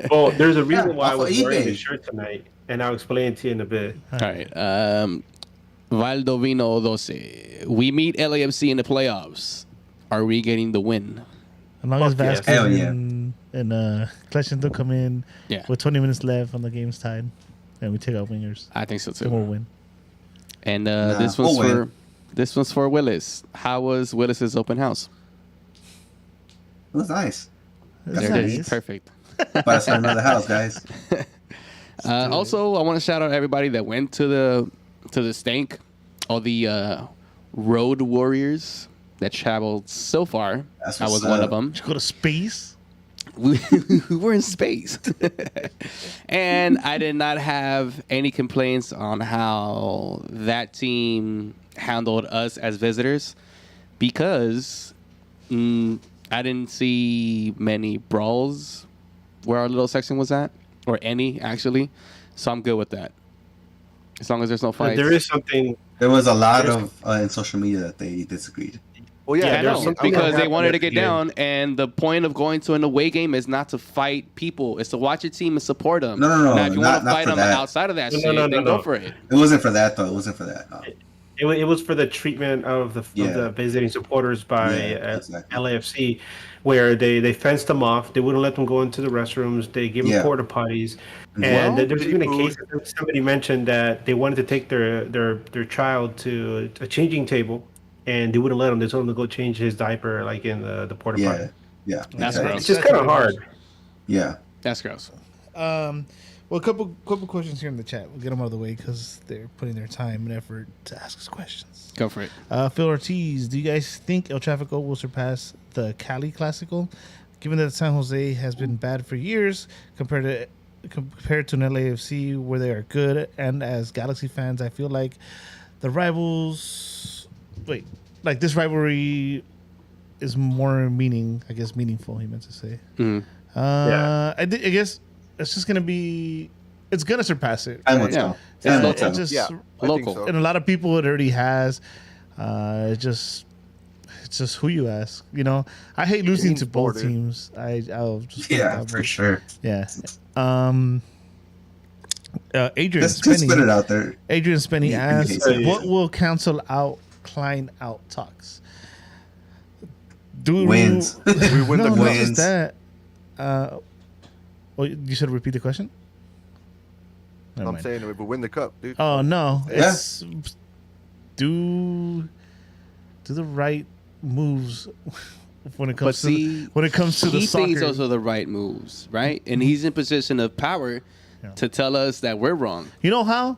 Well, there's a reason Yeah, why I off was of wearing eBay. this shirt tonight, and I'll explain to you in a bit. All right. Valdovino 12. We meet LAFC in the playoffs. Are we getting the win? As long as Fuck yeah. Vasquez Hell yeah. and Kleshendo come in Yeah, with 20 minutes left on the game's tied, and we take out wingers, I think so then we'll too. win. And Nah, this one's we'll for Willis. How was Willis's open house? It was nice. That's There it is. nice. Perfect. But I saw another house, guys. Also, I want to shout out everybody that went to the stank, all the road warriors that traveled so far. That's I was what's one up. of them. Did you go to space? We were in space. And I did not have any complaints on how that team handled us as visitors because I didn't see many brawls where our little section was at, or any actually. So I'm good with that. As long as there's no But fights. there is something. There was a lot of in social media that they disagreed. Well, yeah, Yeah, I there's know, something because that they wanted to happened get at the down, and the point of going to an away game is not to fight people; it's to watch your team and support them. No, Now, if you not- want to not fight for them that. outside of that No, shit, no, then no. go for it. It wasn't for that though. It wasn't for that. No. It was for the treatment of Yeah. the visiting supporters by Yeah, exactly. LAFC, where they fenced them off. They wouldn't let them go into the restrooms. They gave them Yeah. porta potties. Well, And there's even a food. case that somebody mentioned that they wanted to take their child to a changing table, and they wouldn't let him. They told him to go change his diaper like in the porta potty. Yeah, yeah, That's exactly. gross. It's just kind of hard. Yeah, That's gross. Well, a couple questions here in the chat. We'll get them out of the way because they're putting their time and effort to ask us questions. Go for it. Phil Ortiz, do you guys think El Trafico will surpass the Cali Classico? Given that San Jose has been bad for years compared to an LAFC where they are good, and as Galaxy fans, I feel like the rivals. Wait, like this rivalry is more meaningful. He meant to say. I guess it's just gonna be. It's gonna surpass it. Time will Yeah. tell. It's Time will local. tell. Just Yeah, I think Local. so. and a lot of people it already has. It's just who you ask. You know, I hate losing means to both more, dude. teams. I'll just Yeah, for sure. Yeah. Adrian Just put it Spenny. out there. Adrian Spenny Yeah, asks, yeah. "What will cancel out Klein out talks?" Do Wins. We win no, the not cup. just Wins. that. Well, you should repeat the question. Never I'm mind. saying we win the cup, dude. Oh no! Yeah. It's do the right moves when it But comes see, to the he soccer. thinks those are the right moves, right? And he's in position of power to tell us that we're wrong. You know how?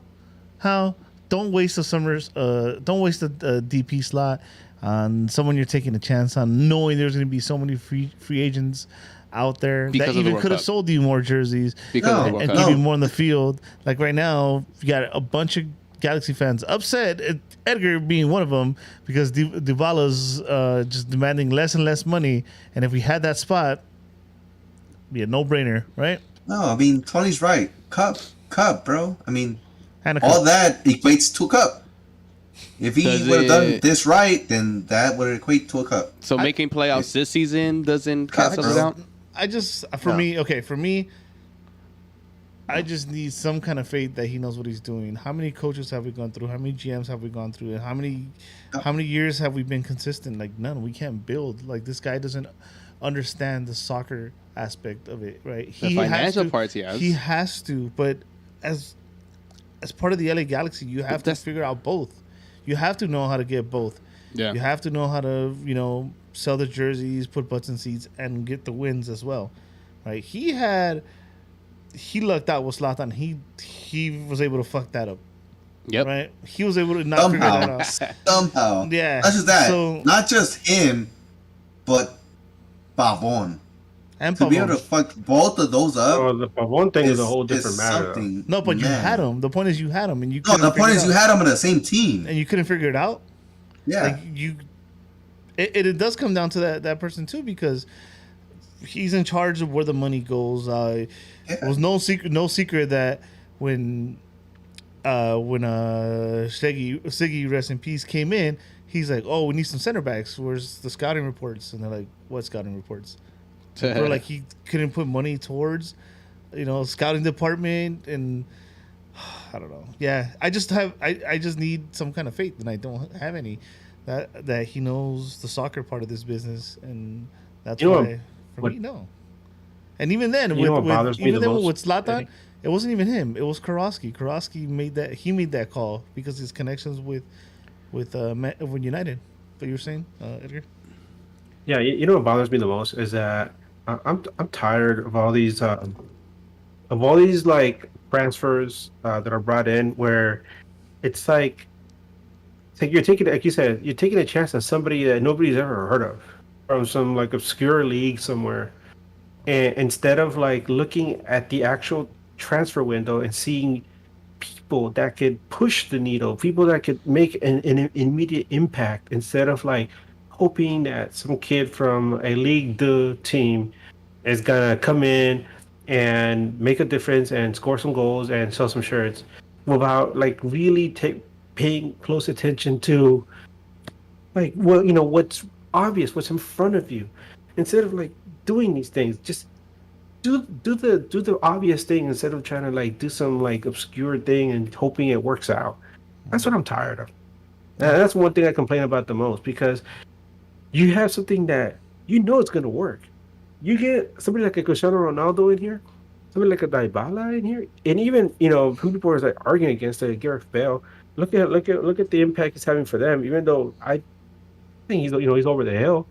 How? Don't waste the summers. Don't waste the DP slot on someone you're taking a chance on, knowing there's going to be so many free agents out there Because that of the even World could have Cup. sold you more jerseys Because of the No, World and Cup. give you No. more on the field. Like right now, you got a bunch of Galaxy fans upset. Edgar being one of them because Dybala's just demanding less and less money, and if we had that spot, it'd be a no-brainer, right? No, I mean Tony's right. Cup, bro. I mean, And a all that equates to a cup. If he Does would have done it- this right, then that would equate to a cup. So making playoffs this season doesn't Cup, cancel it bro. out? I just No. for me, I just need some kind of faith that he knows what he's doing. How many coaches have we gone through? How many GMs have we gone through? And how many years have we been consistent? Like none. We can't build. Like this guy doesn't understand the soccer aspect of it, right? The financial parts he has. He has to, but as part of the LA Galaxy, you have to that's- figure out both. You have to know how to get both. Yeah. You have to know how to, sell the jerseys, put butts in seats, and get the wins as well, right? He lucked out with Zlatan. He was able to fuck that up, Yep. right? He was able to not figure that Somehow, out. somehow. Yeah, Not just that. so- Not just him, but Pavon. And To be able to Pavon. fuck both of those up. Oh, the Pavon thing is a whole is different matter. though. something. No, but you man. had him. The point is you had him, and you No, couldn't the point figure is it you out. had them on the same team. And you couldn't figure it out. Yeah. Like it does come down to that person too, because he's in charge of where the money goes. It was no secret that when Siggy, rest in peace, came in, he's like, "Oh, we need some center backs. Where's the scouting reports?" And they're like, "What scouting reports?" Or like he couldn't put money towards, scouting department, and I don't know. Yeah, I just need some kind of faith, and I don't have any. That he knows the soccer part of this business, and that's You know why for what- me, no. And even then, You know what bothers me the most, with Zlatan, Eddie? it wasn't even him. It was Karofsky. Karofsky made that call because his connections with United. What you were saying, Edgar? Yeah, you know what bothers me the most is that I'm tired of all these like transfers that are brought in where it's like you're taking, like you said, you're taking a chance on somebody that nobody's ever heard of from some like obscure league somewhere, and instead of like looking at the actual transfer window and seeing people that could push the needle, people that could make an immediate impact, instead of like hoping that some kid from a League Two team is gonna come in and make a difference and score some goals and sell some shirts, without like really paying close attention to like what's obvious, what's in front of you, instead of like doing these things. Just do the obvious thing instead of trying to like do some like obscure thing and hoping it works out. That's what I'm tired of. And that's one thing I complain about the most, because you have something that it's going to work. You get somebody like a Cristiano Ronaldo in here, somebody like a Dybala in here, and even people are like arguing against it. Gareth Bale. Look at the impact he's having for them. Even though I think he's over the hill,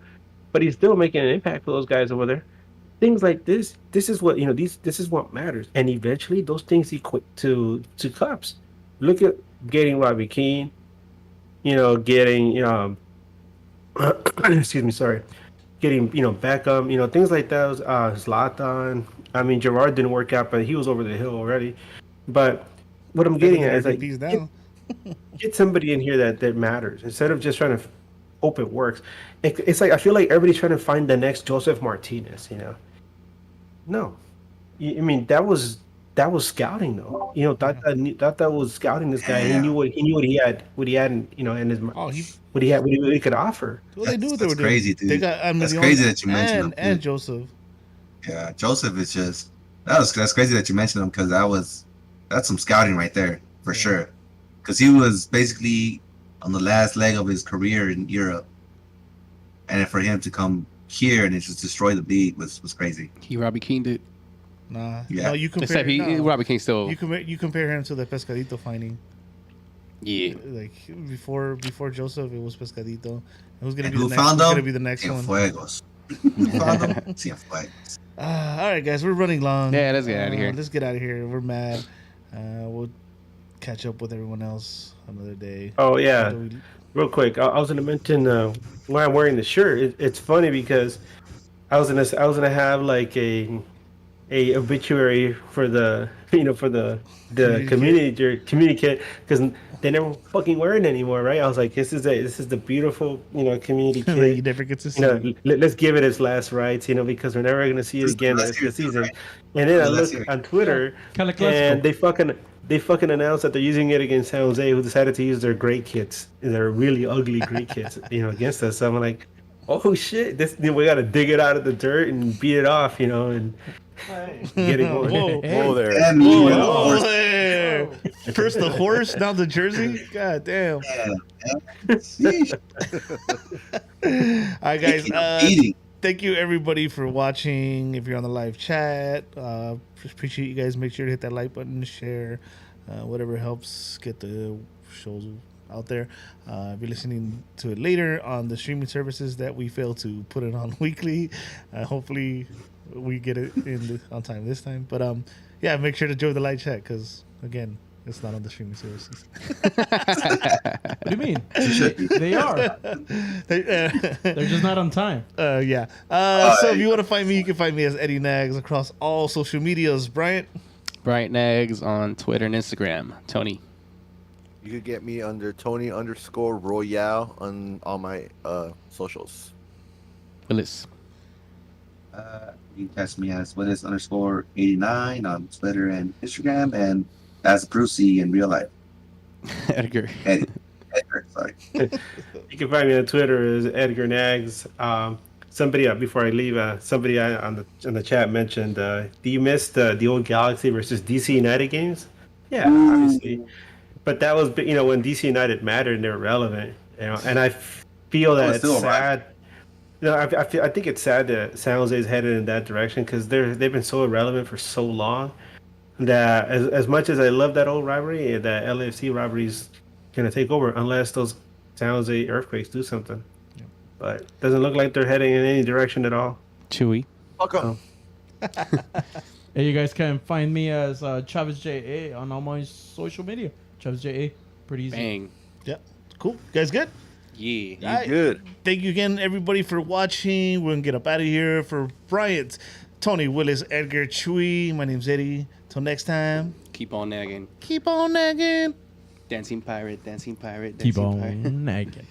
but he's still making an impact for those guys over there. things like this is what this is what matters, and eventually those things equate to cups. Look at getting Robbie Keane, getting excuse me, sorry, getting Beckham, things like those. Zlatan. I mean, Gerard didn't work out, but he was over the hill already. But what I'm Better getting than at is like RDPs now. get somebody in here that matters instead of just trying to hope it works. It's like I feel like everybody's trying to find the next Joseph Martinez. No, I mean that was scouting though. Tata was scouting this guy. He knew what he had in his Oh, what he could offer. what they do what they That's were doing. crazy, dude. They got That's Almiron crazy that you mentioned him, and too. Joseph. Yeah, Joseph is just that's crazy that you mentioned him because that's some scouting right there for sure. Because he was basically on the last leg of his career in Europe, and for him to come here and just destroy the league was crazy. He Robbie Keane did. Nah, Yeah. no, you compare. Except Robbie King still. You compare him to the Pescadito finding. Yeah. Like before Joseph, it was Pescadito. Who's gonna And be who the next? found Who's him? gonna be the next one? Cienfuegos. Who found him? Cienfuegos. All right, guys, we're running long. Yeah, let's get out of here. Let's get out of here. We're mad. We'll catch up with everyone else another day. Oh yeah, After we- real quick. I was gonna mention why I'm wearing the shirt. It's funny because I was gonna have like a obituary for the for the communicate because they never fucking wear it anymore, right? I was like, this is the beautiful community that kit. you never get to see. Let's give it its last rites, because we're never gonna see it again the rest of the season. And then I look on Twitter Kinda classical. and they fucking announced that they're using it against San Jose, who decided to use their great kits, their really ugly great kits, against us. So I'm like, oh shit, we gotta dig it out of the dirt and beat it off, and get it going. Whoa there. And Whoa, there. First the horse, now the jersey. God damn. Sheesh. All right, guys. Speaking of eating, Thank you everybody for watching. If you're on the live chat, appreciate you guys. Make sure to hit that like button, share, whatever helps get the shows out there. If you're listening to it later on the streaming services that we fail to put it on weekly, hopefully we get it on time this time. But yeah, make sure to join the live chat because again, it's not on the streaming services. What do you mean? They are. They're just not on time. Yeah. So if you want to find me, you can find me as Eddie Nags across all social medias. Bryant. Bright Nags on Twitter and Instagram. Tony. You could get me under Tony_Royale on all my socials. Willis. you can catch me as Willis_89 on Twitter and Instagram, and as Brucey in real life. Edgar. Edgar, sorry. You can find me on Twitter as Edgar Nags. Somebody before I leave, somebody on the chat mentioned, do you miss the old Galaxy versus DC United games? Yeah, obviously. But that was when DC United mattered and they were relevant. And I feel that it's sad. I think it's sad that San Jose is headed in that direction because they've been so irrelevant for so long that as much as I love that old rivalry, that LAFC rivalry is going to take over unless those San Jose Earthquakes do something. Yeah. But it doesn't look like they're heading in any direction at all. Chewy. Fuck 'em. Hey, you guys can find me as Chavez JA on all my social media. Chavez JA. Pretty easy. Bang. Yeah. Cool. You guys good? Yeah. All right. Good. Thank you again, everybody, for watching. We're going to get up out of here. For Bryant, Tony, Willis, Edgar, Chewy, my name's Eddie. Till next time. Keep on nagging. Keep on nagging. Dancing pirate, dancing pirate, Keep dancing pirate. on nagging.